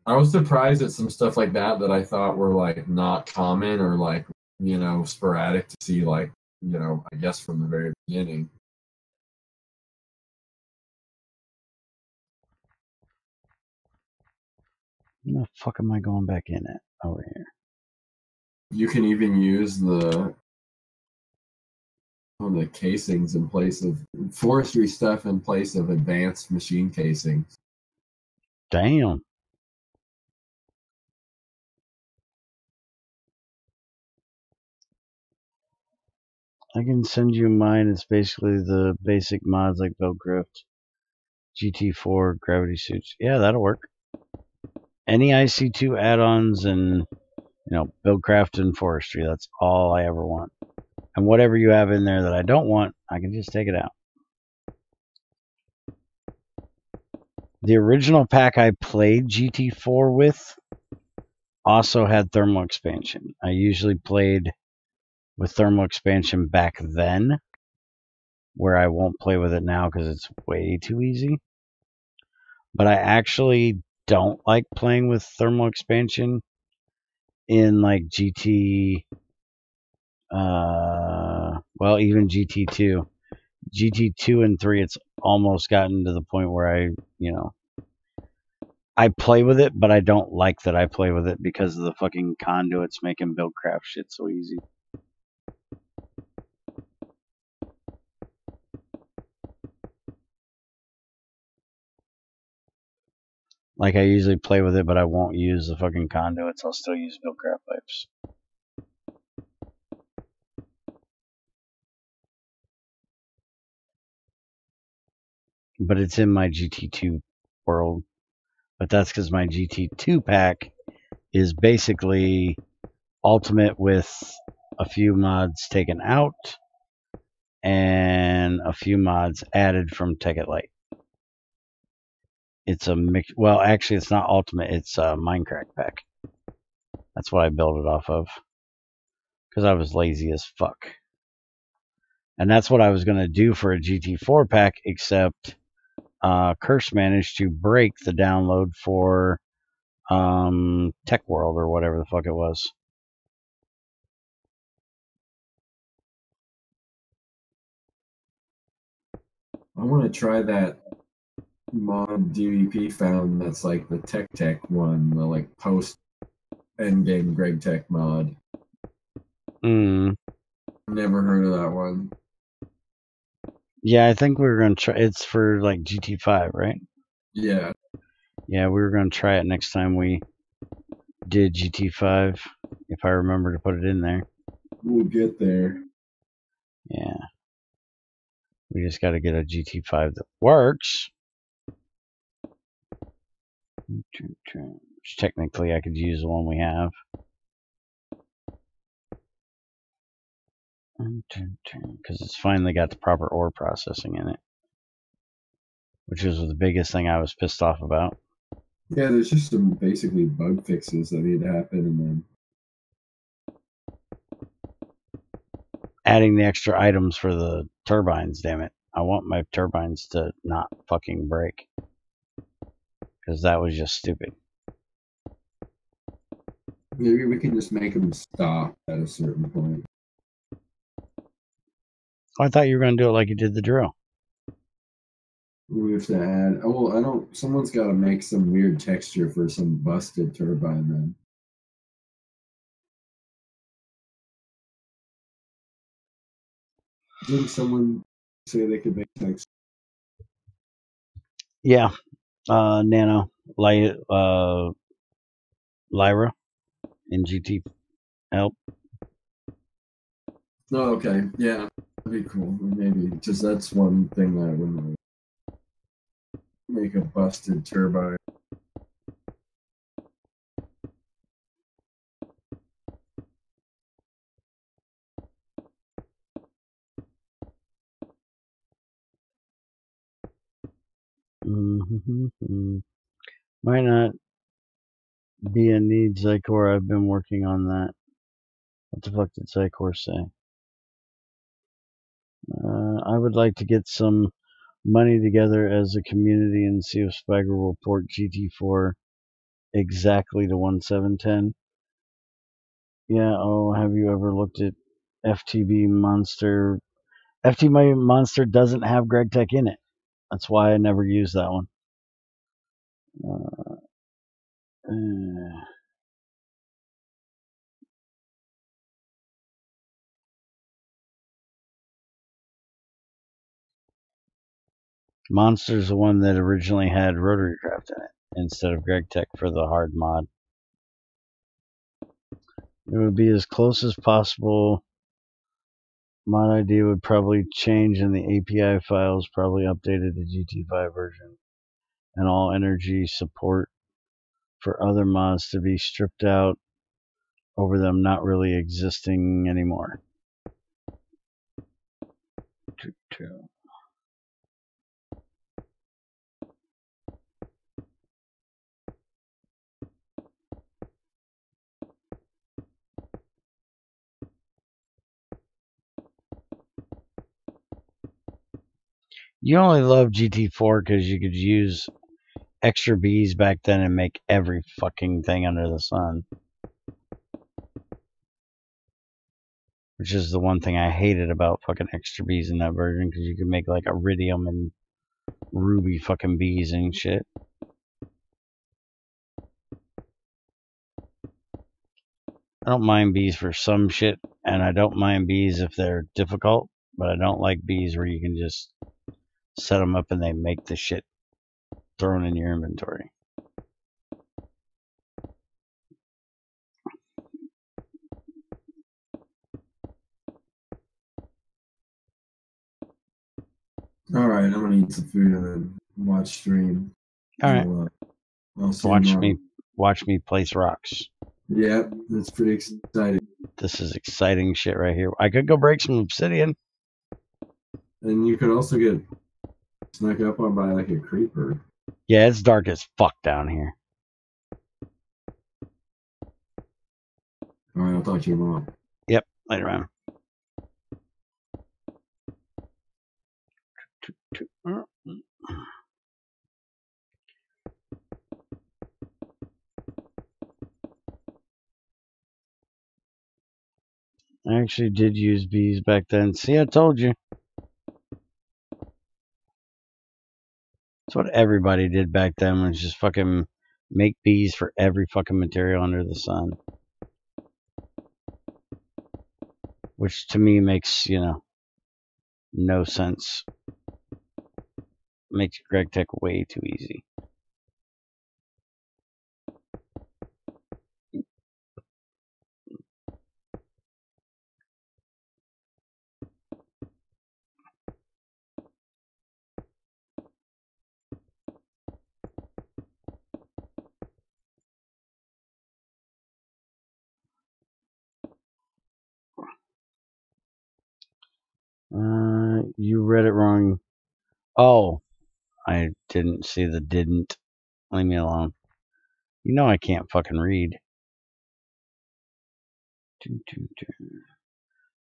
I was surprised at some stuff like that I thought were like not common or like, sporadic to see, like, I guess from the very beginning. Where the fuck am I going back in at? Over here. You can even use the casings in place of forestry stuff in place of advanced machine casings. Damn. I can send you mine. It's basically the basic mods like Buildcraft, GT4, gravity suits. Yeah, that'll work. Any IC2 add-ons and, Buildcraft and forestry. That's all I ever want. And whatever you have in there that I don't want, I can just take it out. The original pack I played GT4 with also had thermal expansion. I usually played with thermal expansion back then, where I won't play with it now because it's way too easy. But I actually don't like playing with thermal expansion in like GT, even GT2. GT2 and 3, it's almost gotten to the point where I play with it, but I don't like that I play with it because of the fucking conduits making Buildcraft shit so easy. Like, I usually play with it, but I won't use the fucking conduits. I'll still use Buildcraft pipes. But it's in my GT2 world. But that's because my GT2 pack is basically Ultimate with a few mods taken out and a few mods added from Tech It Light. It's a mix. Well, actually, it's not Ultimate. It's a Minecraft pack. That's what I built it off of. Because I was lazy as fuck. And that's what I was going to do for a GT4 pack, except Curse managed to break the download for Tech World or whatever the fuck it was. I want to try that mod DVP found that's like the Tech one, the like post endgame GregTech mod. Never heard of that one. Yeah, I think we were going to try. It's for like GT5, right? Yeah. Yeah, we were going to try it next time we did GT5, if I remember to put it in there. We'll get there. Yeah. We just got to get a GT5 that works. Which technically I could use the one we have. Because it's finally got the proper ore processing in it. Which was the biggest thing I was pissed off about. Yeah, there's just some basically bug fixes that need to happen, and then adding the extra items for the turbines, damn it. I want my turbines to not fucking break. Because that was just stupid. Maybe we can just make them stop at a certain point. Oh, I thought you were going to do it like you did the drill. We have to add. Oh, well, I don't. Someone's got to make some weird texture for some busted turbine then. Didn't someone say they could make texture? Yeah. Nano. Lyra in GT help. Oh, okay. Yeah. That'd be cool. Maybe. Because that's one thing that I wouldn't make a busted turbine. Might not be a need, Zycor. I've been working on that. What the fuck did Zycor say? I would like to get some money together as a community and see if Spiker will port GT4 exactly to 1710. Yeah, have you ever looked at FTB Monster? FTB Monster doesn't have GregTech in it. That's why I never use that one. Monster's the one that originally had rotary craft in it instead of GregTech for the hard mod. It would be as close as possible. Mod ID would probably change and the API files probably updated to GT5 version. And all energy support for other mods to be stripped out over them not really existing anymore. You only love GT4 because you could use extra bees back then and make every fucking thing under the sun. Which is the one thing I hated about fucking extra bees in that version, because you could make like iridium and ruby fucking bees and shit. I don't mind bees for some shit, and I don't mind bees if they're difficult, but I don't like bees where you can just set them up and they make the shit thrown in your inventory. Alright, I'm gonna eat some food and then watch stream. Alright. Watch me place rocks. Yep, that's pretty exciting. This is exciting shit right here. I could go break some obsidian. And you could also get snuck up on by like a creeper. Yeah, it's dark as fuck down here. Alright, I'll talk to your mom. Yep, later on. I actually did use bees back then. See, I told you. That's what everybody did back then, was just fucking make bees for every fucking material under the sun. Which to me makes, you know, no sense. Makes GregTech way too easy. You read it wrong. Oh, I didn't see the didn't. Leave me alone. You know I can't fucking read.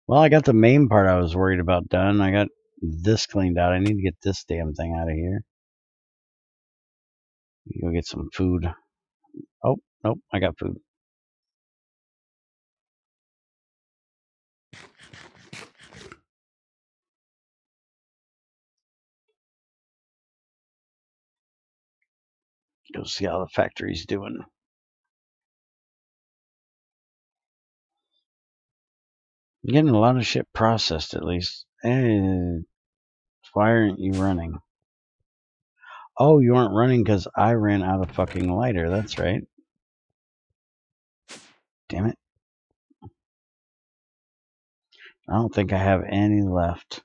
Well, I got the main part I was worried about done. I got this cleaned out. I need to get this damn thing out of here. Go get some food. Oh, nope, I got food. Go see how the factory's doing. I'm getting a lot of shit processed, at least. And why aren't you running? Oh, you aren't running because I ran out of fucking lighter. That's right. Damn it. I don't think I have any left.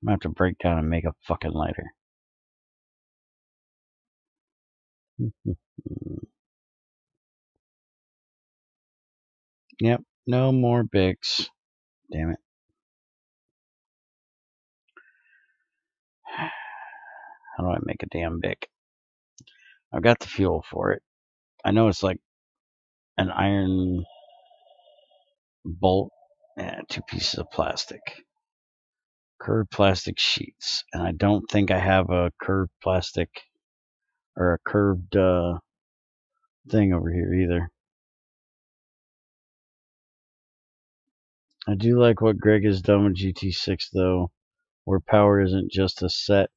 I'm going to have to break down and make a fucking lighter. Yep, no more Bics. Damn it. How do I make a damn Bic? I've got the fuel for it. I know it's like an iron bolt and 2 pieces of plastic. Curved plastic sheets. And I don't think I have a curved plastic or a curved thing over here either. I do like what Greg has done with GT6 though, where power isn't just a set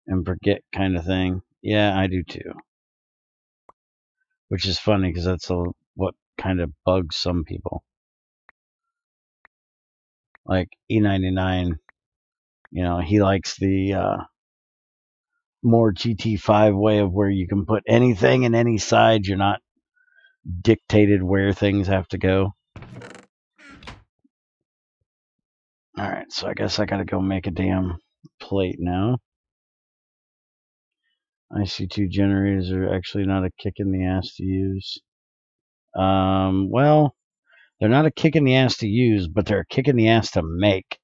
and forget kind of thing. Yeah, I do too. Which is funny because that's what kind of bugs some people. Like E99 You know, he likes the more GT5 way of where you can put anything in any side. You're not dictated where things have to go. Alright, so I guess I gotta go make a damn plate now. IC2 generators are actually not a kick in the ass to use. Well, they're not a kick in the ass to use, but they're a kick in the ass to make.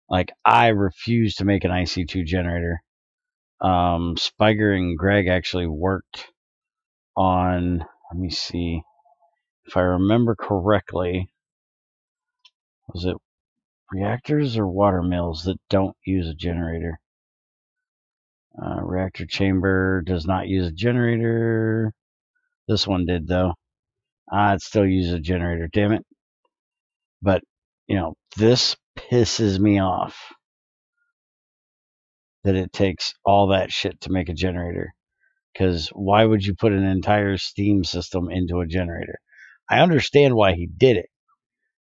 Like, I refuse to make an IC2 generator. Spiger and Greg actually worked on, let me see, if I remember correctly, was it reactors or water mills that don't use a generator? Reactor chamber does not use a generator. This one did, though. It still uses a generator, damn it. But, you know, this pisses me off that it takes all that shit to make a generator. Because why would you put an entire steam system into a generator? I understand why he did it.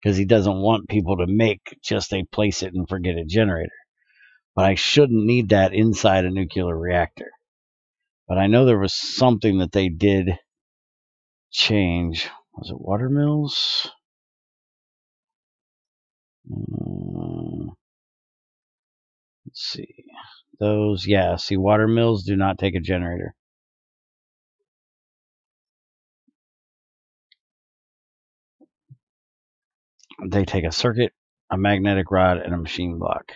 Because he doesn't want people to make just a place it and forget it generator. But I shouldn't need that inside a nuclear reactor. But I know there was something that they did change. Was it water mills? Let's see. Those, yeah. See, water mills do not take a generator. They take a circuit, a magnetic rod, and a machine block.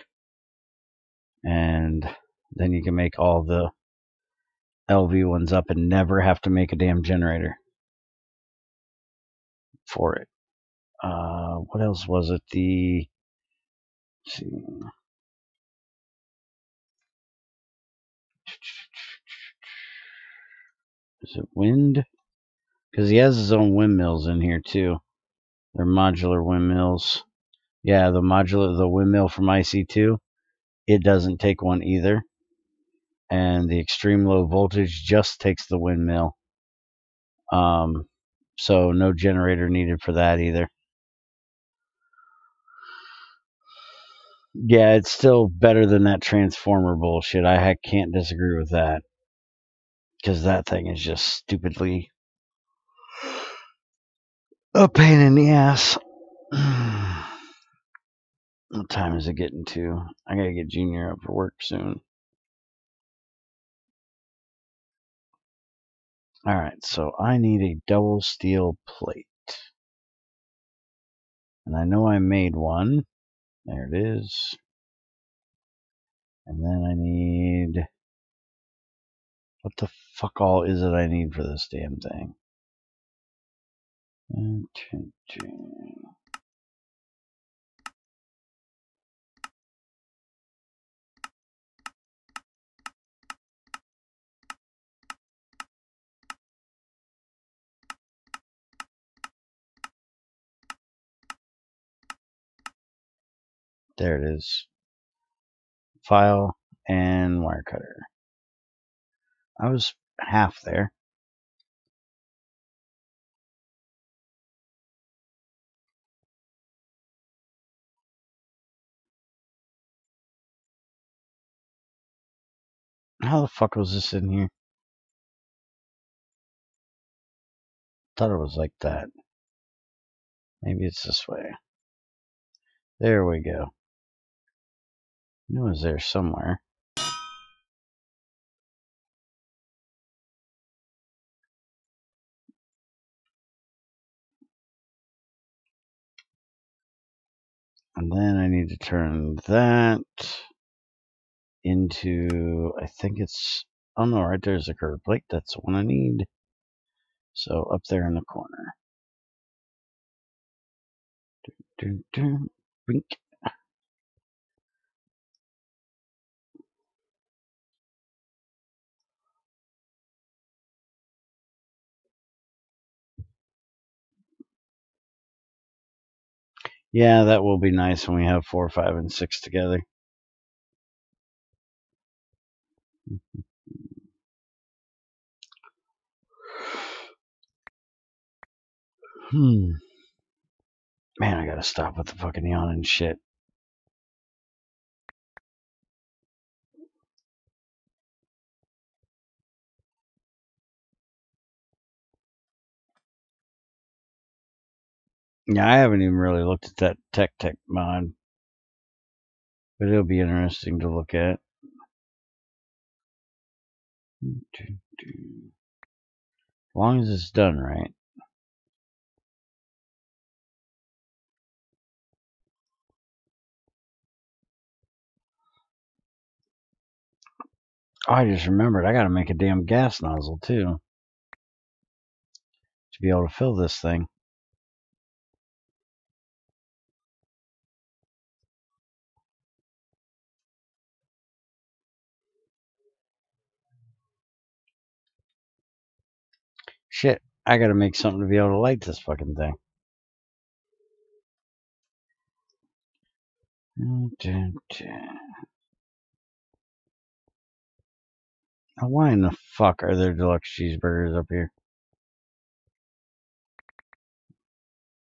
And then you can make all the LV ones up and never have to make a damn generator for it. What else was it? Let's see. Is it wind? Because he has his own windmills in here too. They're modular windmills. Yeah, the windmill from IC2, it doesn't take one either. And the extreme low voltage just takes the windmill. So no generator needed for that either. Yeah, it's still better than that transformer bullshit. I can't disagree with that. Because that thing is just stupidly a pain in the ass. What time is it getting to? I gotta get Junior up for work soon. Alright, so I need a double steel plate. And I know I made one. There it is. And then I need... What the fuck all is it I need for this damn thing? There it is. File and wire cutter. I was half there. How the fuck was this in here? Thought it was like that. Maybe it's this way. There we go. I knew it was there somewhere. And then I need to turn that into, I think it's, oh no, right there's a curved plate. That's the one I need. So up there in the corner. Bink. Yeah, that will be nice when we have 4, 5, and 6 together. Man, I gotta stop with the fucking yawning shit. Yeah, I haven't even really looked at that tech mod, but it'll be interesting to look at. As long as it's done right. Oh, I just remembered, I gotta make a damn gas nozzle too, to be able to fill this thing. Shit, I gotta make something to be able to light this fucking thing. Now, why in the fuck are there deluxe cheeseburgers up here?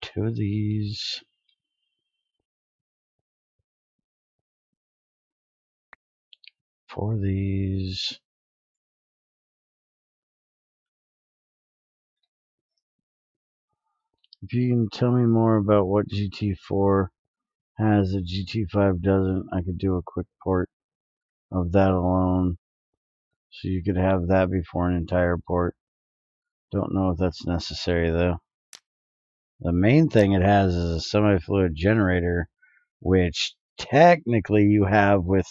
2 of these. 4 of these. If you can tell me more about what GT4 has that GT5 doesn't, I could do a quick port of that alone. So you could have that before an entire port. Don't know if that's necessary though. The main thing it has is a semi-fluid generator, which technically you have with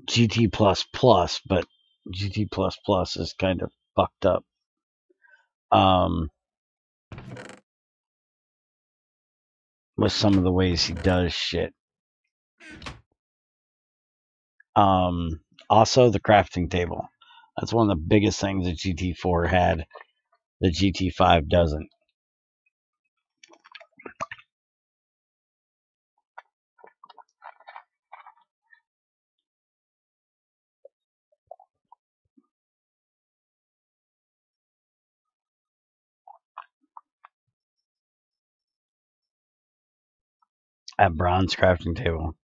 GT++, but GT++ is kind of fucked up. With some of the ways he does shit. Also, the crafting table. That's one of the biggest things that GT4 had that GT5 doesn't. At bronze crafting table.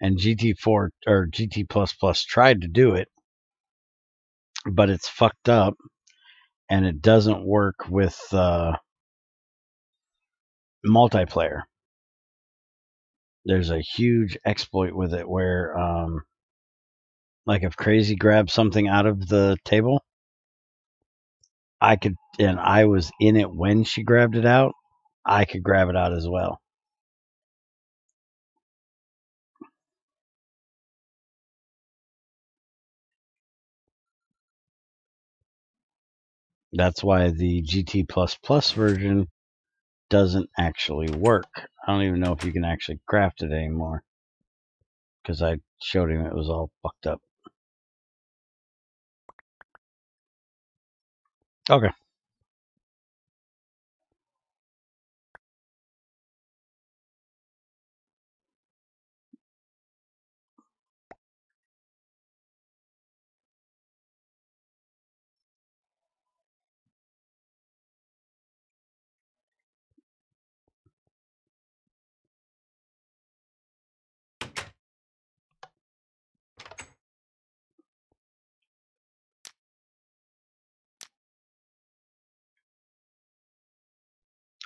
And GT4 or GT++ tried to do it, but it's fucked up and it doesn't work with multiplayer. There's a huge exploit with it where like if Crazy grabs something out of the table, I could, and I was in it when she grabbed it out, I could grab it out as well. That's why the GT++ version doesn't actually work. I don't even know if you can actually craft it anymore, because I showed him it was all fucked up. Okay.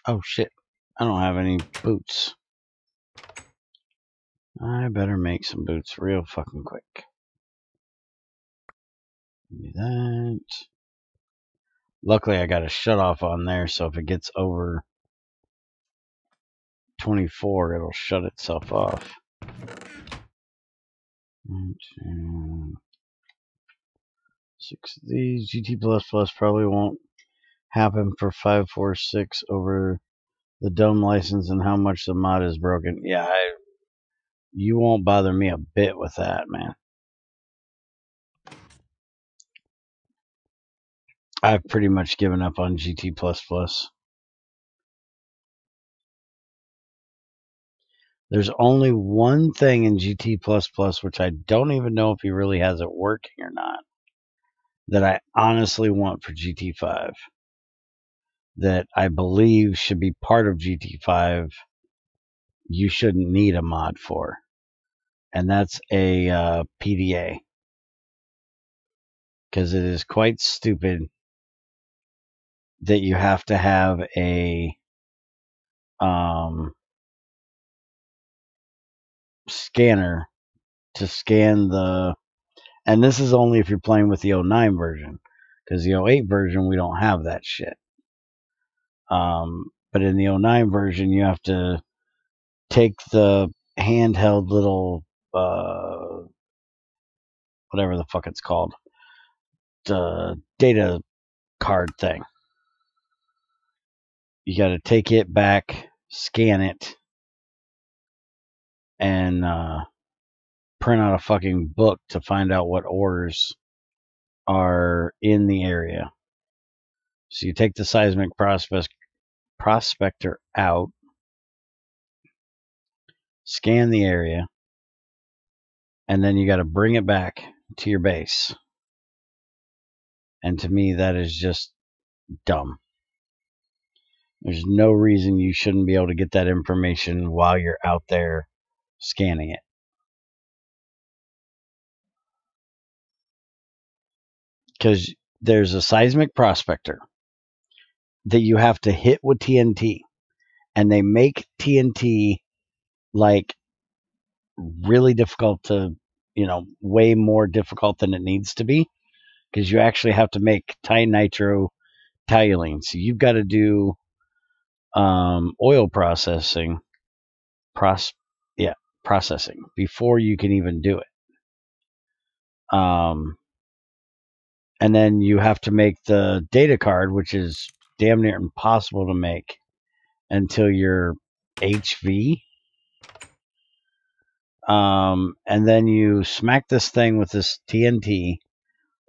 Oh shit, I don't have any boots. I better make some boots real fucking quick. Do that. Luckily I got a shut off on there, so if it gets over 24, it'll shut itself off. 1, 2, 6 of these. GT++ probably won't happen for 546 over the dumb license and how much the mod is broken. Yeah, you won't bother me a bit with that, man. I've pretty much given up on GT++. There's only one thing in GT++, which I don't even know if he really has it working or not, that I honestly want for GT5, that I believe should be part of GT5. You shouldn't need a mod for, and that's a PDA. because it is quite stupid that you have to have a scanner to scan the, and this is only if you're playing with the 09 version, because the 08 version we don't have that shit. But in the 09 version you have to take the handheld little whatever the fuck it's called, the data card thing. You got to take it back, scan it, and print out a fucking book to find out what ores are in the area. So you take the seismic prospector out, scan the area, and then you got to bring it back to your base. And to me, that is just dumb. There's no reason you shouldn't be able to get that information while you're out there scanning it. Because there's a seismic prospector that you have to hit with TNT. And they make TNT like really difficult to, way more difficult than it needs to be. Because you actually have to make nitro toluene. So you've got to do oil processing before you can even do it. And then you have to make the data card, which is damn near impossible to make until you're HV. And then you smack this thing with this TNT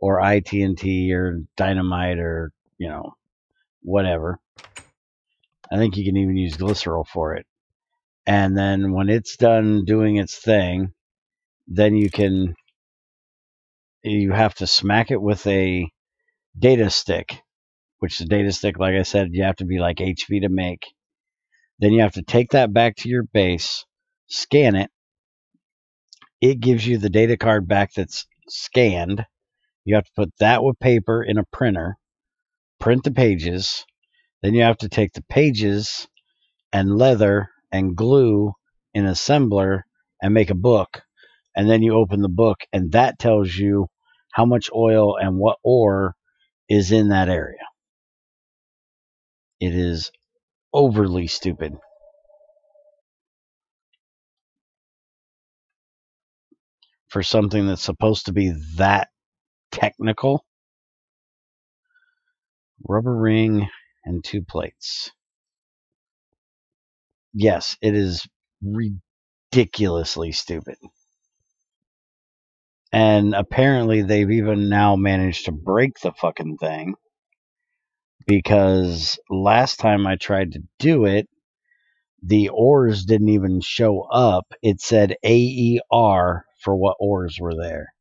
or ITNT or dynamite or, whatever. I think you can even use glycerol for it. And then when it's done doing its thing, then you have to smack it with a data stick, which the data stick, like I said, you have to be like HV to make. Then you have to take that back to your base, scan it. It gives you the data card back that's scanned. You have to put that with paper in a printer, print the pages. Then you have to take the pages and leather and glue in an assembler and make a book. And then you open the book, and that tells you how much oil and what ore is in that area. It is overly stupid. For something that's supposed to be that technical. Rubber ring and 2 plates. Yes, it is ridiculously stupid. And apparently they've even now managed to break the fucking thing, because last time I tried to do it, the ores didn't even show up. It said AER for what ores were there.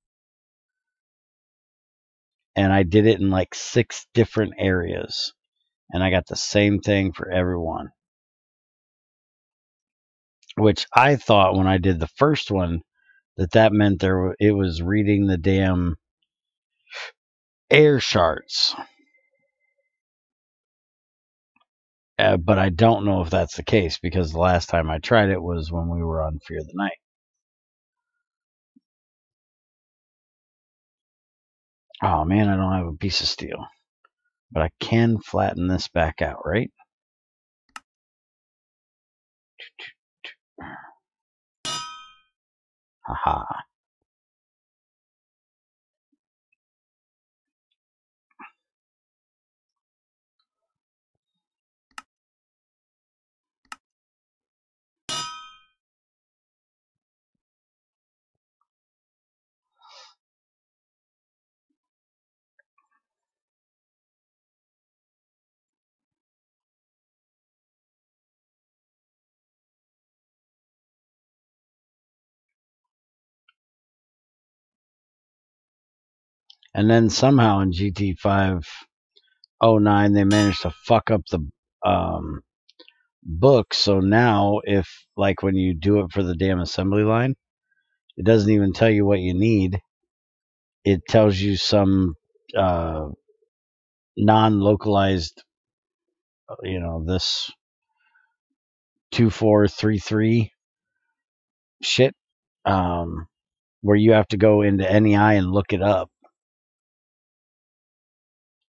And I did it in like 6 different areas. And I got the same thing for everyone. Which I thought when I did the first one that meant it was reading the damn air shards. But I don't know if that's the case, because the last time I tried it was when we were on Fear the Night. Oh man, I don't have a piece of steel. But I can flatten this back out, right? Haha. And then somehow in GT5 09 they managed to fuck up the book. So now if, like, when you do it for the damn assembly line, it doesn't even tell you what you need. It tells you some non-localized, this 2433 shit, where you have to go into NEI and look it up.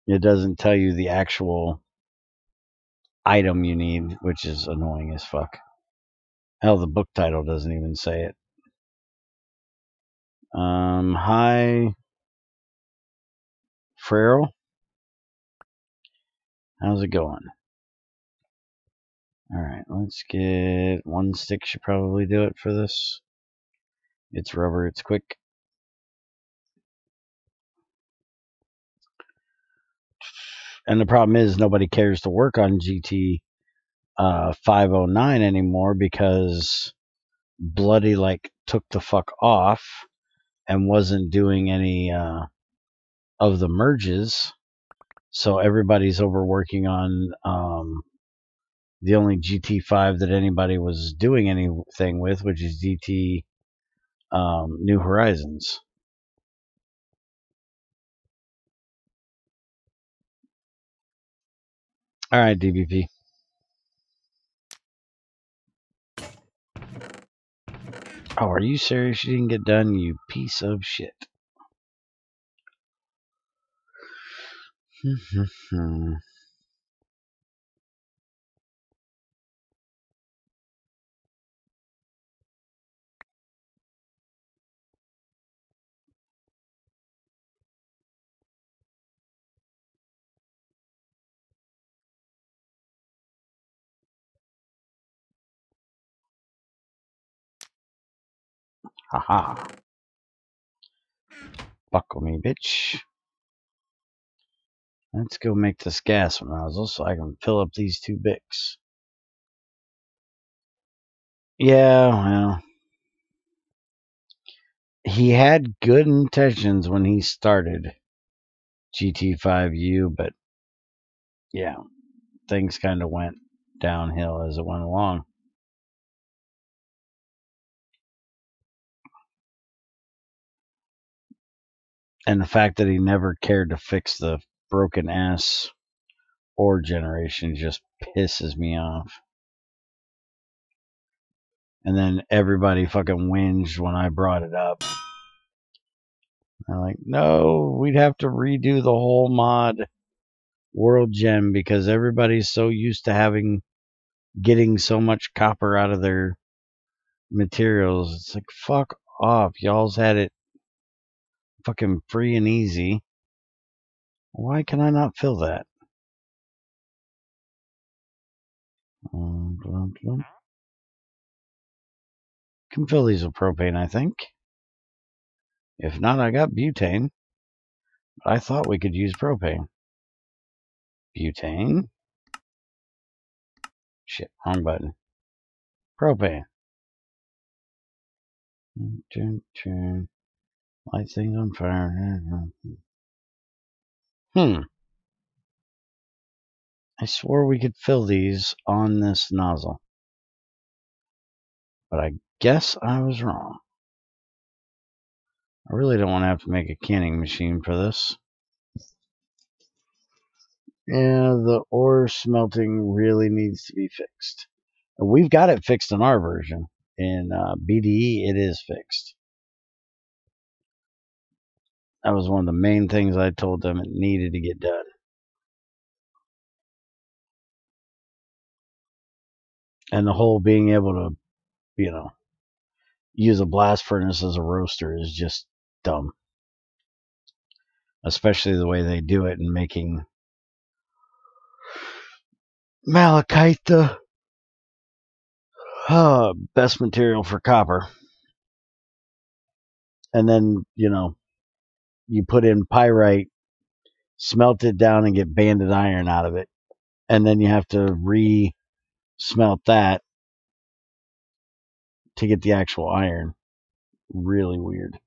It doesn't tell you the actual item you need, which is annoying as fuck. Hell, the book title doesn't even say it. Hi, Farrell. How's it going? Alright, let's get one stick. Should probably do it for this. It's rubber, it's quick. And the problem is nobody cares to work on GT 509 anymore because Bloody took the fuck off and wasn't doing any of the merges. So everybody's overworking on the only GT5 that anybody was doing anything with, which is GT New Horizons. All right, DBP. Oh, are you serious? You didn't get done, you piece of shit. Haha. Buckle me, bitch. Let's go make this gas nozzle so I can fill up these 2 Bics. Yeah, well, he had good intentions when he started GT5U, but yeah, things kind of went downhill as it went along. And the fact that he never cared to fix the broken ass ore generation just pisses me off. And then everybody fucking whinged when I brought it up. I'm like, no, we'd have to redo the whole mod world gem because everybody's so used to getting so much copper out of their materials. It's like, fuck off. Y'all's had it fucking free and easy. Why can I not fill that? Can fill these with propane, I think. If not, I got butane. But I thought we could use propane. Butane. Shit, wrong button. Propane. Light things on fire. I swore we could fill these on this nozzle. But I guess I was wrong. I really don't want to have to make a canning machine for this. Yeah, the ore smelting really needs to be fixed. We've got it fixed in our version. In BDE, it is fixed. That was one of the main things I told them it needed to get done. And the whole being able to, use a blast furnace as a roaster is just dumb. Especially the way they do it in making malachite the best material for copper. And then, you put in pyrite, smelt it down, and get banded iron out of it. And then you have to re-smelt that to get the actual iron. Really weird.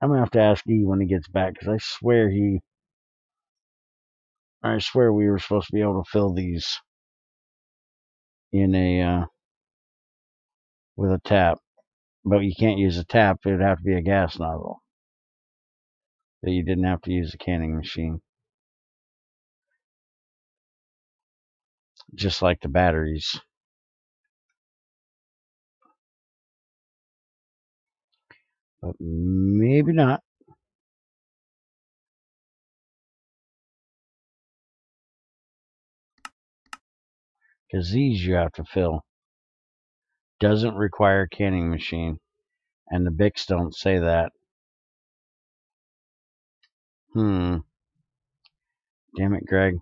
I'm going to have to ask E when he gets back, because I swear we were supposed to be able to fill these in a with a tap, but you can't use a tap. It would have to be a gas nozzle. That you didn't have to use a canning machine. Just like the batteries. But maybe not. Because these you have to fill. Doesn't require a canning machine. And the Bics don't say that. Damn it, Greg.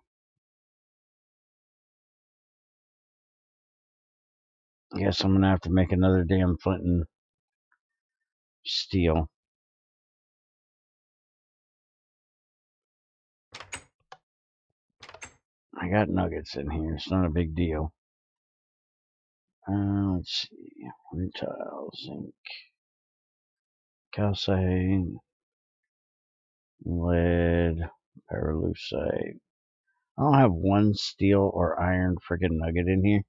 I guess I'm going to have to make another damn flint and steel. I got nuggets in here. It's not a big deal. Let's see. Rutile, zinc, calcite, lead, pyrolusite. I don't have one steel or iron friggin' nugget in here.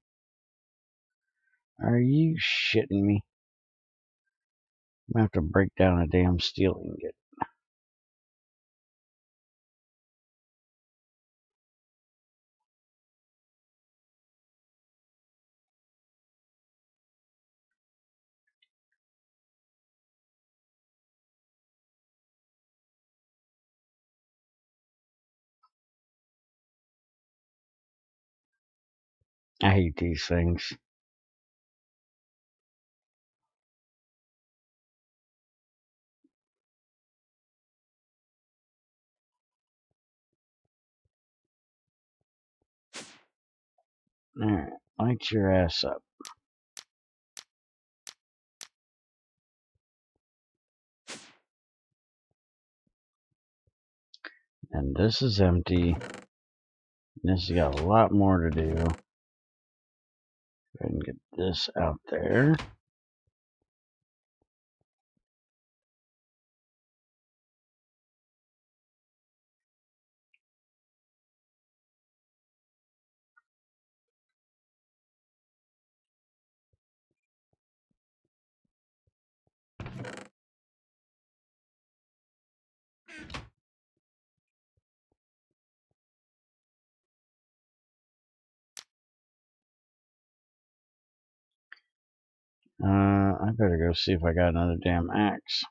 Are you shitting me? I'm gonna have to break down a damn steel ingot. I hate these things. Alright, light your ass up. And this is empty. This has got a lot more to do. Go ahead and get this out there. I better go see if I got another damn axe.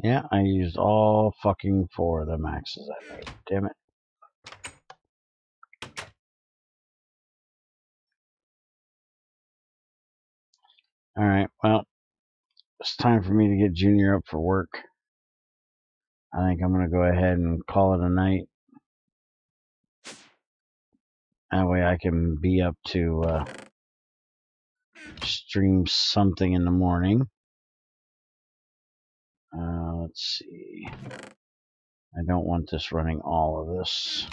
Yeah, I used all fucking 4 of them axes I made. Damn it. Alright, well, it's time for me to get Junior up for work. I think I'm going to go ahead and call it a night. That way I can be up to stream something in the morning. Let's see. I don't want this running all of this.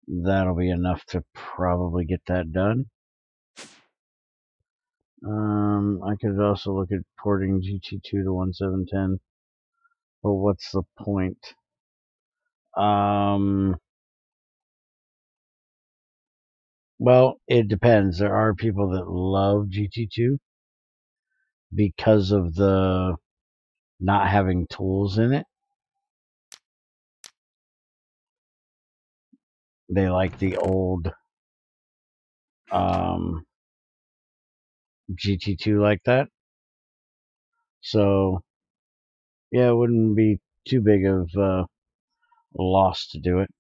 That'll be enough to probably get that done. I could also look at porting GT2 to 1710. But what's the point? Well, it depends. There are people that love GT2 because of the not having tools in it. They like the old GT2 like that. So, yeah, it wouldn't be too big of a loss to do it.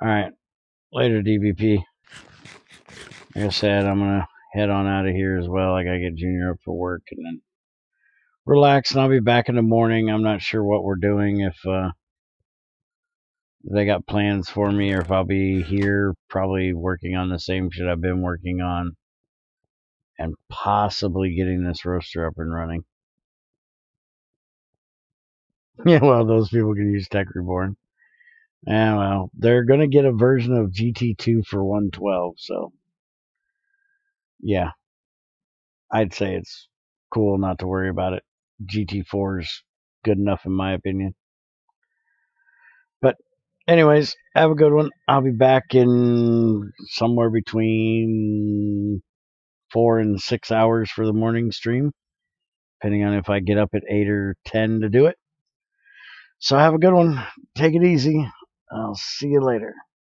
Alright, later DVP. Like I said, I'm going to head on out of here as well. I got to get Junior up for work and then relax, and I'll be back in the morning. I'm not sure what we're doing, if they got plans for me, or if I'll be here probably working on the same shit I've been working on and possibly getting this roaster up and running. Yeah, well, those people can use Tech Reborn. Yeah, well, they're going to get a version of GT2 for 112, so yeah, I'd say it's cool not to worry about it. GT4 is good enough in my opinion. But anyways, have a good one. I'll be back in somewhere between 4 and 6 hours for the morning stream, depending on if I get up at 8 or 10 to do it. So have a good one. Take it easy. I'll see you later.